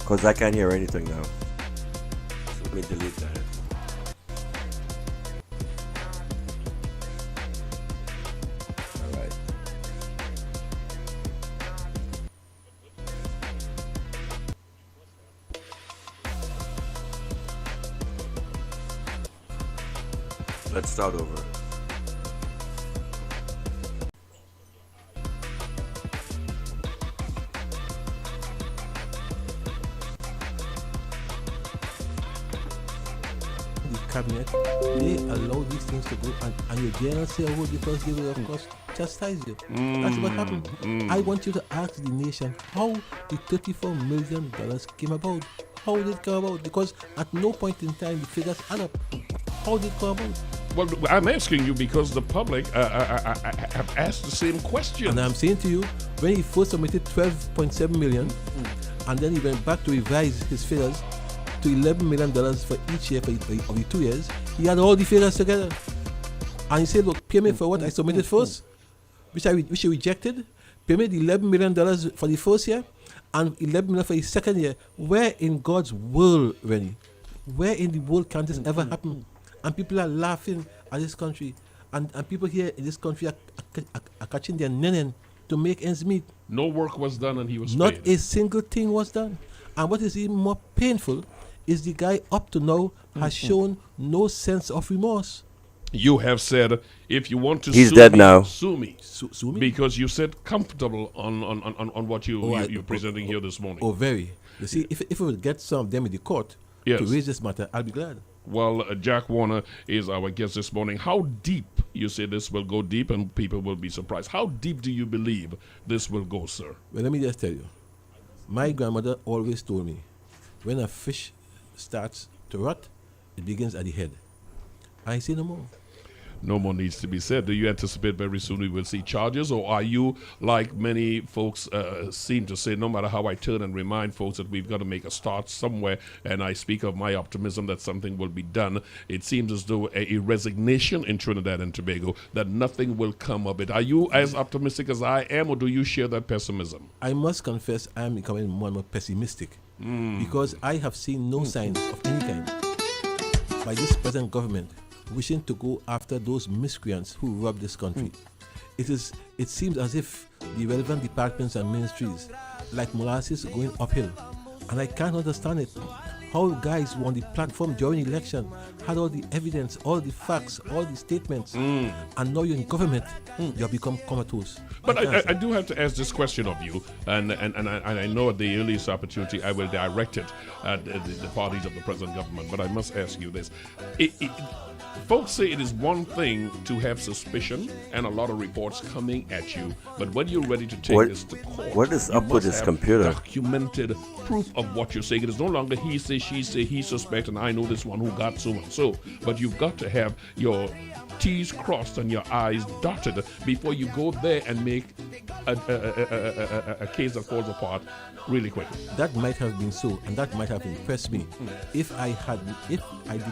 Cause I can't hear anything now. So let me delete that. Let's start over. The cabinet, they allow these things to go, and your general say, oh, because they will, of course, chastise you. That's what happened. I want you to ask the nation how the $34 million came about. How did it come about? Because at no point in time the figures add up. How did it come about? Well, I'm asking you because the public have asked the same question. And I'm saying to you, when he first submitted 12.7 million, and then he went back to revise his figures to $11 million for each year of the 2 years, he had all the figures together. And he said, look, pay me for what I submitted first, which he rejected. Pay me the $11 million for the first year, and $11 million for the second year. Where in God's world, Rennie? Where in the world can this ever happen? And people are laughing at this country, and people here in this country are catching their nenen to make ends meet. No work was done, and he was not paid. a single thing was done. And what is even more painful is the guy up to now has shown no sense of remorse. You have said, if you want to He's sue dead me, now. sue me. Sue me? Because you said comfortable on what you're presenting here this morning. Oh, very. You see, if we would get some of them in the court, Yes. to raise this matter, I'll be glad. Well, Jack Warner is our guest this morning. How deep, you say this will go deep and people will be surprised. How deep do you believe this will go, sir? Well, let me just tell you. My grandmother always told me, when a fish starts to rot, it begins at the head. I say no more. No more needs to be said. Do you anticipate very soon we will see charges, or are you, like many folks seem to say, no matter how I turn and remind folks that we've got to make a start somewhere, and I speak of my optimism that something will be done, it seems as though a resignation in Trinidad and Tobago that nothing will come of it. Are you as optimistic as I am, or do you share that pessimism? I must confess I am becoming more and more pessimistic because I have seen no signs of any kind by this present government wishing to go after those miscreants who robbed this country. It seems as if the relevant departments and ministries, like molasses, going uphill. And I can't understand it. How guys who on the platform during the election had all the evidence, all the facts, all the statements, and now you're in government, you have become comatose. But I do have to ask this question of you, and I know at the earliest opportunity I will direct it at the parties of the present government, but I must ask you this. Folks say it is one thing to have suspicion and a lot of reports coming at you, but when you're ready to take this to court, what is up with this computer? Documented proof of what you're saying. It is no longer he say, she say, he suspect, and I know this one who got so and so. But you've got to have your T's crossed and your I's dotted before you go there and make a case that falls apart really quickly. That might have been so, and that might have impressed me if I did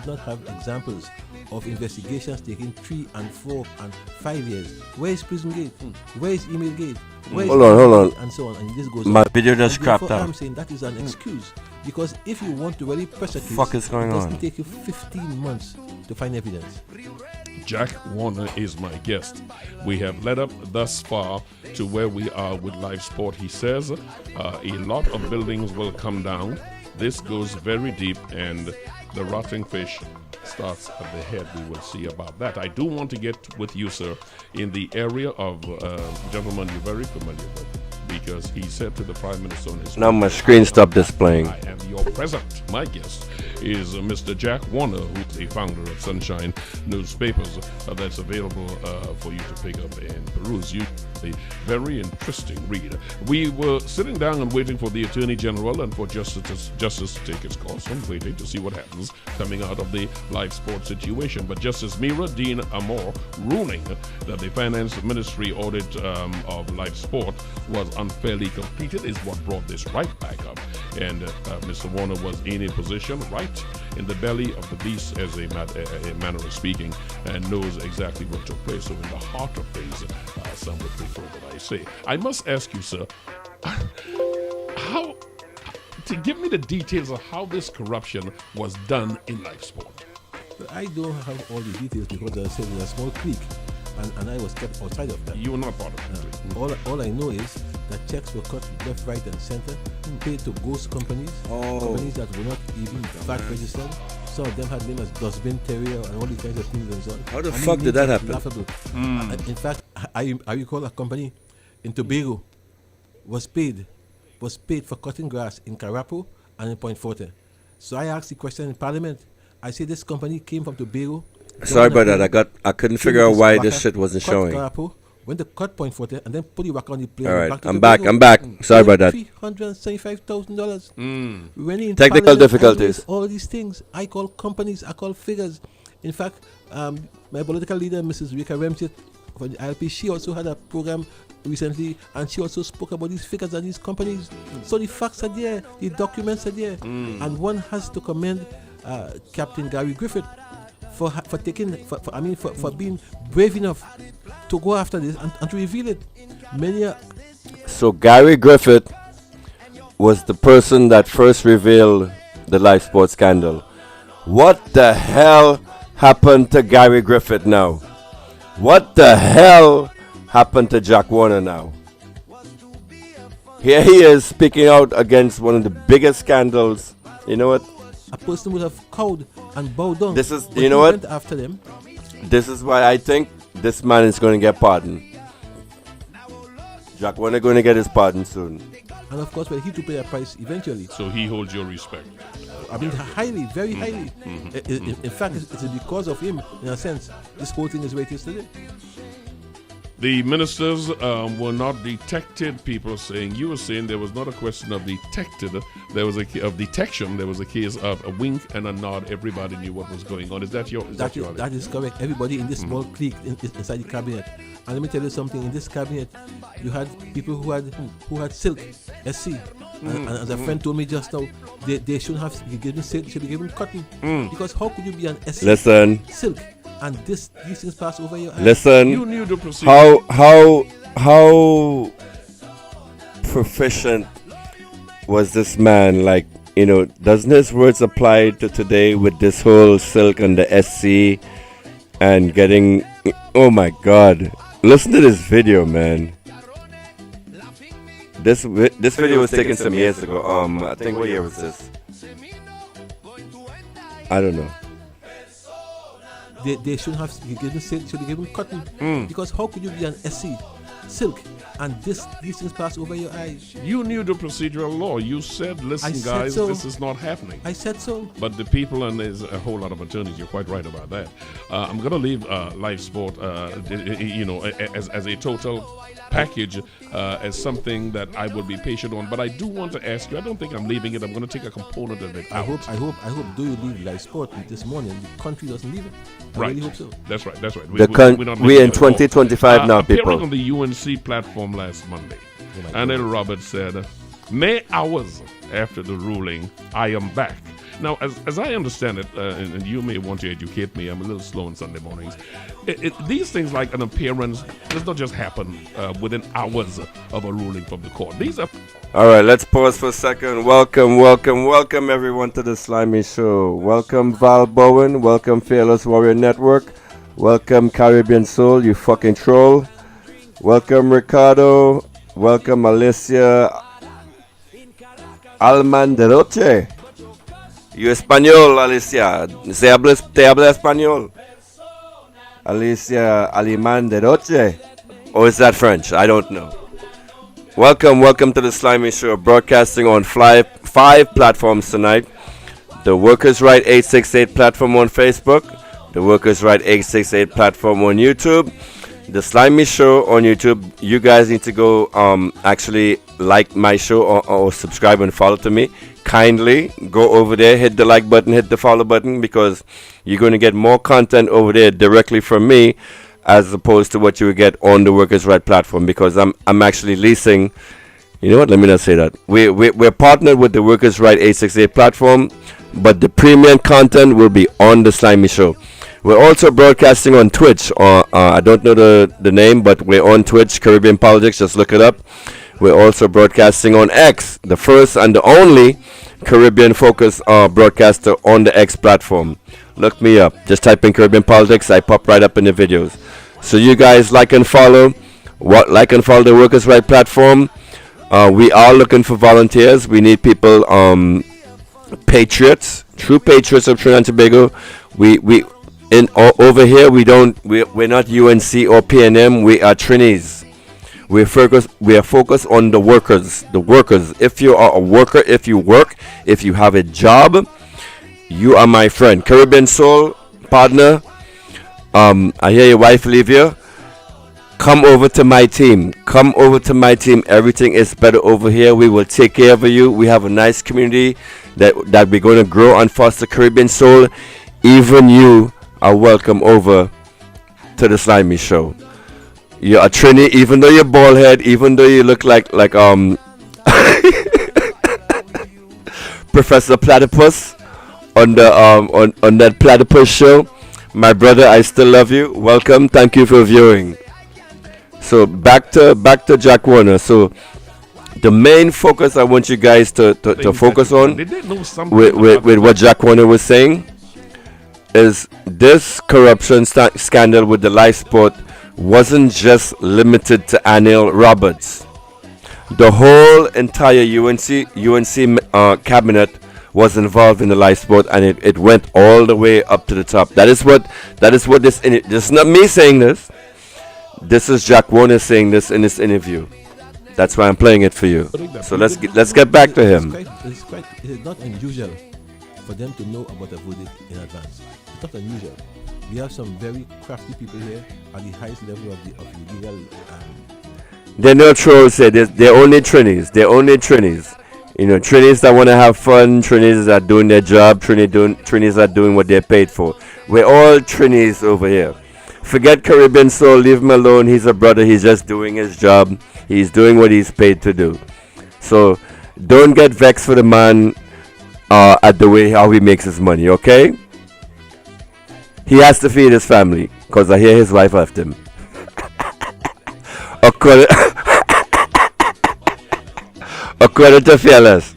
not have examples of investigations taking 3 and 4 and 5 years. Where is Prison Gate? Where is Email Gate? Hold on. And so on, and this goes My on. video just crapped out. I'm saying that is an excuse, because if you want to really press a case, fuck is going it doesn't on? take you 15 months to find evidence. Jack Warner is my guest. We have led up thus far to where we are with Lifesport. He says a lot of buildings will come down. This goes very deep, and the rotting fish starts at the head. We will see about that. I do want to get with you, sir, in the area of gentleman you're very familiar with, because he said to the Prime Minister on his Now my screen stopped displaying. I am your present. My guest is Mr. Jack Warner, who's the founder of Sunshine Newspapers. That's available for you to pick up and peruse. A very interesting read. We were sitting down and waiting for the Attorney General and for Justice to take his course, and waiting to see what happens coming out of the live sports situation. But Justice Mira Dean Amor ruling that the Finance Ministry audit of live sport was unfairly completed is what brought this right back up. And Mr. Warner was in a position right in the belly of the beast, as a manner of speaking, and knows exactly what took place. So in the heart of things, some would prefer that I say. I must ask you, sir, to give me the details of how this corruption was done in live sport. I don't have all the details because I said it's a small creek, and I was kept outside of that. You were not part of it. All I know is that checks were cut left, right, and center, paid to ghost companies, companies that were not even VAT registered. Some of them had names as Dustbin Terrier and all these kinds of things and so on. How the fuck did that happen? Laughable. In fact, I recall a company in Tobago was paid for cutting grass in Carapo and in Point Forte. So I asked the question in Parliament. I said this company came from Tobago. Sorry about that. I couldn't figure out why this shit wasn't showing. Carapo, went to cut Point Forte and then put it back on the plane. All right, back to I'm Tobago. back. Sorry about that. $375,000. Technical difficulties. All these things. I call companies, I call figures. In fact, my political leader, Mrs. Rika Remchit from the ILP, she also had a program recently, and she also spoke about these figures and these companies. So the facts are there, the documents are there, and one has to commend Captain Gary Griffith for being brave enough to go after this and to reveal it. So Gary Griffith was the person that first revealed the live sports scandal. What the hell happened to Gary Griffith now? What the hell happened to Jack Warner now? Here he is speaking out against one of the biggest scandals. You know what? A person would have cowed and bowed down. This is, you know what? After them. This is why I think this man is going to get pardoned. Jack Warner going to get his pardon soon. And of course, well, he to pay a price eventually. So he holds your respect. I mean, highly, very highly. In fact, it's because of him, in a sense, this whole thing is where it is today. The ministers were not detected. People saying, you were saying there was not a question of detected. There was of detection. There was a case of a wink and a nod. Everybody knew what was going on. Is that your? That is correct. Everybody in this small clique inside the cabinet. And let me tell you something. In this cabinet, you had people who had silk, SC. And as a friend told me just now, they shouldn't have given silk. Should be given cotton. Because how could you be an SC? Listen. Silk. And these things pass over your eyes. Listen, you knew the procedure. How proficient was this man? Like, doesn't his words apply to today with this whole silk and the SC and getting? Oh my God! Listen to this video, man. This video was taken some years ago. I think what year was this? I don't know. They shouldn't have given silk, should be given cotton. Because how could you be an SC, silk, and these things pass over your eyes? You knew the procedural law. You said, listen, guys, this is not happening. I said so. But the people, and there's a whole lot of attorneys, you're quite right about that. I'm going to leave Lifesport, as a total package as something that I will be patient on. But I do want to ask you, I don't think I'm leaving it. I'm going to take a component of it. I hope do you leave Lifesport this morning, the country doesn't leave it. I really hope so. That's right. We're in 2025 now, people. Appearing on the UNC platform last Monday, Anil Roberts said, "Mere hours after the ruling, I am back." Now, as I understand it, and you may want to educate me, I'm a little slow on Sunday mornings. These things like an appearance does not just happen within hours of a ruling from the court. These are... All right, let's pause for a second. Welcome everyone to the Slimy Show. Welcome Val Bowen. Welcome Fearless Warrior Network. Welcome Caribbean Soul, you fucking troll. Welcome Ricardo. Welcome Alicia Almanderoche. You español, Alicia. ¿Te habla español? Alicia Alimanderoche. Or is that French? I don't know. Welcome to the Slimy Show, broadcasting on five platforms tonight. The Workers' Right 868 platform on Facebook, the Workers' Right 868 platform on YouTube, the Slimy Show on YouTube. You guys need to go actually like my show or subscribe and follow to me. Kindly go over there, hit the like button, hit the follow button, because you're going to get more content over there directly from me, as opposed to what you would get on the Workers' Right platform, because I'm actually leasing. You know what? Let me not say that. We're partnered with the Workers' Right 868 platform, but the premium content will be on the Slimy Show. We're also broadcasting on Twitch. I don't know the name, but we're on Twitch, Caribbean Politics. Just look it up. We're also broadcasting on X, the first and the only Caribbean-focused broadcaster on the X platform. Look me up. Just type in Caribbean Politics. I pop right up in the videos. So you guys like and follow the Workers' Right platform. We are looking for volunteers. We need people, patriots, true patriots of Trinidad and Tobago. Over here we're not UNC or PNM. We are Trinis. We are focused on the workers. The workers. If you are a worker, if you work, if you have a job, you are my friend. Caribbean Soul partner. I hear your wife leave you. Come over to my team. Everything is better over here. We will take care of you. We have a nice community that we're going to grow and foster Caribbean Soul. Even you are welcome over to the Slimy Show. You're a Trini, even though you're bald head, even though you look like Professor Platypus on the on that Platypus show. My brother, I still love you. Welcome. Thank you for viewing. So back to Jack Warner. So the main focus I want you guys to focus on with what Jack Warner was saying is this corruption scandal with the Lifesport wasn't just limited to Anil Roberts. The whole entire UNC cabinet was involved in the Lifesport, and it went all the way up to the top. That is what this is not me saying this. This is Jack Warner saying this in this interview. That's why I'm playing it for you. So let's get back to him. It's not unusual for them to know about a verdict in advance. It's not unusual. We have some very crafty people here at the highest level of the legal. They're no trolls. They're only Trinis. They're only Trinis. You know, Trinis that want to have fun. Trinis that are doing their job. Trinis that are doing what they're paid for. We're all Trinis over here. Forget Caribbean Soul. Leave him alone. He's a brother. He's just doing his job. He's doing what he's paid to do. So don't get vexed for the man at the way how he makes his money. Okay? He has to feed his family because I hear his wife left him. According to Fearless.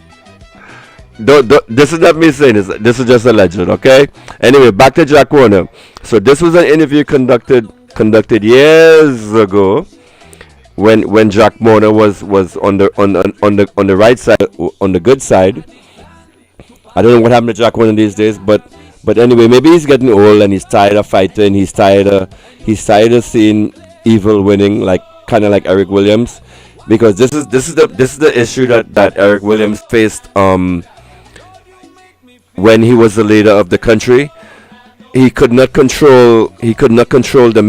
This is not me saying this. This is just a legend, okay? Anyway, back to Jack Warner. So this was an interview conducted years ago when Jack Warner was on the right side, on the good side. I don't know what happened to Jack Warner these days, but anyway, maybe he's getting old and he's tired of fighting. He's tired of seeing evil winning, like kind of like Eric Williams. Because this is the issue that Eric Williams faced when he was the leader of the country. He could not control the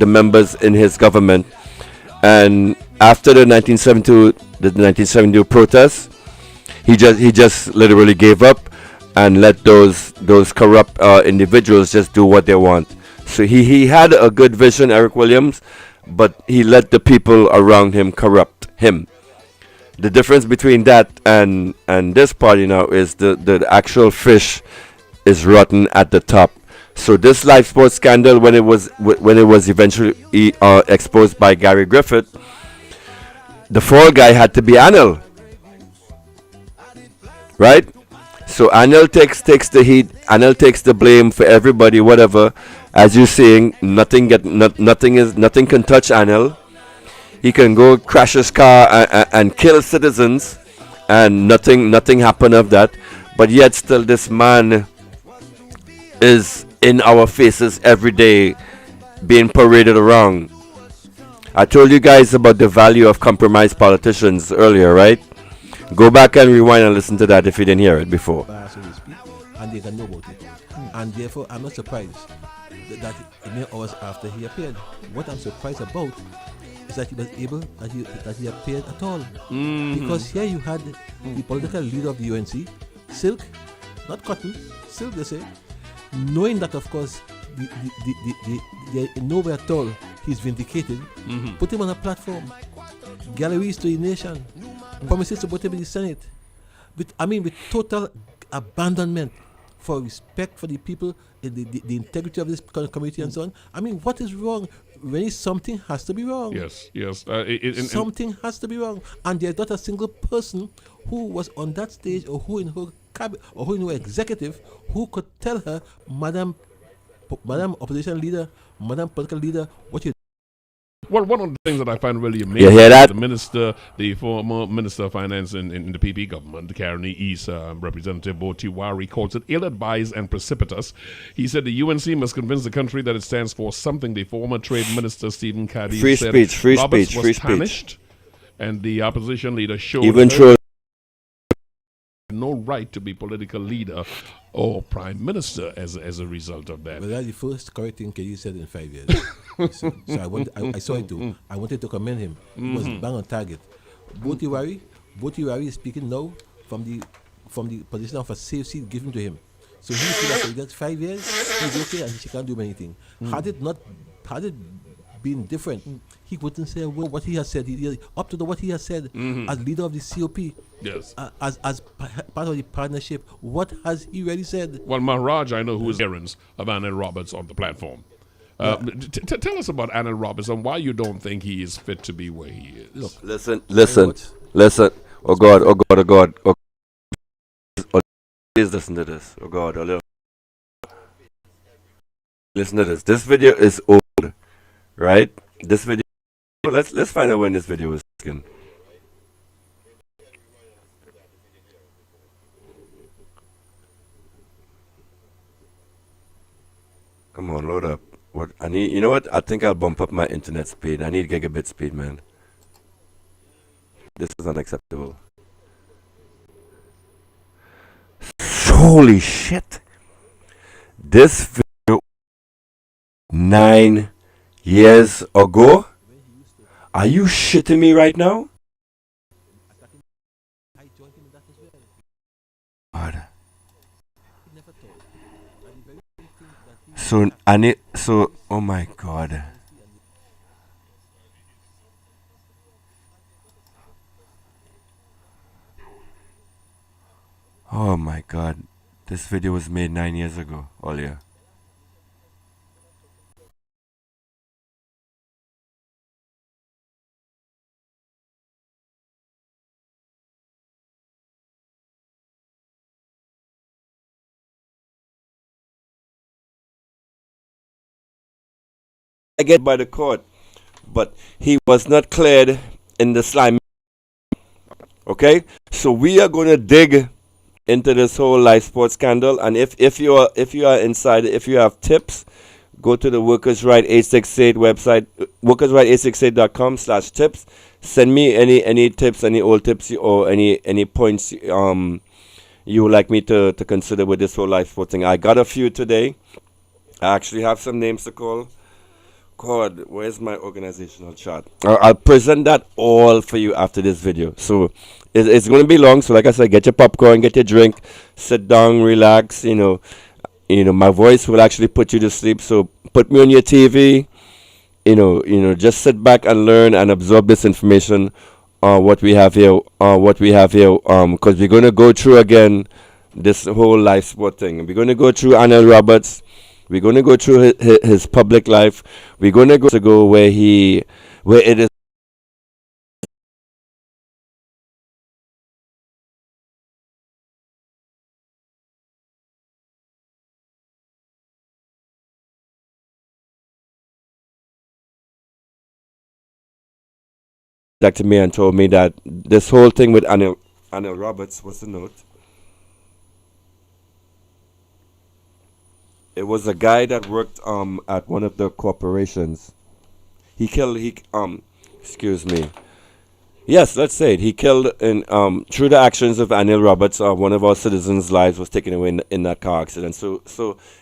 members in his government. And after the 1972 protests, he just literally gave up and let those corrupt individuals just do what they want. So he had a good vision, Eric Williams, but he let the people around him corrupt him. The difference between that and this party now is the actual fish is rotten at the top. So this Lifesports scandal, when it was eventually exposed by Gary Griffith, the fall guy had to be Anil, right? So Anil takes the heat. Anil takes the blame for everybody, whatever. As you're saying, nothing can touch Anil. He can go crash his car and kill citizens, and nothing happened of that. But yet still, this man is in our faces every day, being paraded around. I told you guys about the value of compromised politicians earlier, right? Go back and rewind and listen to that if you didn't hear it before. And they can know about it. And therefore, I'm not surprised that many hours after he appeared. What I'm surprised about is that he was able, that he appeared at all. Because here you had the political leader of the UNC, Silk, not Cotton, Silk they say, knowing that of course nowhere at all he's vindicated, put him on a platform, galleries to the nation, promises to put him in the Senate, with total abandonment for respect for the people, the integrity of this community and so on. I mean, what is wrong? Really, something has to be wrong. Yes. Something has to be wrong. And there's not a single person who was on that stage or who in her cabinet or who in her executive who could tell her, Madam Opposition Leader, Madam Political Leader, what you. Well, one of the things that I find really amazing, the former Minister of Finance in the PP government, Caroni East, Representative Bo Tiwari, calls it ill-advised and precipitous. He said the UNC must convince the country that it stands for something. The former Trade Minister Stephen Cady said Roberts was tarnished, and the opposition leader showed no right to be political leader or prime minister as a result of that. Well, that's the first correct thing Cady said in 5 years. so I saw it too. I wanted to commend him. He was bang on target. Botiwari is speaking now from the position of a safe seat given to him. So he feels that that's 5 years, he's okay and she can't do anything. Had it been different, he wouldn't say a word. What he has said, up to what he has said as leader of the COP, yes, as part of the partnership, what has he really said? Well, Maharaj, I know who is errands of Anil Roberts on the platform. Tell us about Anil Roberts and why you don't think he is fit to be where he is. Look, listen. Oh God. Please listen to this. Oh God. Listen to this. This video is old, right? This video. Let's find out when this video was taken. Come on, load up. What I need, you know what? I think I'll bump up my internet speed. I need gigabit speed, man. This is unacceptable. Holy shit. This video 9 years ago? Are you shitting me right now? God. So, oh my God. Oh my God. This video was made 9 years ago, Olia. I get by the court, but he was not cleared in the slime. Okay, so we are going to dig into this whole Lifesports scandal, and if you are inside, if you have tips, go to the Workers Right 868 website, workersright868.com/tips. Send me any tips, any old tips, or any points you would like me to consider with this whole Lifesports thing. I got a few today. I actually have some names to call. God, where's my organizational chart? I'll present that all for you after this video. So it's going to be long. So like I said, get your popcorn, get your drink, sit down, relax. You know, my voice will actually put you to sleep. So put me on your TV. Just sit back and learn and absorb this information. What we have here. Because we're going to go through again this whole life sport thing. We're going to go through Arnold Roberts. We're going to go through his public life. We're going to go where it is contacted me and told me that this whole thing with Arnold Roberts, what's the note? It was a guy that worked at one of the corporations. Excuse me. Yes, let's say it. He killed in through the actions of Anil Roberts. One of our citizens' lives was taken away in that car accident. So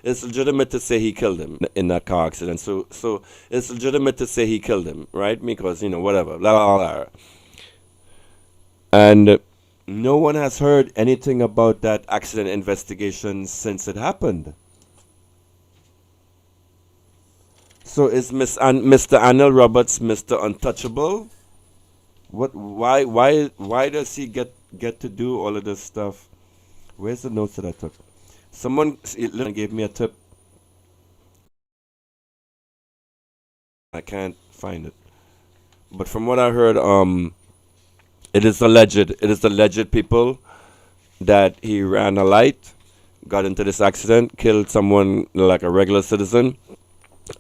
it's legitimate to say he killed him in that car accident. So it's legitimate to say he killed him, right? Because whatever. Blah, blah, blah. And no one has heard anything about that accident investigation since it happened. So is Mr. Arnold Roberts Mr. Untouchable? Why does he get to do all of this stuff? Where's the notes that I took? Someone gave me a tip. I can't find it. But from what I heard, it is alleged people that he ran a light, got into this accident, killed someone like a regular citizen.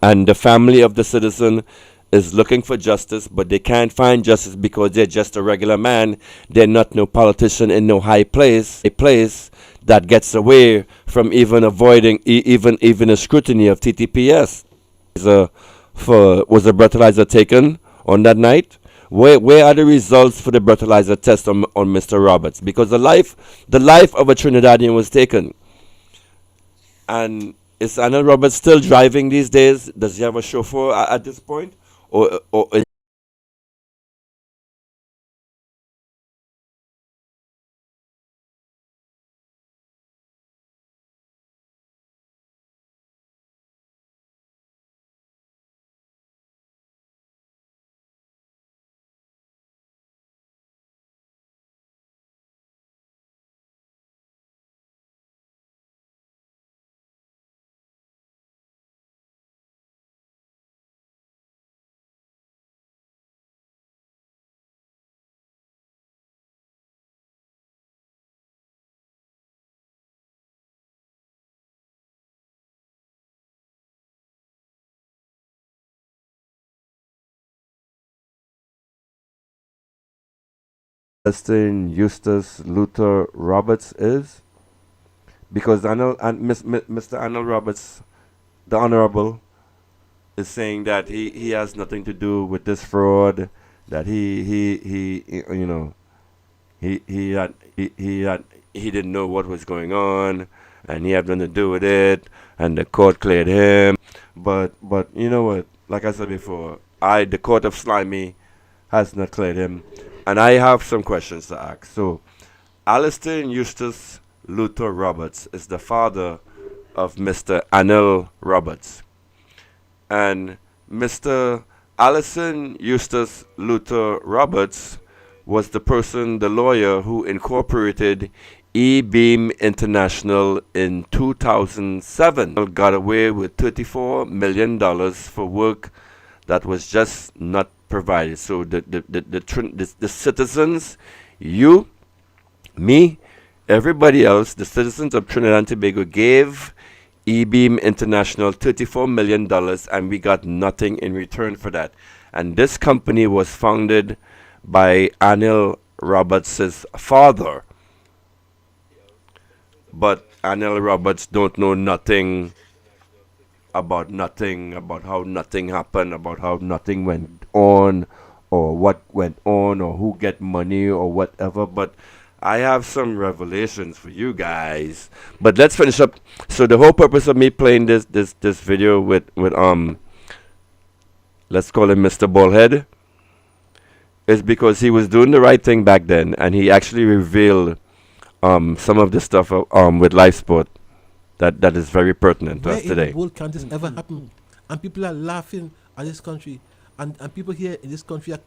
And the family of the citizen is looking for justice, but they can't find justice because they're just a regular man. They're not no politician in no high place, a place that gets away from even avoiding even a scrutiny of TTPS. Was a breathalyzer taken on that night? Where are the results for the breathalyzer test on Mr. Roberts? Because the life of a Trinidadian was taken. And is Arnold Roberts still driving these days? Does he have a chauffeur at this point? Or Justin Eustace Luther Roberts is? Because Mr. Arnold Roberts, the Honorable, is saying that he has nothing to do with this fraud, that he didn't know what was going on, and he had nothing to do with it, and the court cleared him. But you know what? Like I said before, the court of Slimy has not cleared him, and I have some questions to ask. So, Alistair Eustace Luther Roberts is the father of Mr. Anil Roberts, and Mr. Allison Eustace Luther Roberts was the lawyer who incorporated E-Beam International in 2007. Got away with $34 million for work that was just not provided. So the citizens, you, me, everybody else, the citizens of Trinidad and Tobago gave E-Beam International $34 million, and we got nothing in return for that. And this company was founded by Anil Roberts' father. But Anil Roberts don't know nothing, about how nothing happened, about how nothing went on, or what went on, or who get money, or whatever. But I have some revelations for you guys. But let's finish up. So the whole purpose of me playing this video with let's call him Mr. Ballhead, is because he was doing the right thing back then, and he actually revealed some of the stuff with Lifesport that is very pertinent to us today. Where in the world can this ever happen? And people are laughing at this country. And people here in this country are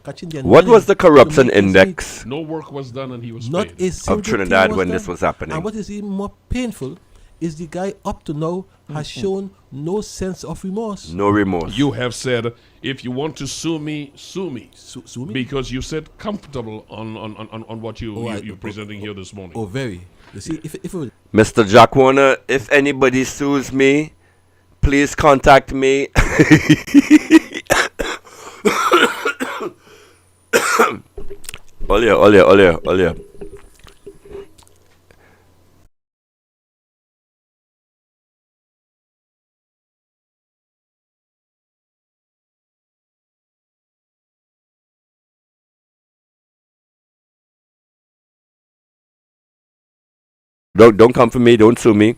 catching their What was the corruption index? No work was done and he was not paid. a single Of Trinidad thing when done. this was happening. And what is even more painful is the guy up to now has shown no sense of remorse. No remorse. You have said, if you want to sue me, sue me. Sue me? Because you said comfortable on what you're presenting here this morning. Oh, very. You see, if Mr. Jack Warner, if anybody sues me, please contact me. Olha. Don't come for me. Don't sue me.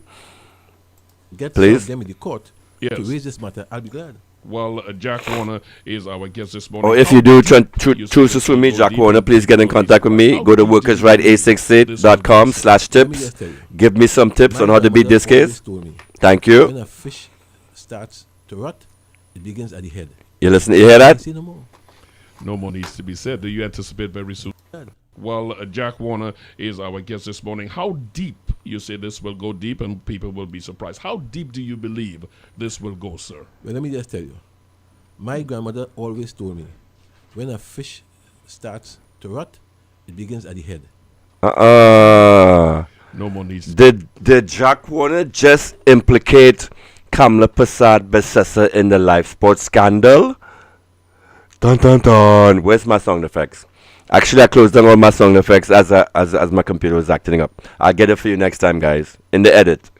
get please them in the court to raise this matter, I'll be glad. Well, Jack Warner is our guest this morning. Or if you do choose to sue me, Jack Warner, please get in contact with me. Go to workersright868.com/tips. Give me some tips on how to beat this case. Thank you. When a fish starts to rot, it begins at the head. You hear that? No more needs to be said. Do you anticipate very soon? Well, Jack Warner is our guest this morning. How deep, you say this will go deep and people will be surprised. How deep do you believe this will go, sir? Well, let me just tell you. My grandmother always told me, when a fish starts to rot, it begins at the head. No more needs. Did Jack Warner just implicate Kamla Prasad Besessa in the Lifesports scandal? Dun dun dun. Where's my sound effects? Actually, I closed down all my sound effects as my computer was acting up. I'll get it for you next time, guys, in the edit.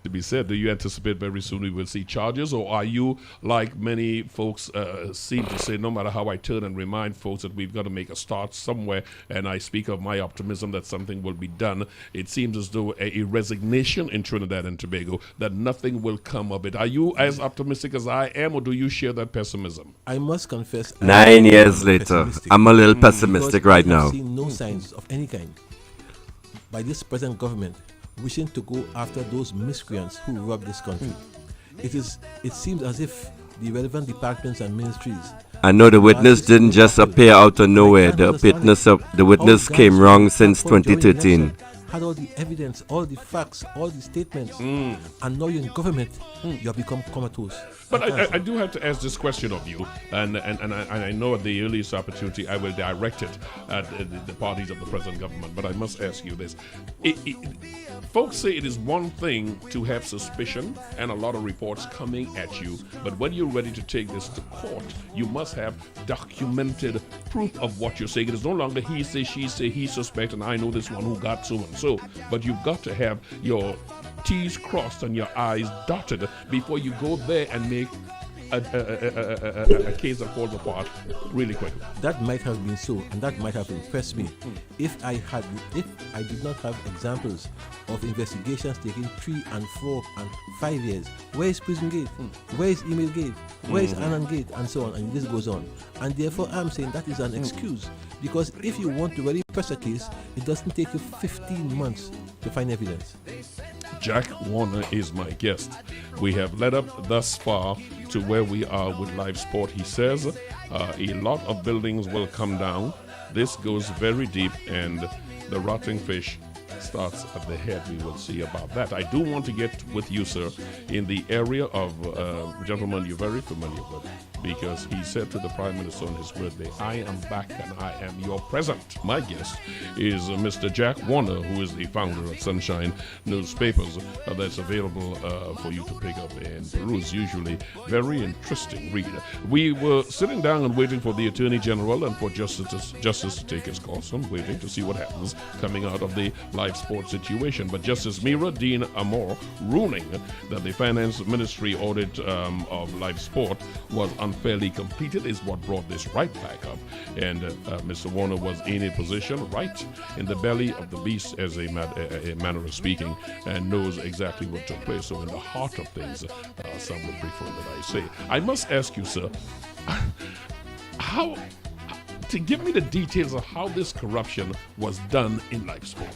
To be said, do you anticipate very soon we will see charges, or are you, like many folks seem to say, no matter how I turn and remind folks that we've got to make a start somewhere, and I speak of my optimism that something will be done, it seems as though a resignation in Trinidad and Tobago, that nothing will come of it. Are you as optimistic as I am, or do you share that pessimism? I must confess, 9 years later, I'm a little pessimistic right now. I've seen no signs of any kind by this present government wishing to go after those miscreants who robbed this country. It seems as if the relevant departments and ministries. I know the witness didn't just appear out of nowhere. The witness came wrong since 2013. Had all the evidence, all the facts, all the statements, and now you're in government, you have become comatose. But I do have to ask this question of you, and I know at the earliest opportunity I will direct it at the parties of the present government, but I must ask you this. Folks say it is one thing to have suspicion and a lot of reports coming at you, but when you're ready to take this to court, you must have documented proof of what you're saying. It is no longer he say, she say, he suspect, and I know this one who got so and so, but you've got to have your T's crossed and your I's dotted before you go there and make a case that falls apart really quickly. That might have been so, and that might have impressed me if I did not have examples of investigations taking 3 and 4 and 5 years. Where is Prison Gate? Where is Email Gate? Where is Annan Gate? And so on, and this goes on. And therefore, I'm saying that is an excuse, because if you want to really press a case, it doesn't take you 15 months to find evidence. Jack Warner is my guest. We have led up thus far to where we are with live sport. He says a lot of buildings will come down. This goes very deep, and the rotting fish starts at the head. We will see about that. I do want to get with you, sir, in the area of a gentleman you're very familiar with, because he said to the Prime Minister on his birthday, I am back and I am your present. My guest is Mr. Jack Warner, who is the founder of Sunshine Newspapers. That's available for you to pick up and peruse. Usually very interesting read. We were sitting down and waiting for the Attorney General and for Justice to take his course, and waiting to see what happens coming out of the live sports situation. But Justice Mira Dean Amor ruling that the Finance Ministry audit of live sport was unfairly completed is what brought this right back up. And Mr. Warner was in a position right in the belly of the beast, as a manner of speaking, and knows exactly what took place. So in the heart of things, some would prefer that I say. I must ask you, sir, to give me the details of how this corruption was done in live sport.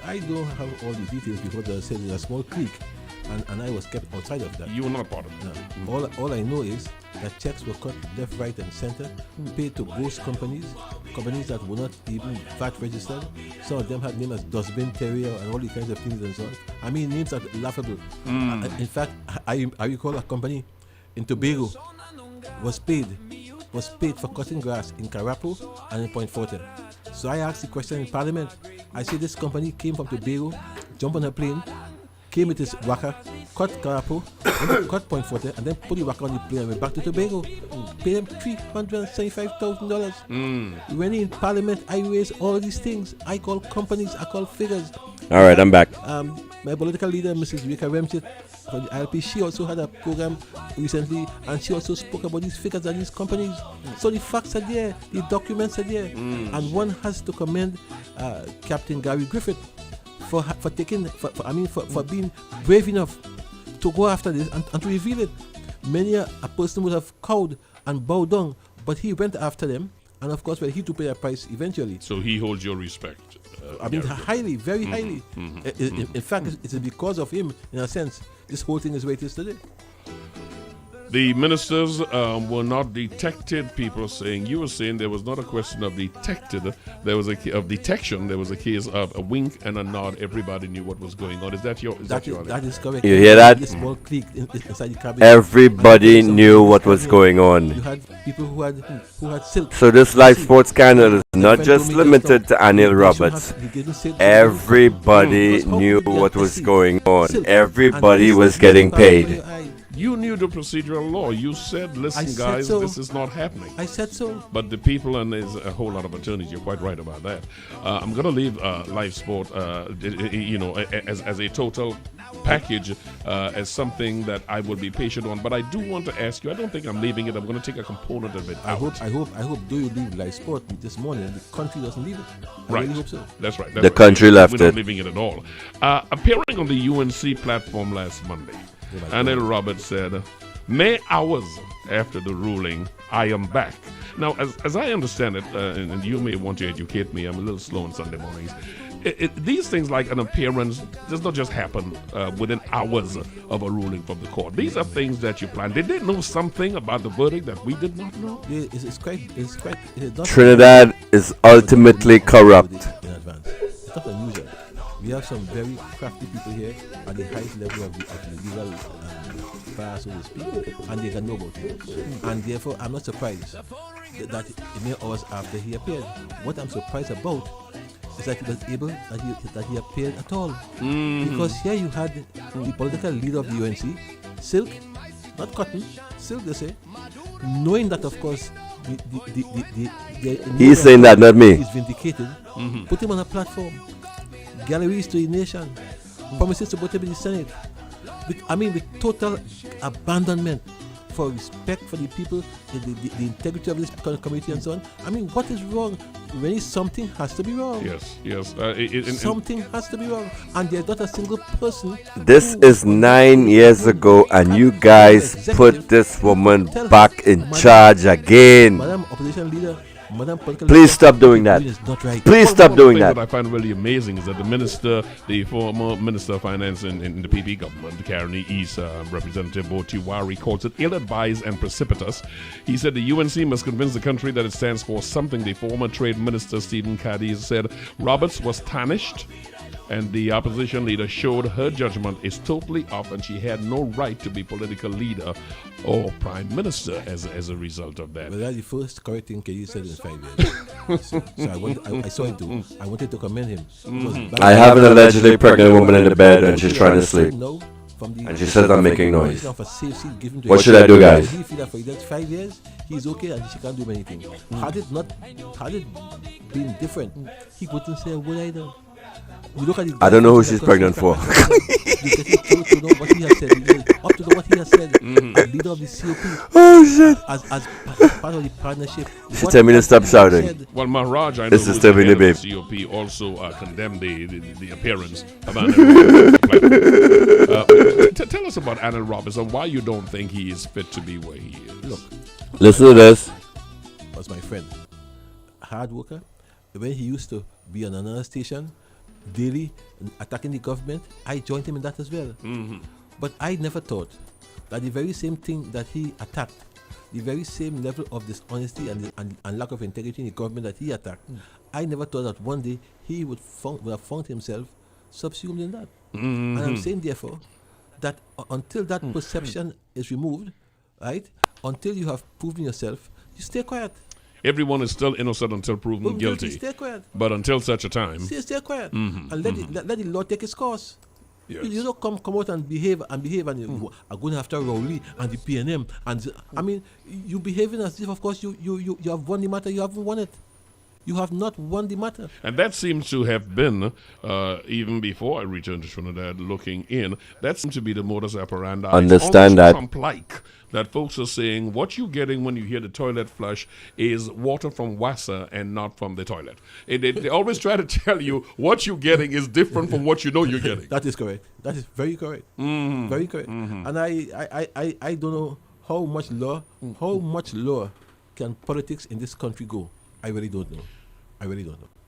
I don't have all the details, because I said it's a small clique, and I was kept outside of that. You were not part of it. No. All I know is that checks were cut left, right, and center, paid to ghost companies that were not even VAT registered. Some of them had names as Dustbin Terrier and all these kinds of things and so on. I mean, names that are laughable. In fact, I recall a company in Tobago was paid for cutting grass in Carapo and in Point Fortin. So I asked the question in Parliament. I said this company came from Tobago, jumped on a plane, came with his whacker, cut Carapo, cut Point Fortin, and then put the whacker on the plane and went back to Tobago. Paid them $375,000. When in Parliament, I raised all these things. I call companies, I call figures. All right, I'm back. My political leader, Mrs. Rika Remchit, from the ILP, she also had a program recently, and she also spoke about these figures and these companies. So the facts are there, the documents are there, and one has to commend Captain Gary Griffith for being brave enough to go after this and to reveal it. Many a person would have cowed and bowed down, but he went after them, and of course, he to pay a price eventually. So he holds your respect. Highly, very highly. In fact, it's because of him, in a sense, this whole thing is where it is today. The ministers were not detected. People saying, you were saying there was not a question of detected. There was of detection. There was a case of a wink and a nod. Everybody knew what was going on. That is correct. You hear that? Small clique inside the cabinet. Everybody knew what was going on. You had people who had silk. So this live sports scandal is not just limited to Anil Roberts. Everybody knew what was going on. Everybody was getting paid. You knew the procedural law. You said, listen, guys, this is not happening. I said so. But the people, and there's a whole lot of attorneys, you're quite right about that. I'm going to leave live sport, as a total package, as something that I will be patient on. But I do want to ask you, I don't think I'm leaving it. I'm going to take a component of it out. I hope do you leave live sport this morning, the country doesn't leave it. I really hope so. That's right. The country left it. We're not leaving it at all. Appearing on the UNC platform last Monday, Anil Roberts said, May hours after the ruling, I am back. Now, as I understand it, and you may want to educate me, I'm a little slow on Sunday mornings. These things like an appearance does not just happen within hours of a ruling from the court. These are things that you plan. Did they know something about the verdict that we did not know? It's quite Trinidad is ultimately corrupt. In advance. It's not unusual. We have some very crafty people here at the highest level of the legal bar, so to speak, and they can know about it. And therefore, I'm not surprised that mere hours after he appeared. What I'm surprised about is that he was able, that he appeared at all. Because here you had the political leader of the UNC, Silk, not Cotton, Silk they say, knowing that of course he's saying that, not me. He's vindicated, put him on a platform, galleries to the nation, promises to go to the Senate. With total abandonment for respect for the people, the integrity of this community and so on. I mean, what is wrong? Really, something has to be wrong. Yes. Something has to be wrong. And there's not a single person. This is 9 years ago, and you guys put this woman back in charge again. Madam Opposition Leader, Madam Political Please Leader, stop doing that. It's not right. Please stop doing that. What I find really amazing is that the former Minister of Finance in the PP government, the Caroni East Representative Bo Tiwari, calls it ill-advised and precipitous. He said the UNC must convince the country that it stands for something. The former Trade Minister Stephen Cadiz said Roberts was tarnished, and the opposition leader showed her judgment is totally off, and she had no right to be political leader or prime minister as a result of that. Well, that's the first correct thing Kayi said in 5 years. so I saw him too. I wanted to commend him. I have an allegedly pregnant woman in the bed, and she's trying to sleep. And she says I'm making noise. What should I do, guys? He feel that for the next 5 years, he's okay and she can't do anything. Had it been different, he wouldn't say a word either. I don't know who she's pregnant for. Up to what he has said, as leader of the COP. Oh shit! As part of the partnership. She tell me to stop shouting. Well, Maharaj, I know this is still the babe. COP also condemned the appearance of Anil Robertson. Tell us about Anil Robertson. Why you don't think he is fit to be where he is? Look, listen to this. Was my friend, hard worker. When he used to be on another station, daily attacking the government, I joined him in that as well. But I never thought that the very same thing that he attacked, the very same level of dishonesty and lack of integrity in the government that he attacked, I never thought that one day he would have found himself subsumed in that. And I'm saying, therefore, that until that perception is removed, right, until you have proven yourself, you stay quiet. Everyone is still innocent until proven guilty. Stay quiet. But until such a time, stay quiet and let the law take its course. Yes. You don't come out and behave and you are going after Rowley and the PNM and I mean you behaving as if of course you have won the matter. You haven't won it. You have not won the matter. And that seems to have been, even before I returned to Trinidad, looking in, that seems to be the modus operandi. Understand that. Trump-like, that folks are saying what you're getting when you hear the toilet flush is water from Wassa and not from the toilet. They always try to tell you what you're getting is different from what you know you're getting. That is correct. That is very correct. Very correct. And I don't know how much lower can politics in this country go. I really don't know.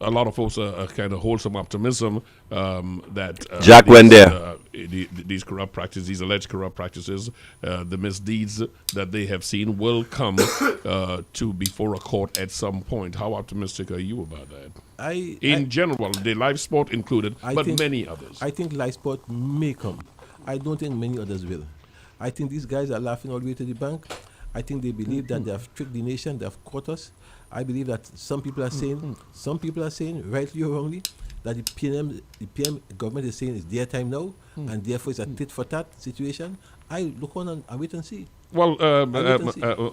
A lot of folks are kind of wholesome optimism that Jack went there. These corrupt practices, these alleged corrupt practices, the misdeeds that they have seen will come to before a court at some point. How optimistic are you about that? In general, the Lifesport included, but many others. I think Lifesport may come. I don't think many others will. I think these guys are laughing all the way to the bank. I think they believe that they have tricked the nation, they have caught us. I believe that some people are saying, rightly or wrongly, that the PM government is saying it's their time now, and therefore it's a tit for tat situation. I look on and wait and see. Well,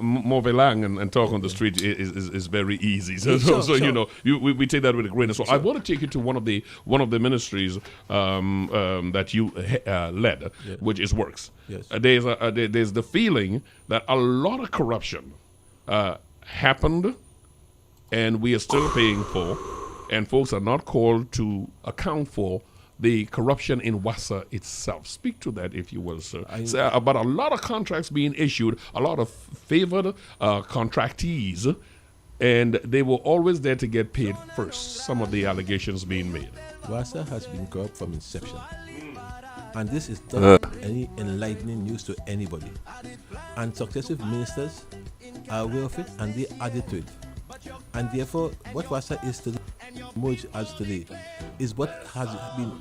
move along and talk on the street is very easy. So, sure. You know, we take that with a grain of salt. I want to take you to one of the ministries that you led, which is Works. Yes. There's the feeling that a lot of corruption happened, and we are still paying for, and folks are not called to account for the corruption in Wassa itself. Speak to that, if you will, sir. About a lot of contracts being issued, a lot of favored contractees, and they were always there to get paid first. Some of the allegations being made. Wassa has been corrupt from inception. And this is not any enlightening news to anybody. And successive ministers are aware of it, and they added to it. And therefore, what Wassa is today, merged as today, is what has been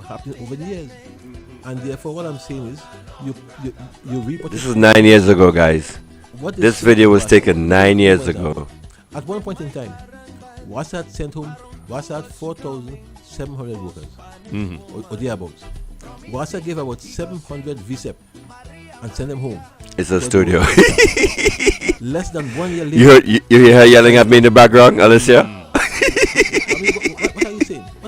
happening over the years. And therefore, what I'm saying is, you reap what this is 9 years ago, guys. This video was taken 9 years ago. At one point in time, Wassa had sent home 4,700 workers, or thereabouts. Wassa gave about 700 VSEP and sent them home. It's a studio. Less than 1 year later. You hear her yelling at me in the background, Alicia? What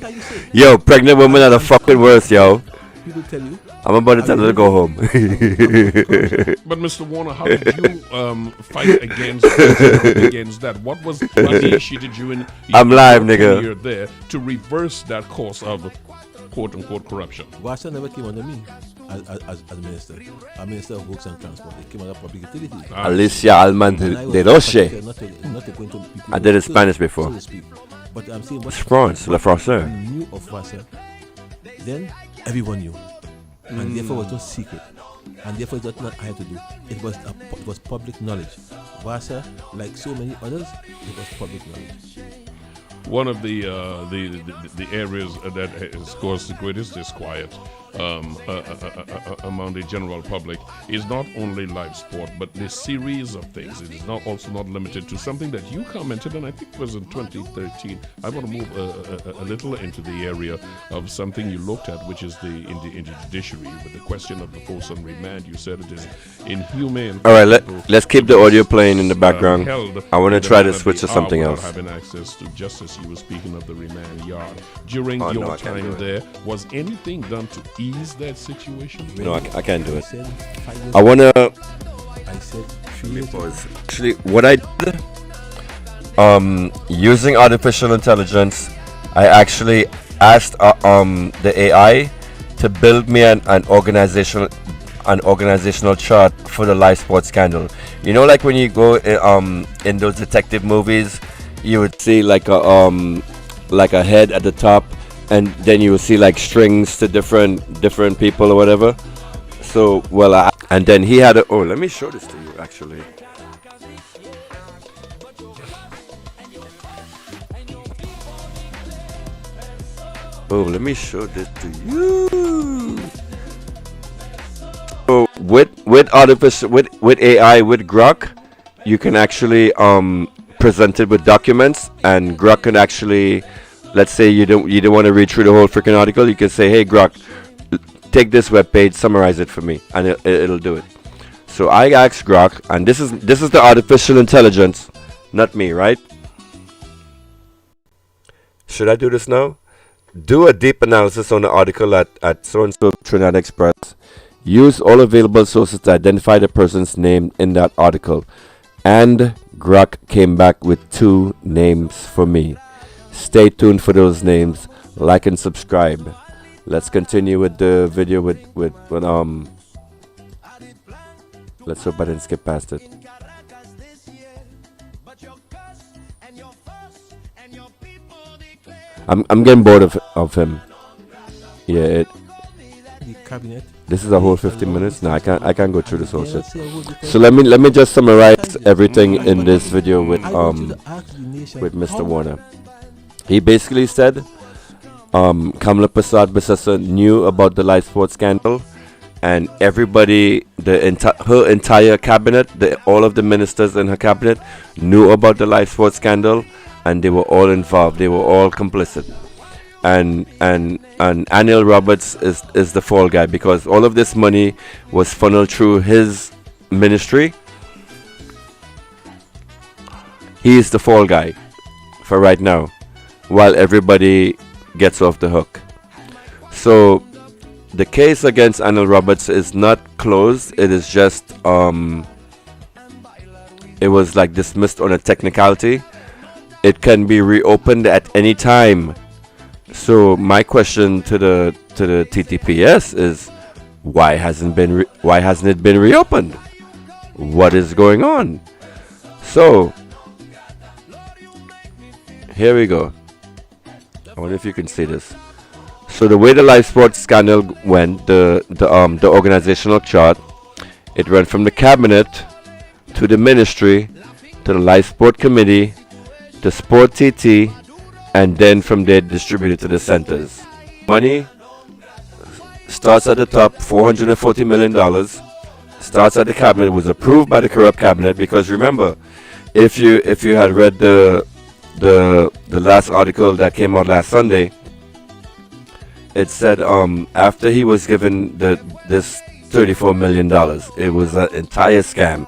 are you saying? Yo, pregnant women are the fucking worst, yo. People tell you I'm about to tell her to go home. But Mr. Warner, how did you fight against that? What initiated you in I'm live, your nigga. tenure there to reverse that course of quote-unquote corruption? Wasa never came under me as minister. I'm Minister of Works and Transport. It came under public utilities. Alicia Alman de Roche. I did it in Spanish before. But I'm saying It's France, le français. Knew of Wasa, then everyone knew. And therefore it was no secret. And therefore it's not I had to do. It was public knowledge. Wasa, like so many others, it was public knowledge. One of the areas that has caused the greatest disquiet among the general public is not only live sport, but the series of things. It is also not limited to something that you commented, and I think it was in 2013. I want to move a little into the area of something you looked at, which is in the judiciary, with the question of the force on remand. You said it is inhumane. All right, let's keep the audio playing in the background. I want to try to switch to something else. Having access to justice. You were speaking of the remand yard. During your time there, was anything done to ease that situation? No, I can't do it. I want to... Actually, what I did, using artificial intelligence, I actually asked the AI to build me an organizational chart for the Lifesports scandal. You know, like when you go in those detective movies, you would see like a head at the top, and then you would see like strings to different people or whatever. So and then he had let me show this to you actually. Let me show this to you. So with AI, with Grok, you can actually present it with documents, and Grok can actually, let's say you don't want to read through the whole freaking article, you can say, hey Grok, take this web page, summarize it for me, and it'll do it. So I asked Grok, and this is the artificial intelligence, not me, right? Should I do this now? Do a deep analysis on the article at so-and-so Trinidad Express. Use all available sources to identify the person's name in that article. And Grok came back with 2 names for me. Stay tuned for those names. Like and subscribe. Let's continue with the video with let's hope I didn't skip past it. I'm getting bored of him. Yeah, The cabinet. this is a whole 15 minutes. No, I can't go through this whole shit. So let me just summarize everything in this video with Mr. Warner. He basically said Kamala Prasad Bissessa knew about the Lifesports scandal, and everybody, her entire cabinet, all of the ministers in her cabinet knew about the Lifesports scandal, and they were all involved. They were all complicit. And Anil Roberts is the fall guy, because all of this money was funneled through his ministry. He is the fall guy for right now, while everybody gets off the hook. So the case against Anil Roberts is not closed. It is just it was like dismissed on a technicality. It can be reopened at any time. So my question to the TTPS is, why hasn't it been reopened? What is going on? So here we go. I wonder if you can see this. So the way the Lifesports scandal went, the organizational chart, it went from the cabinet to the ministry to the Lifesport committee, the Sport TT, and then from there distributed to the centers. Money starts at the top, $440 million. Starts at the cabinet, was approved by the corrupt cabinet, because remember, if you had read the last article that came out last Sunday, it said after he was given this $34 million, it was an entire scam.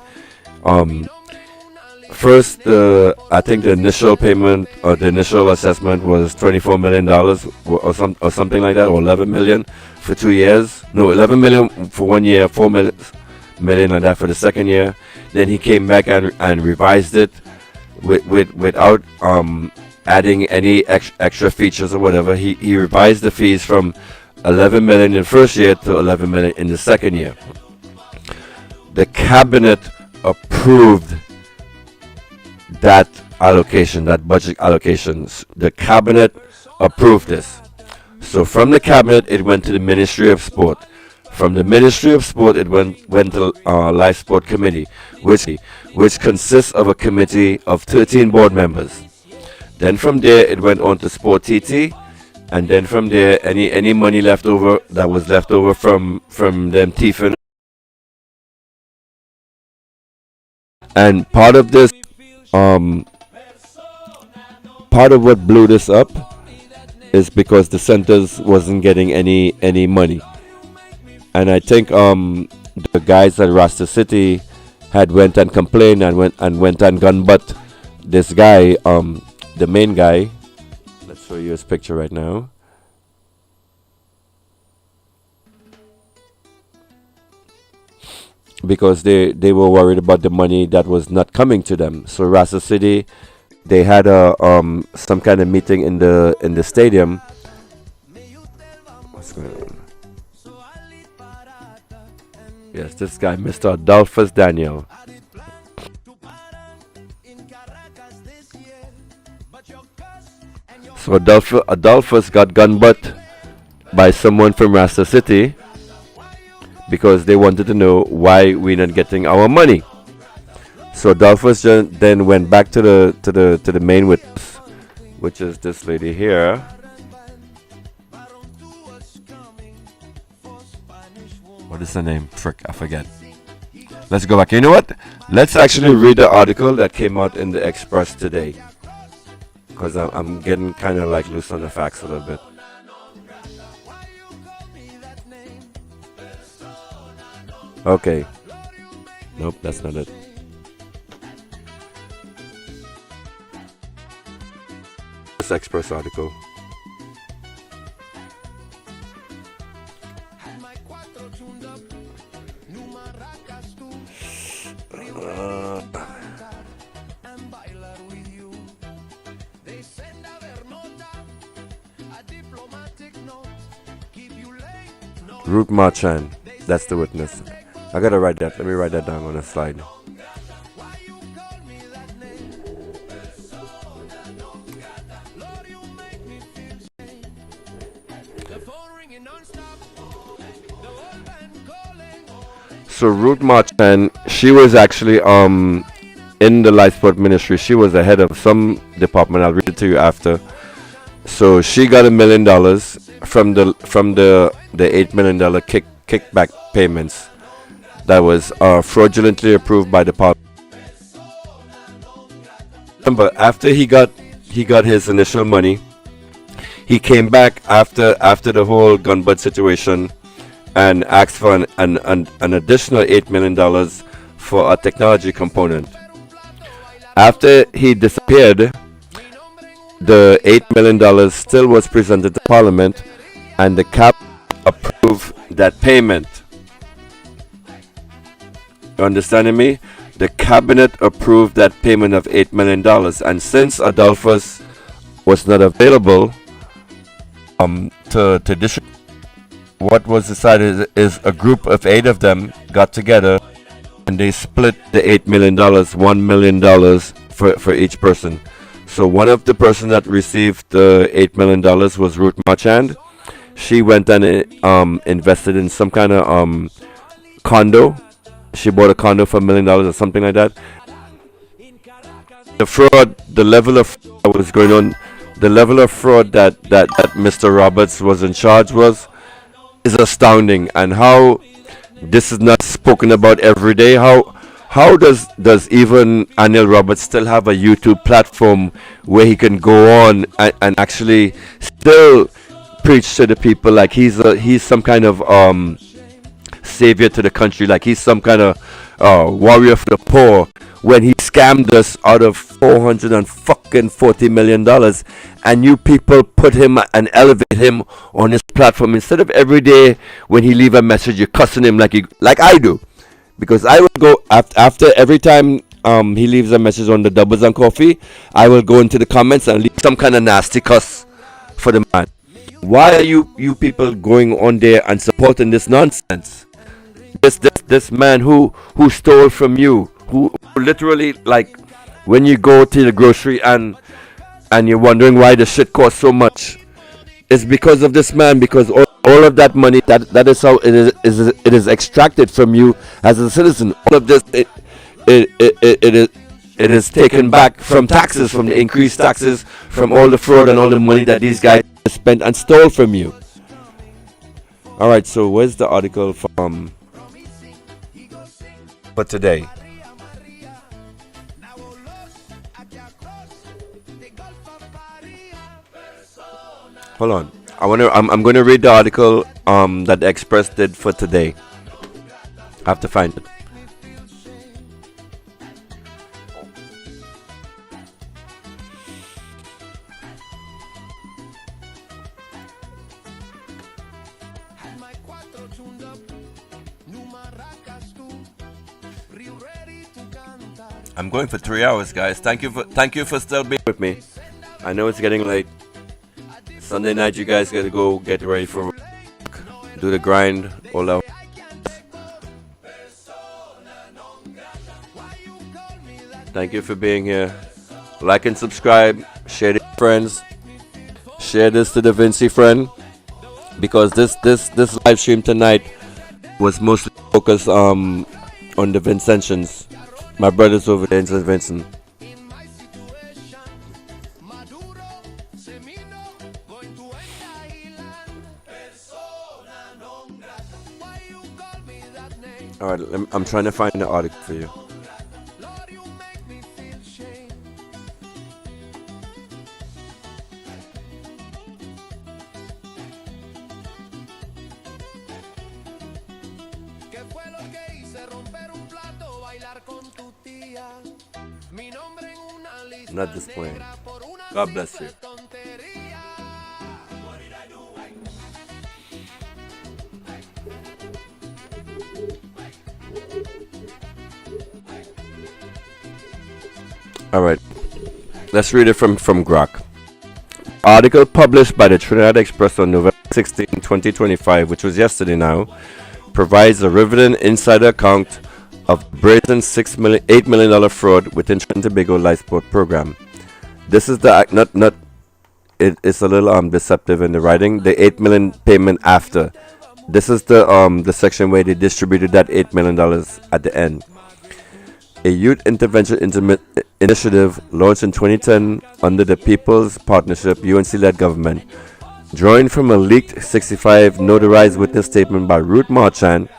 first, I think the initial payment or the initial assessment was $24 million or something like that, or 11 million for 2 years. No, 11 million for 1 year, 4 million like that for the second year. Then he came back and revised it without adding any extra features or whatever. He revised the fees from 11 million in the first year to 11 million in the second year. The cabinet approved that allocation, that budget allocations. The cabinet approved this. So from the cabinet, it went to the Ministry of Sport. From the Ministry of Sport, it went to Lifesport Committee, which consists of a committee of 13 board members. Then from there, it went on to Sport TT, and then from there, any money left over that was left over from them Tiffin. And part of this, part of what blew this up is because the centers wasn't getting any money. And I think the guys at Rasta City had went and complained and went and gunbutt this guy, the main guy. Let's show you his picture right now. Because they were worried about the money that was not coming to them. So Rasta City, they had a some kind of meeting in the stadium. What's going on? Yes, this guy, Mr. Adolphus Daniel. So Adolphus got gunbutt by someone from Rasta City because they wanted to know why we're not getting our money. So Adolphus then went back to the main witness, which is this lady here. What is her name? Frick, I forget. Let's go back. You know what? Let's actually read the article that came out in the Express today, because I'm getting kind of like loose on the facts a little bit. Okay. Nope, that's not it. This Express article. Ruth Marchand, that's the witness. I gotta write that. Let me write that down on a slide. So Ruth Marchand, she was actually in the Lifesport ministry. She was the head of some department. I'll read it to you after. So she got $1 million from the $8 million kickback payments that was fraudulently approved by the parliament. Remember, after he got his initial money, he came back after the whole gunbutt situation and asked for an additional $8 million for a technology component. After he disappeared, the $8 million still was presented to Parliament, and the cap approved that payment. You understanding me? The cabinet approved that payment of $8 million, and since Adolphus was not available to distribute, what was decided is a group of 8 of them got together and they split the $8 million, $1 million for each person. So one of the person that received the $8 million was Ruth Marchand. She went and invested in some kind of condo. She bought a condo for $1 million or something like that. The fraud, the level of fraud that was going on, the level of fraud that Mr. Roberts was in charge is astounding. And how this is not spoken about every day. How does even Anil Roberts still have a YouTube platform where he can go on and actually still preach to the people like he's some kind of savior to the country, like he's some kind of warrior for the poor, when he scammed us out of $440 million, and you people put him and elevate him on his platform instead of every day when he leave a message you're cussing him like I do, because I will go after every time he leaves a message on the Doubles and Coffee, I will go into the comments and leave some kind of nasty cuss for the man. Why are you people going on there and supporting this nonsense? This man who stole from you, who literally, like, when you go to the grocery and you're wondering why the shit costs so much, it's because of this man, because all of that money, that is how it is extracted from you as a citizen. All of this it is taken back from taxes, from the increased taxes, from all the fraud and all the money that these guys spent and stole from you. All right, so where's the article from for today? Hold on. I'm going to read the article that the Express did for today. I have to find it. I'm going for 3 hours, guys. Thank you for still being with me. I know it's getting late. Sunday night, you guys gotta go get ready for work, do the grind, all out. Thank you for being here. Like and subscribe. Share it with friends. Share this to the Vinci friend, because this live stream tonight was mostly focused on the Vincentians, my brothers over there in St Vincent. Alright, I'm trying to find the article for you. Not displaying. God bless you. Alright, let's read it from Grok. Article published by the Trinidad Express on November 16, 2025, which was yesterday now, provides a riveting insider account of brazen $8 million fraud within Trinidad and Tobago Lifesports program. This is the it's a little deceptive in the writing. The $8 million payment after. This is the section where they distributed that $8 million at the end. A youth intervention initiative launched in 2010 under the People's Partnership UNC-led government, drawing from a leaked 65 notarized witness statement by Ruth Marchand,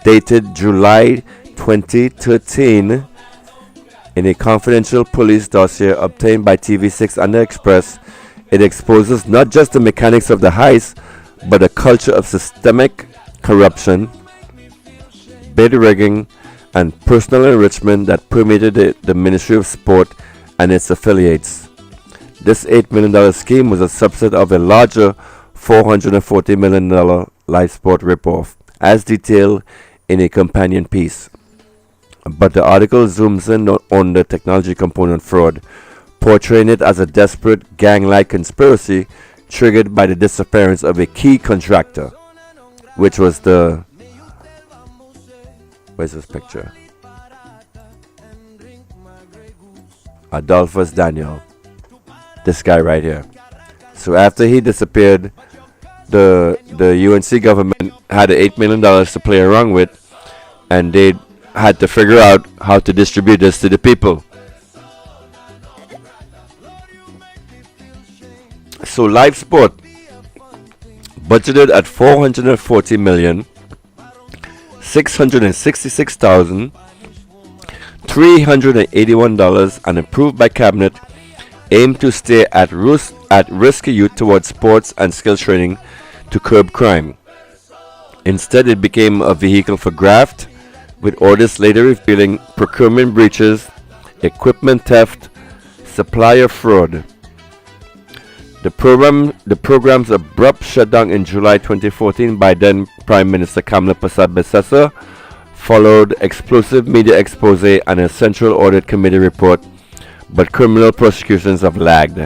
dated July 2013. In a confidential police dossier obtained by TV6 and the Express, it exposes not just the mechanics of the heist, but a culture of systemic corruption, bid rigging, and personal enrichment that permeated the Ministry of Sport and its affiliates. This $8 million scheme was a subset of a larger $440 million Lifesport ripoff, as detailed in a companion piece. But the article zooms in on the technology component fraud, portraying it as a desperate gang-like conspiracy triggered by the disappearance of a key contractor, which was the... Where's this picture? Adolphus Daniel. This guy right here. So after he disappeared, the UNC government had $8 million to play around with, and they had to figure out how to distribute this to the people. So Lifesport budgeted at $440,666,381 and approved by cabinet, aimed to stay at risk youth towards sports and skill training to curb crime. Instead, it became a vehicle for graft, with orders later revealing procurement breaches, equipment theft, supplier fraud. The program's abrupt shutdown in July 2014 by then Prime Minister Kamla Persad-Bissessar followed explosive media expose and a Central Audit Committee report, but criminal prosecutions have lagged,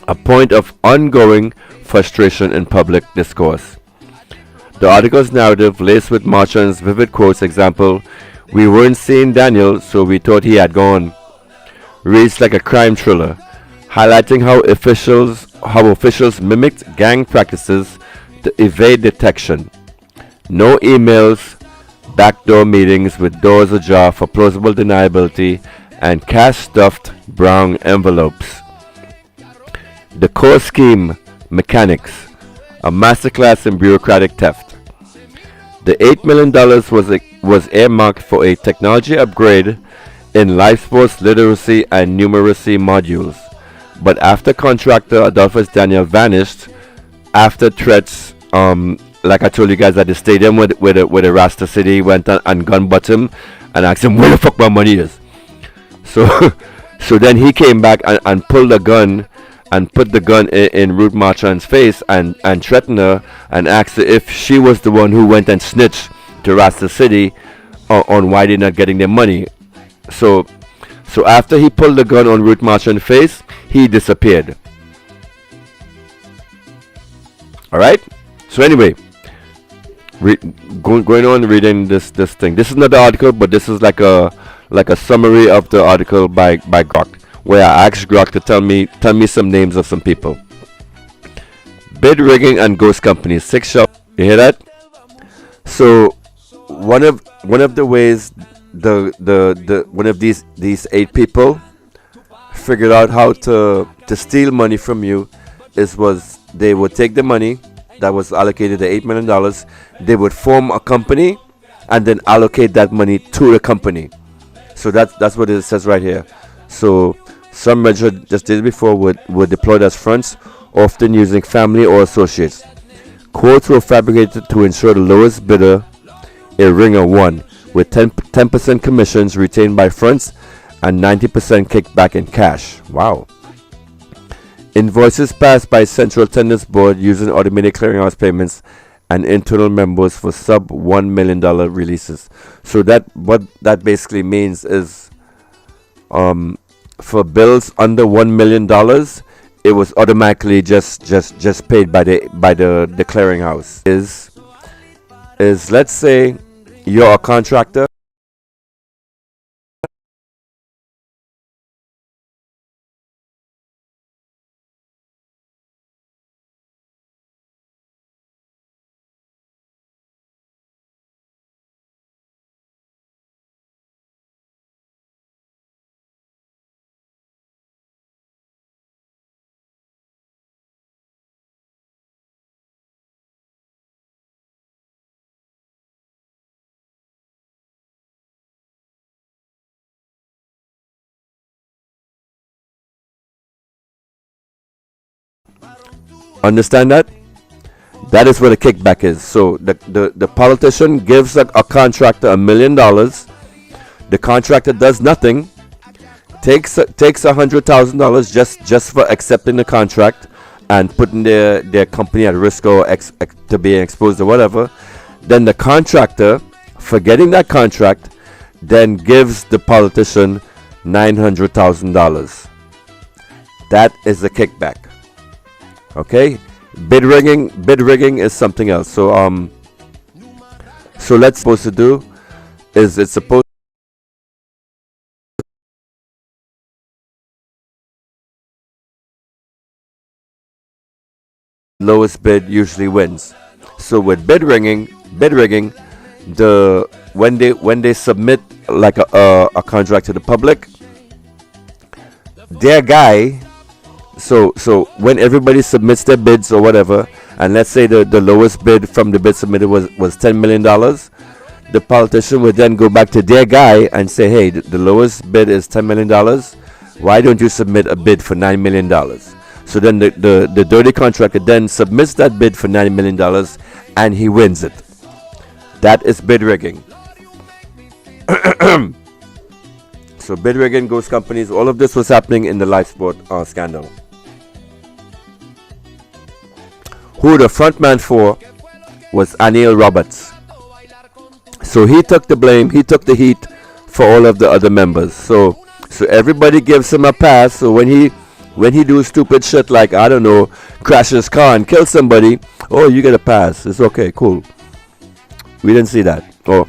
a point of ongoing frustration in public discourse. The article's narrative, laced with Marchand's vivid quotes, example, "We weren't seeing Daniel, so we thought he had gone," reads like a crime thriller, highlighting how officials mimicked gang practices to evade detection. No emails, backdoor meetings with doors ajar for plausible deniability, and cash-stuffed brown envelopes. The core scheme, mechanics, a masterclass in bureaucratic theft. The $8 million was earmarked for a technology upgrade in Lifesports literacy and numeracy modules, but after contractor Adolphus Daniel vanished, after threats, like I told you guys at the stadium where the Rasta City went and gun-butt him and asked him where the fuck my money is. So then he came back and pulled a gun and put the gun in Ruth Marchand's face and threatened her and asked her if she was the one who went and snitched to Rasta City on why they're not getting their money. So after he pulled the gun on Ruth Marchand's face, he disappeared. Alright? So anyway, going on reading this thing. This is not the article, but this is like a summary of the article by Grok, where I asked Grok to tell me some names of some people. Bid rigging and ghost companies. 6 shop. You hear that? So one of the ways one of these 8 people figured out how to steal money from you was they would take the money that was allocated, the $8 million, they would form a company and then allocate that money to the company. So that's what it says right here. So some measure just did before were deployed as fronts, often using family or associates. Quotes were fabricated to ensure the lowest bidder, a ringer, won, with 10% commissions retained by fronts and 90% kickback in cash. Wow. Invoices passed by Central Tenders Board using automated clearinghouse payments and internal memos for sub $1 million releases. So what that basically means is for bills under $1 million, it was automatically just paid by the clearinghouse. Is let's say you're a contractor. Understand that? That is where the kickback is. So the politician gives a contractor $1 million. The contractor does nothing, takes $100,000 just for accepting the contract and putting their company at risk or to being exposed or whatever. Then the contractor, forgetting that contract, then gives the politician $900,000. That is the kickback. Okay, bid rigging is something else. So let's supposed to do is it's supposed lowest bid usually wins. So with bid rigging, when they submit like a contract to the public, their guy. So when everybody submits their bids or whatever, and let's say the lowest bid from the bid submitted was $10 million, the politician would then go back to their guy and say, hey, the lowest bid is $10 million. Why don't you submit a bid for $9 million? So then the dirty contractor then submits that bid for $90 million and he wins it. That is bid rigging. So bid rigging, ghost companies, all of this was happening in the Lifesport scandal. Who the frontman for was Anil Roberts. So he took the blame, he took the heat for all of the other members. So everybody gives him a pass. So when he do stupid shit like, I don't know, crash his car and kill somebody, oh, you get a pass. It's okay, cool. We didn't see that. Or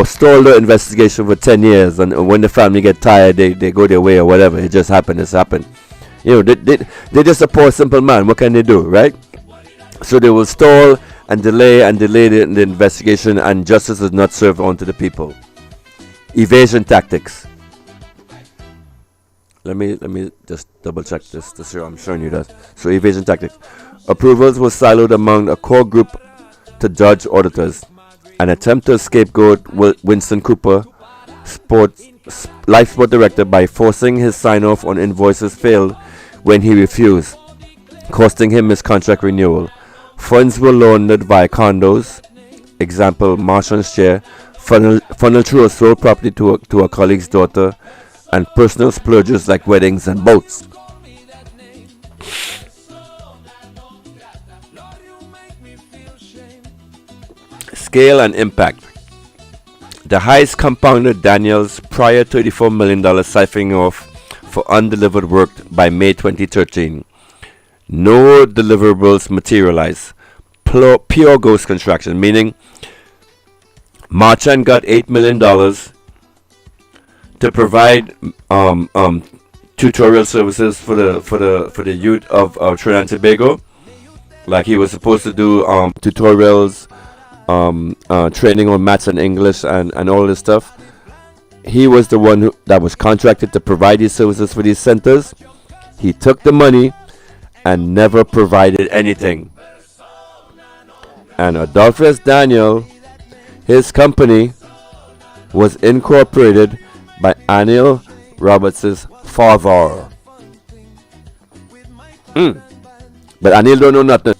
stall the investigation for 10 years, and when the family get tired, they go their way or whatever. It just happened. It's happened. You know, they're just a poor simple man. What can they do, right? So they will stall and delay the investigation, and justice is not served onto the people. Evasion tactics. Let me just double check this to see. I'm showing you that. So evasion tactics. Approvals were siloed among a core group to judge auditors. An attempt to scapegoat Winston Cooper, Lifesport director, by forcing his sign-off on invoices failed when he refused, costing him his contract renewal. Funds were laundered via condos, example Marchand's share, funneled through a sole property to a colleague's daughter, and personal splurges like weddings and boats. Scale and impact. The highest compounded Daniels prior $34 million siphoning off for undelivered work by May 2013. No deliverables materialize. Pure ghost construction, meaning Marchand got $8 million to provide tutorial services for the youth of Trinidad and Tobago. Like he was supposed to do tutorials, training on maths and English and all this stuff. He was the one that was contracted to provide these services for these centers. He took the money and never provided anything. And Adolphus Daniel, his company, was incorporated by Anil Roberts' father. But Anil don't know nothing.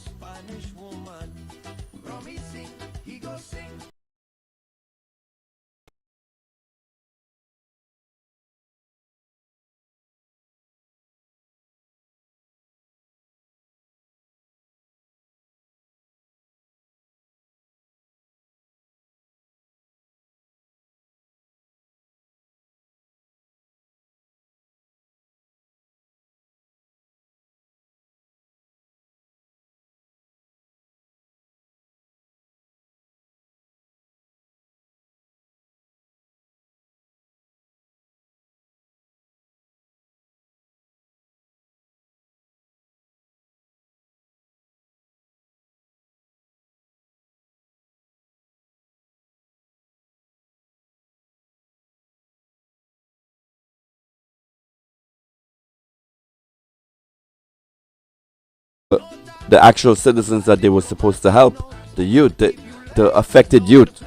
The actual citizens that they were supposed to help, the youth, the affected youth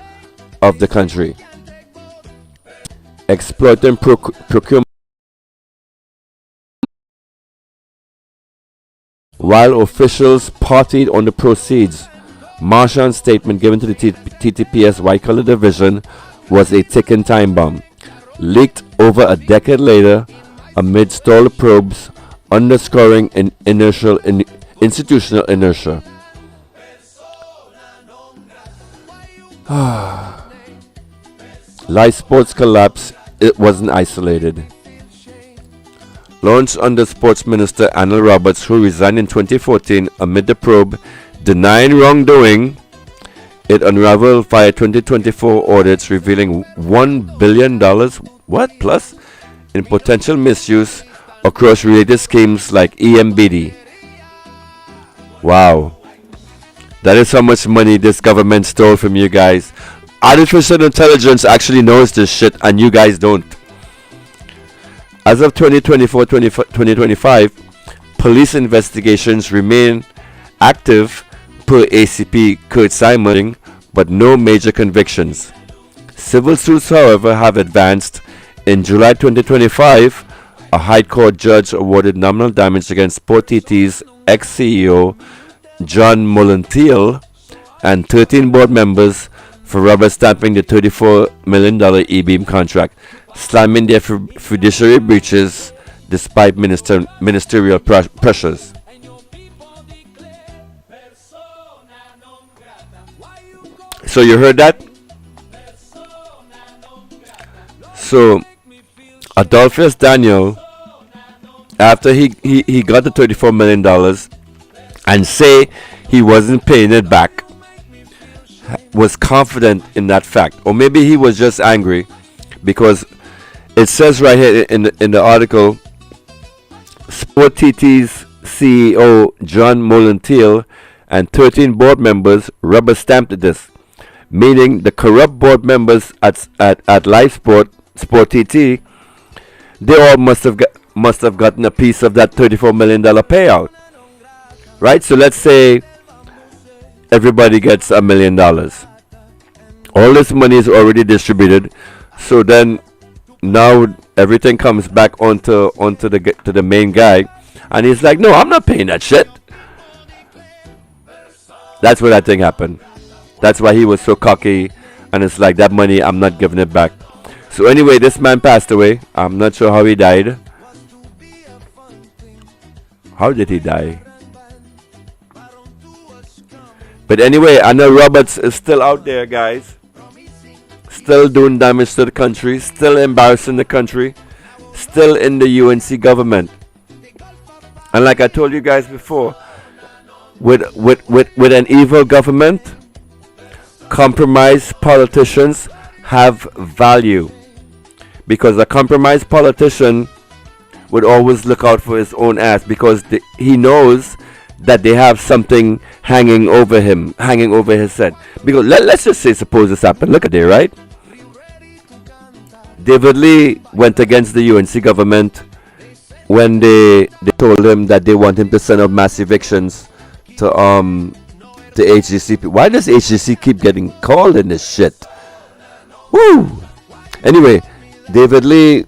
of the country. Exploiting procurement. While officials partied on the proceeds, Marchand's statement given to the TTPS White Collar Division was a ticking time bomb, leaked over a decade later amid stalled probes, underscoring an institutional inertia. Lifesports collapse, it wasn't isolated. Launched under Sports Minister Anil Roberts, who resigned in 2014 amid the probe denying wrongdoing, it unraveled via 2024 audits revealing $1 billion plus in potential misuse across related schemes like EMBD. Wow. That is how much money this government stole from you guys. Artificial intelligence actually knows this shit and you guys don't. As of 2024-2025, police investigations remain active per ACP Kurt Simon, but no major convictions. Civil suits, however, have advanced. In July 2025, a High Court judge awarded nominal damage against Sport TT's ex-CEO John Mullenteal and 13 board members for rubber stamping the $34 million E-beam contract, slamming their fiduciary breaches despite ministerial pressures. So you heard that? So Adolphus Daniel, after he got the $34 million and say he wasn't paying it back, was confident in that fact. Or maybe he was just angry because it says right here in the article, Sport TT's CEO John Mullenteal and 13 board members rubber stamped this, meaning the corrupt board members at Lifesports, Sport TT, they all must have gotten a piece of that $34 million payout, right? So let's say everybody gets $1 million. All this money is already distributed, so then now everything comes back onto the main guy, and he's like, "No, I'm not paying that shit." That's what I think happened. That's why he was so cocky, and it's like, that money, I'm not giving it back. So anyway, this man passed away. I'm not sure how he died. How did he die? But anyway, Anna Roberts is still out there, guys. Still doing damage to the country. Still embarrassing the country. Still in the UNC government. And like I told you guys before, with an evil government, compromised politicians have value. Because a compromised politician would always look out for his own ass, because he knows that they have something hanging over him, hanging over his head. Because let's just say, suppose this happened. Look at it, right? David Lee went against the UNC government when they told him that they want him to send out mass evictions to HGC. Why does HGC keep getting called in this shit? Woo! Anyway, David Lee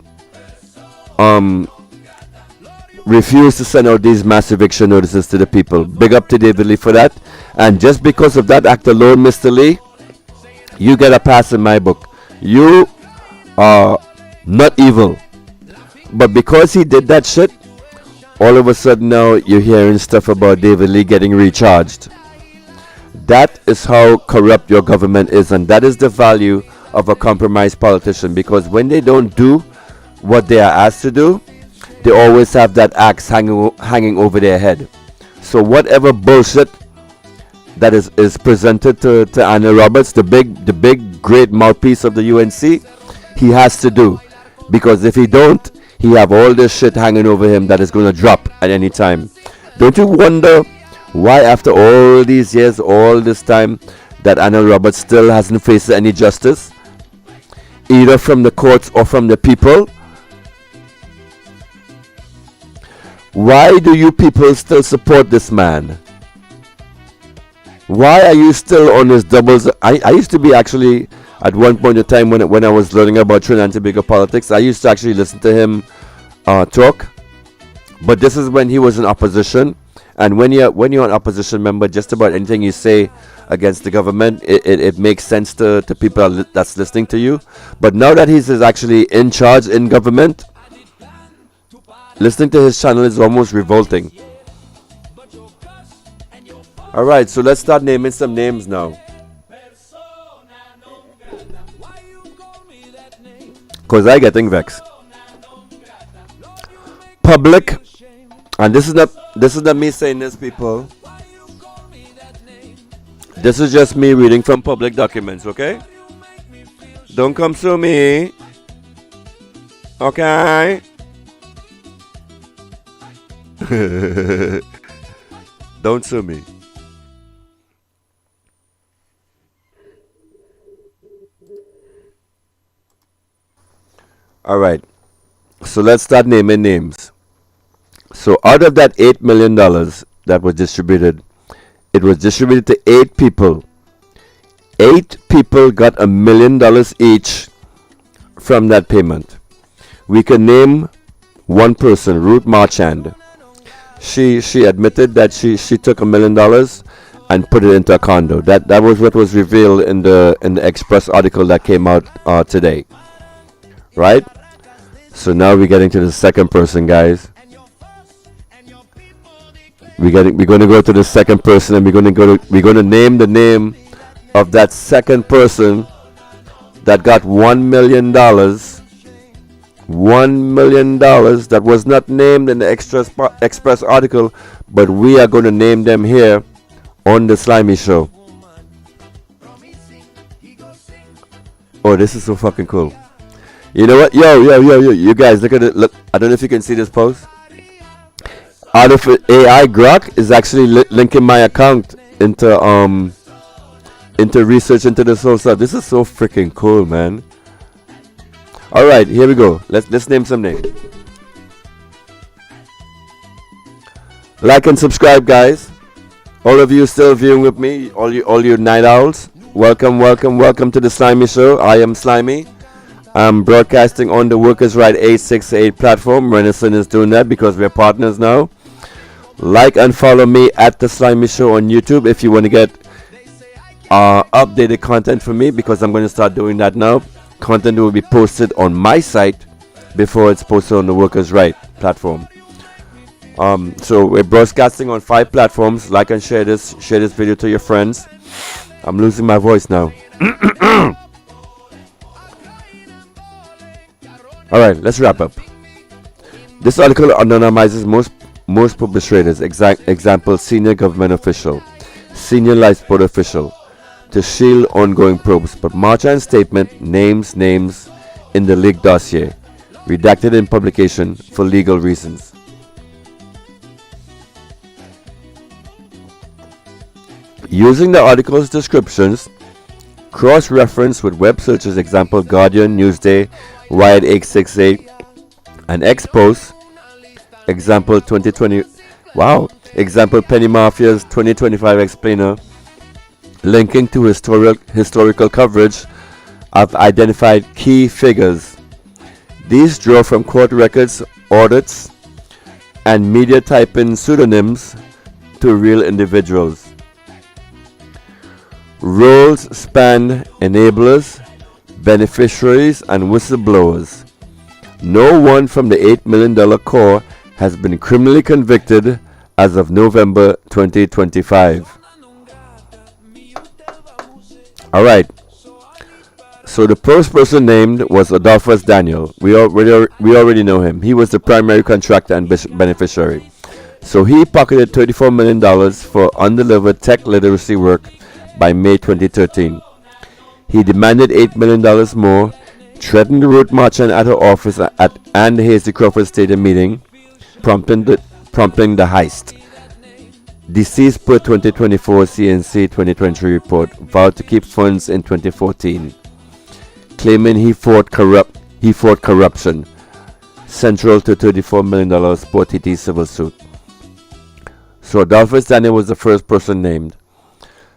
refused to send out these mass eviction notices to the people. Big up to David Lee for that. And just because of that act alone, Mr. Lee, you get a pass in my book. You are not evil. But because he did that shit, all of a sudden now you're hearing stuff about David Lee getting recharged. That is how corrupt your government is, and that is the value of a compromised politician, because when they don't do what they are asked to do, they always have that axe hanging over their head. So whatever bullshit that is presented to Anna Roberts, the big great mouthpiece of the UNC, he has to do, because if he don't, he have all this shit hanging over him that is going to drop at any time. Don't you wonder why after all these years, all this time, that Anna Roberts still hasn't faced any justice, either from the courts or from the people? Why do you people still support this man? Why are you still on his doubles? I used to be actually, at one point in time when I was learning about Trinidad and Tobago politics, I used to actually listen to him talk. But this is when he was in opposition. And when you're an opposition member, just about anything you say against the government, it makes sense to people that's listening to you. But now that he's actually in charge in government, listening to his channel is almost revolting. Alright, so let's start naming some names now. Because I'm getting vexed. Public, and this is not me saying this, people. This is just me reading from public documents, okay? Don't come sue me. Okay? Don't sue me. Alright. So let's start naming names. So out of that $8 million that was distributed, it was distributed to 8 people. 8 people got $1 million each from that payment. We can name one person, Ruth Marchand. She admitted that she took $1 million and put it into a condo. That was what was revealed in the Express article that came out today. Right? So now we're getting to the second person, guys. We're going to go to the second person, and we're going to name the name of that second person that got $1 million. $1 million that was not named in the Express article, but we are going to name them here on the Slimy Show. Oh, this is so fucking cool. You know what? Yo, you guys, look at it. Look, I don't know if you can see this post. Out of AI Grok is actually linking my account into research into this whole stuff. This is so freaking cool, man. All right, here we go. Let's name some names. Like and subscribe, guys. All of you still viewing with me, all you night owls. Welcome to the Slimy Show. I am Slimy. I'm broadcasting on the Workers' Right 868 platform. Renison is doing that because we're partners now. Like and follow me at the Slimy Show on YouTube if you want to get updated content from me, because I'm going to start doing that now. Content will be posted on my site before it's posted on the Workers' Right platform. So we're broadcasting on 5 platforms. Like and share this video to your friends. I'm losing my voice now. All right, let's wrap up. This article anonymizes most publishers. Example: senior government official, senior Lifesport official, to shield ongoing probes. But Marchand's statement names in the leaked dossier, redacted in publication for legal reasons. Using the article's descriptions, cross-reference with web searches, example Guardian, Newsday, Wired 868, and X-Post, example 2020, example Penny Mafia's 2025 explainer, linking to historical coverage. I've identified key figures. These draw from court records, audits, and media type-in pseudonyms to real individuals. Roles span enablers, beneficiaries, and whistleblowers. No one from the $8 million core has been criminally convicted as of November 2025. Alright, so the first person named was Adolphus Daniel. We already know him. He was the primary contractor and beneficiary. So he pocketed $34 million for undelivered tech literacy work by May 2013. He demanded $8 million more, threatened Ruth Marchand at her office and the Hasty Crawford Stadium meeting, prompting the heist. Deceased per 2024 CNC 2023 report, vowed to keep funds in 2014, claiming he fought corruption, central to $34 million Sport TT civil suit. So Adolphus Daniel was the first person named.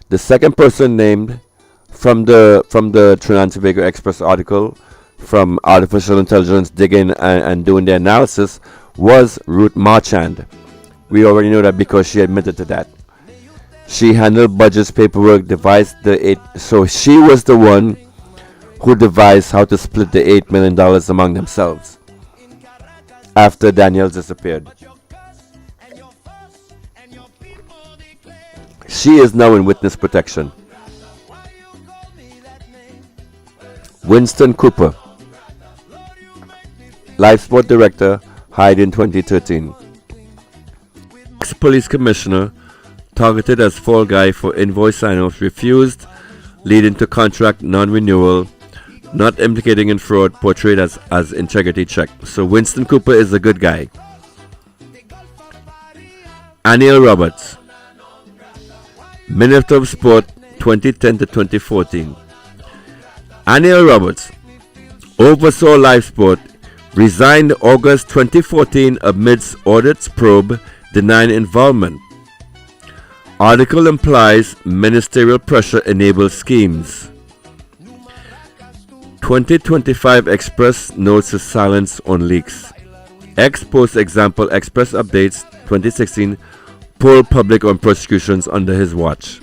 The second person named from the Trinidad and Tobago Express article, from artificial intelligence digging and doing the analysis, was Ruth Marchand. We already know that because she admitted to that. She handled budgets, paperwork, devised so she was the one who devised how to split the $8 million among themselves after Daniel disappeared. She is now in witness protection. Winston Cooper, Lifesport director, hired in 2013. Ex-police commissioner, targeted as fall guy for invoice sign-offs, refused, leading to contract non-renewal, not implicating in fraud, portrayed as integrity check. So Winston Cooper is a good guy. Anil Roberts, Minister of Sport, 2010 to 2014. Anil Roberts oversaw Lifesport, resigned August 2014 amidst audits probe denying involvement. Article implies ministerial pressure enables schemes. 2025 Express notes his silence on leaks. Ex post example Express Updates 2016 poll public on prosecutions under his watch.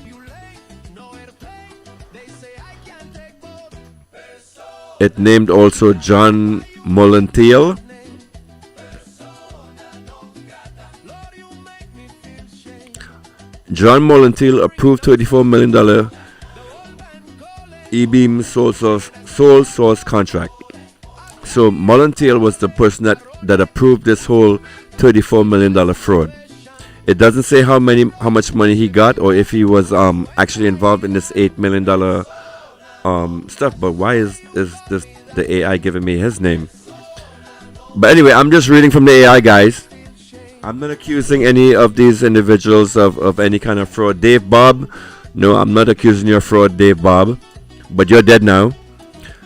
It named also John Molentiel, John Molentiel approved $34 million E-beam sole source contract. So Molentiel was the person that approved this whole $34 million fraud. It doesn't say how much money he got or if he was actually involved in this $8 million stuff. But why is this the AI giving me his name? But anyway, I'm just reading from the AI, guys. I'm not accusing any of these individuals of any kind of fraud. Dave Bob, no, I'm not accusing you of fraud, Dave Bob. But you're dead now.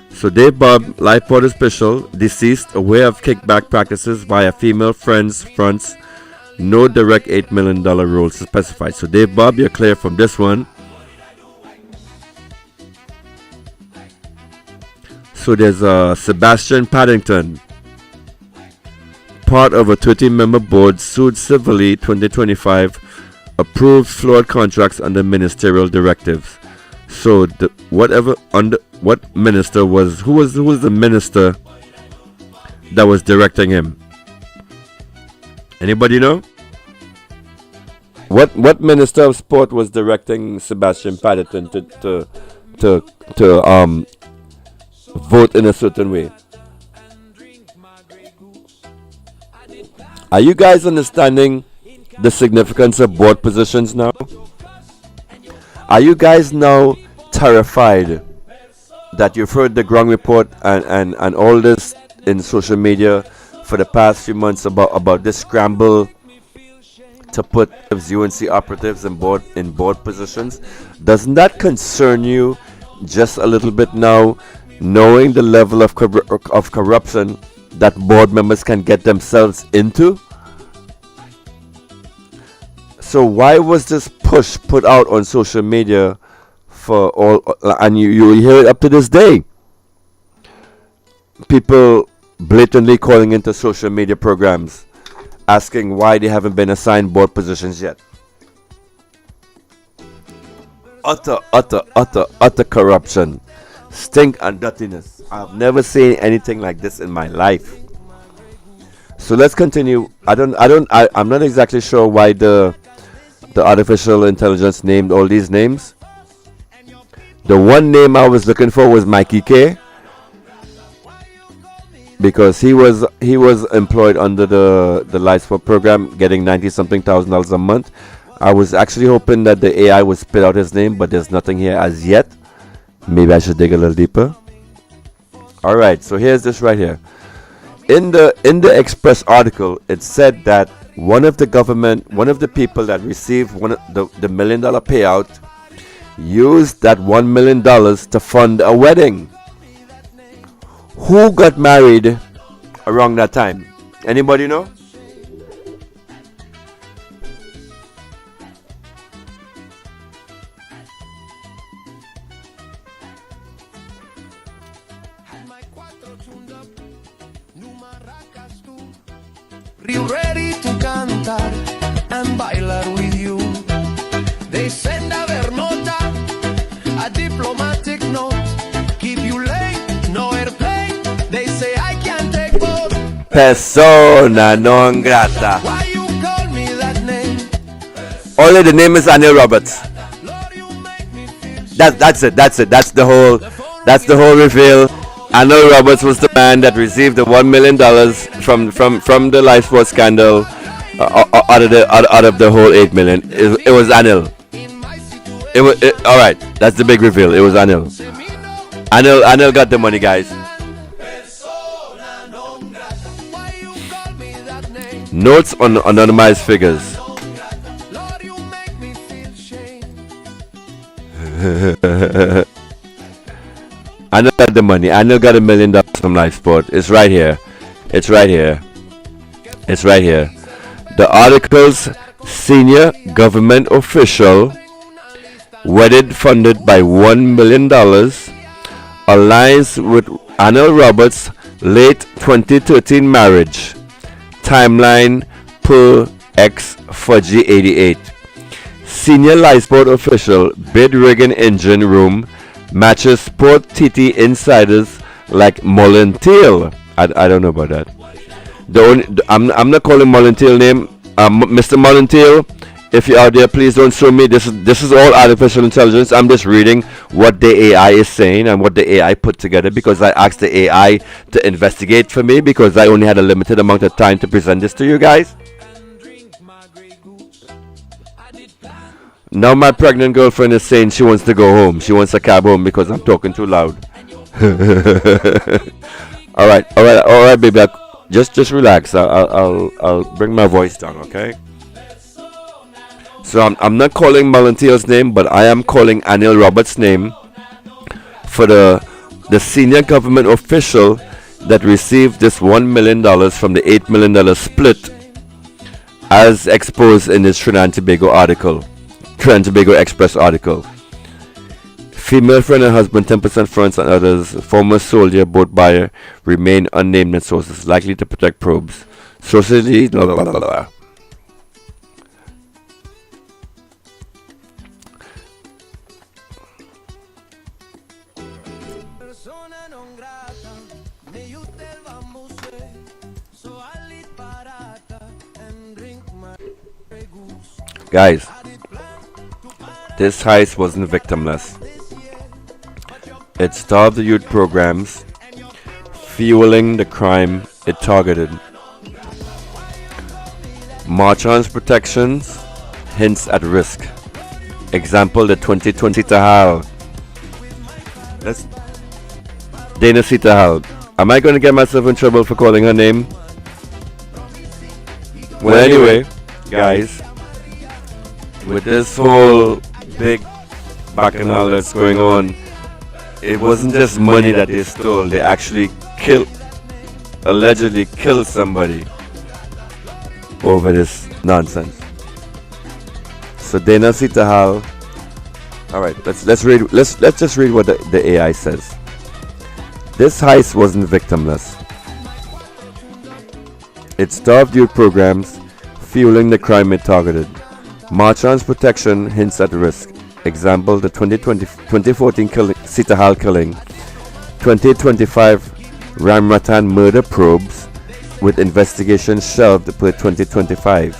So Dave Bob, Lifesports official, deceased, aware of kickback practices via female friends fronts. No direct $8 million rules specified. So Dave Bob, you're clear from this one. So there's Sebastian Paddington, part of a 13-member board, sued civilly 2025, approved flawed contracts under ministerial directives. So what minister was who was the minister that was directing him? Anybody know? What minister of sport was directing Sebastian Paddington to vote in a certain way? Are you guys understanding the significance of board positions now? Are you guys now terrified that you've heard the ground report and all this in social media for the past few months about this scramble to put UNC operatives in board positions? Doesn't that concern you just a little bit now, knowing the level of corruption that board members can get themselves into? So why was this push put out on social media for all, and you hear it up to this day? People blatantly calling into social media programs asking why they haven't been assigned board positions yet. Utter corruption, stink and dirtiness. I've never seen anything like this in my life. So let's continue. I'm not exactly sure why the artificial intelligence named all these names. The one name I was looking for was Mikey K, because he was employed under the Lifesports program, getting $90-something thousand a month. I was actually hoping that the AI would spit out his name, but there's nothing here as yet. Maybe I should dig a little deeper. All right, so here's this right here. In the Express article, it said that one of the people that received the $1 million payout used that $1 million to fund a wedding. Who got married around that time? Anybody know? Ready to cantar and bailar with you. They send a ver nota, a diplomatic note. Keep you late, no airplane. They say I can't take both. Persona non grata. Why you call me that name? Only the name is Anil Roberts. That's it. That's the whole reveal. Anil Roberts was the man that received the $1 million from the Lifesports scandal out of the whole $8 million. It was Anil. All right. That's the big reveal. It was Anil. Anil got the money, guys. Notes on anonymized figures. Anil got the money. Anil got $1 million from Lifesports. It's right here. The article's senior government official, funded by $1 million, aligns with Anil Roberts' late 2013 marriage. Timeline per X Fudgy 88. Senior Lifesport official bid rigging engine room matches Sport TT insiders like Mullen Tail. I don't know about that. I'm not calling Mullen Tail name. Mr. Mullen Tail, if you're out there, please don't show me. This is all artificial intelligence. I'm just reading what the AI is saying and what the AI put together because I asked the AI to investigate for me because I only had a limited amount of time to present this to you guys. Now my pregnant girlfriend is saying she wants to go home. She wants a cab home because I'm talking too loud. all right, baby. Just relax. I'll bring my voice down, okay? So I'm not calling Mullenteer's name, but I am calling Anil Roberts' name for the senior government official that received this $1 million from the $8 million split, as exposed in this Trinidad and Tobago Express article. Female friend and husband, 10% friends and others, former soldier, boat buyer, remain unnamed in sources, likely to protect probes. Socially, blah, blah, blah, blah. Guys, this heist wasn't victimless. It starved the youth programs, fueling the crime it targeted. March-ons protections, hints at risk. Example, the 2020 Tahal. That's Dana C. Tahal. Am I going to get myself in trouble for calling her name? Well, anyway, guys, with this whole big bacchanal that's going on, it wasn't just money that they stole. They actually allegedly killed somebody over this nonsense. So Dana Sitahal. All right, let's just read what the AI says. This heist wasn't victimless. It starved youth programs, fueling the crime it targeted. March-ons protection hints at risk. Example, the 2014 Sitahal killing. 2025 Ramratan murder probes with investigation shelved per 2025.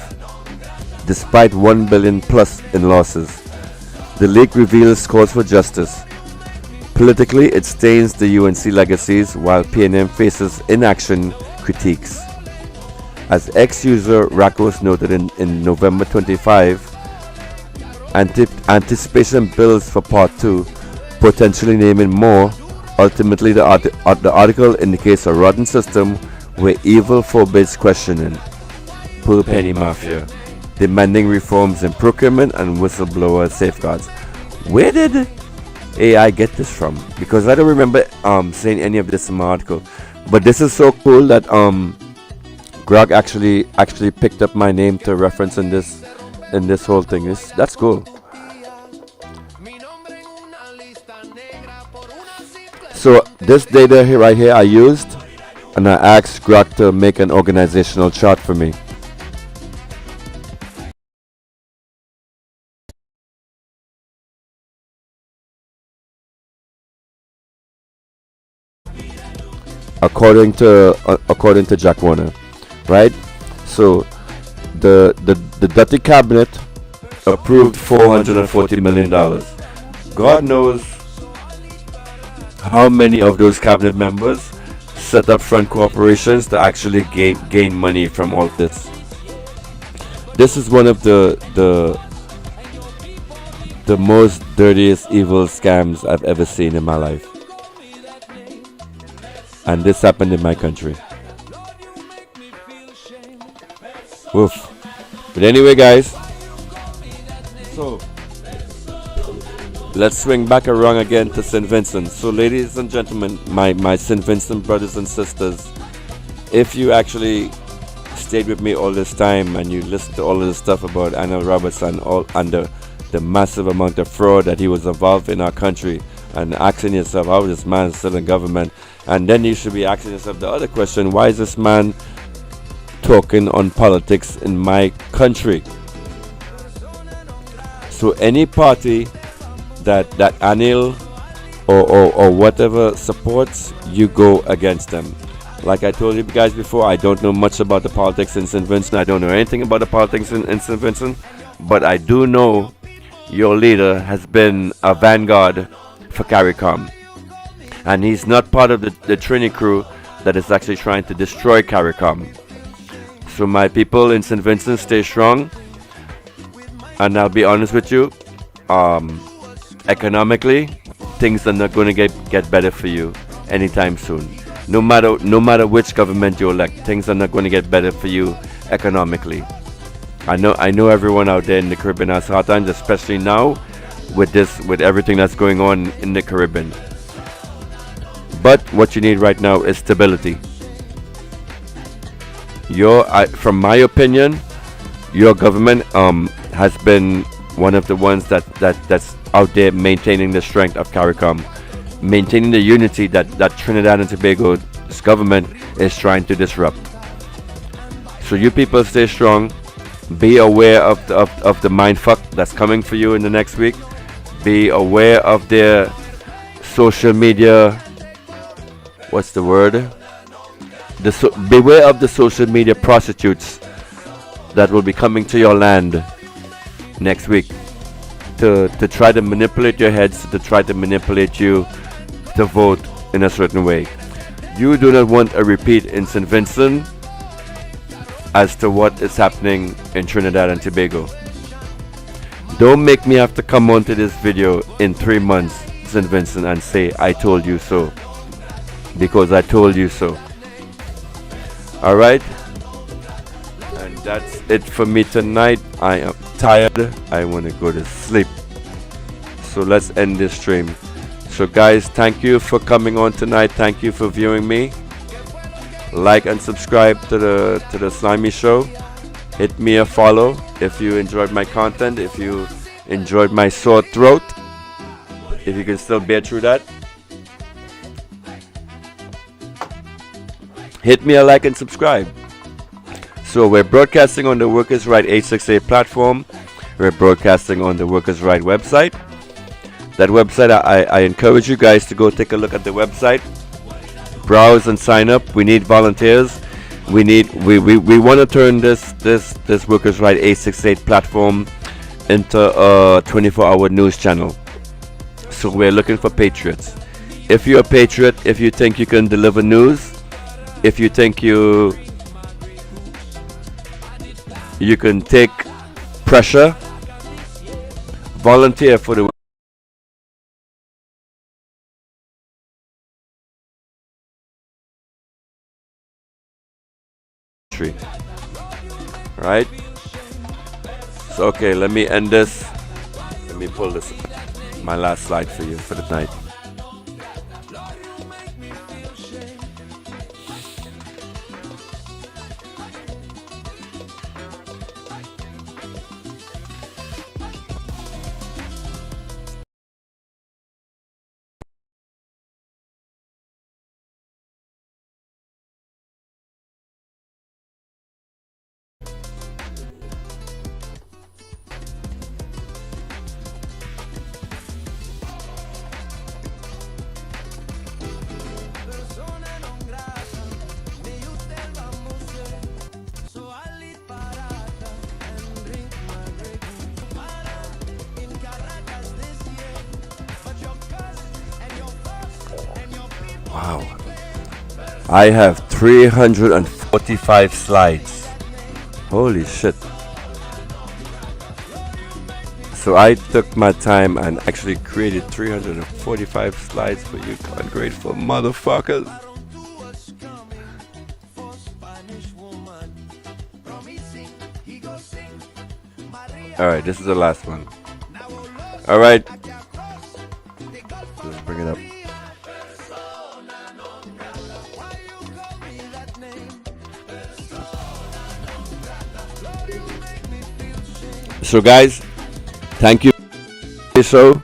Despite 1 billion plus in losses, the leak reveals calls for justice. Politically, it stains the UNC legacies while PNM faces inaction critiques. As ex-user Rakos noted in November 25, anticipation builds for part 2, potentially naming more. Ultimately, the article indicates a rotten system where evil forbids questioning. Poor Penny Mafia, demanding reforms in procurement and whistleblower safeguards. Where did AI get this from? Because I don't remember saying any of this in my article. But this is so cool that Grog actually picked up my name to reference in this whole thing. That's cool. So this data here, right here, I used, and I asked Grog to make an organizational chart for me. According to Jack Warner, right? So the Dutty cabinet approved $440 million. God knows how many of those cabinet members set up front corporations to actually gain money from all this. This is one of the most dirtiest evil scams I've ever seen in my life. And this happened in my country. Woof. But anyway, guys, so let's swing back around again to St. Vincent. So ladies and gentlemen, my St. Vincent brothers and sisters, if you actually stayed with me all this time and you listened to all of the stuff about Anil Roberts and the massive amount of fraud that he was involved in our country, and asking yourself, how is this man still in government? And then you should be asking yourself the other question, why is this man talking on politics in my country. So any party that Anil or whatever supports, you go against them. Like I told you guys before, I don't know much about the politics in St Vincent. I don't know anything about the politics in St Vincent, but I do know your leader has been a vanguard for CARICOM, and he's not part of the Trini crew that is actually trying to destroy CARICOM. So my people in St Vincent, stay strong. And I'll be honest with you, economically, things are not going to get better for you anytime soon. No matter which government you elect, things are not going to get better for you economically. I know everyone out there in the Caribbean has hard times, especially now with everything that's going on in the Caribbean. But what you need right now is stability. From my opinion, your government has been one of the ones that's out there maintaining the strength of CARICOM, maintaining the unity that Trinidad and Tobago's government is trying to disrupt. So you people stay strong. Be aware of the mindfuck that's coming for you in the next week. Be aware of their social media. What's the word? Beware of the social media prostitutes that will be coming to your land next week to try to manipulate your heads, to try to manipulate you to vote in a certain way. You do not want a repeat in St. Vincent as to what is happening in Trinidad and Tobago. Don't make me have to come onto this video in 3 months, St. Vincent, and say I told you so, because I told you so. Alright? And that's it for me tonight. I am tired. I want to go to sleep. So let's end this stream. So guys, thank you for coming on tonight. Thank you for viewing me. Like and subscribe to the Slimy Show. Hit me a follow if you enjoyed my content, if you enjoyed my sore throat, if you can still bear through that. Hit me a like and subscribe. So we're broadcasting on the Workers' Right 868 platform. We're broadcasting on the Workers' Right website. That website, I encourage you guys to go take a look at the website. Browse and sign up. We need volunteers. We want to turn this Workers' Right 868 platform into a 24-hour news channel. So we're looking for patriots. If you're a patriot, if you think you can deliver news, if you think you can take pressure, volunteer for the country. Right? So okay, let me end this. Let me pull this, my last slide for you for the night. Wow. I have 345 slides. Holy shit. So I took my time and actually created 345 slides for you ungrateful motherfuckers. Alright, this is the last one. Alright. Let's bring it up. So guys, thank you. So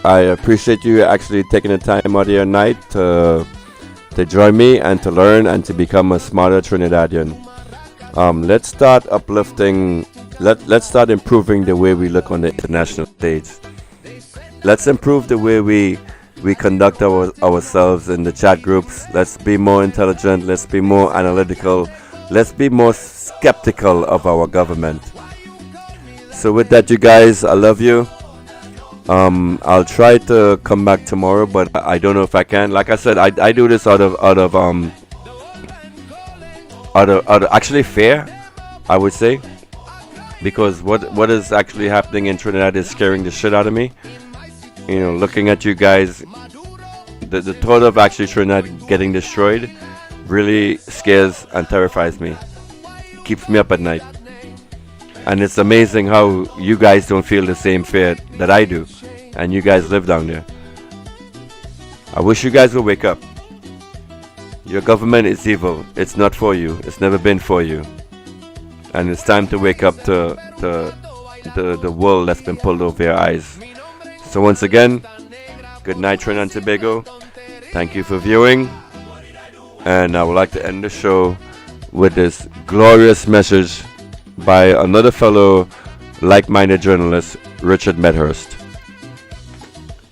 I appreciate you actually taking the time out of your night to to join me and to learn and to become a smarter Trinidadian. Let's start uplifting. Let's start improving the way we look on the international stage. Let's improve the way we conduct ourselves in the chat groups. Let's be more intelligent. Let's be more analytical. Let's be more skeptical of our government. So with that, you guys, I love you. I'll try to come back tomorrow, but I don't know if I can. Like I said, I do this out of actually fear, I would say, because what is actually happening in Trinidad is scaring the shit out of me. You know, looking at you guys, the thought of actually Trinidad getting destroyed really scares and terrifies me. It keeps me up at night. And it's amazing how you guys don't feel the same fear that I do. And you guys live down there. I wish you guys would wake up. Your government is evil. It's not for you. It's never been for you. And it's time to wake up to the world that's been pulled over your eyes. So once again, good night, Trinidad and Tobago. Thank you for viewing. And I would like to end the show with this glorious message by another fellow like-minded journalist, Richard Medhurst.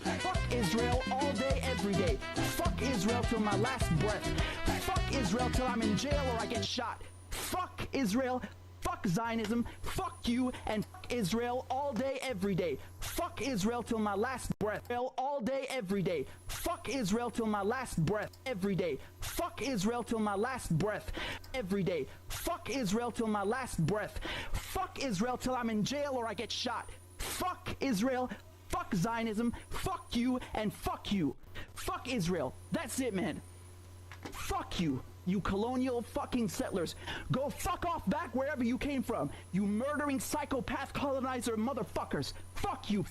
Fuck Israel all day, every day. Fuck Israel till my last breath. Fuck Israel till I'm in jail or I get shot. Fuck Israel. Fuck Zionism. Fuck you and fuck Israel all day, every day. Fuck Israel till my last breath. All day, every day. Fuck Israel till my last breath. Every day. Fuck Israel till my last breath. Every day. Fuck Israel till my last breath. Fuck Israel till I'm in jail or I get shot. Fuck Israel. Fuck Zionism. Fuck you and fuck you. Fuck Israel. That's it, man. Fuck you. You colonial fucking settlers. Go fuck off back wherever you came from. You murdering psychopath colonizer motherfuckers. Fuck you.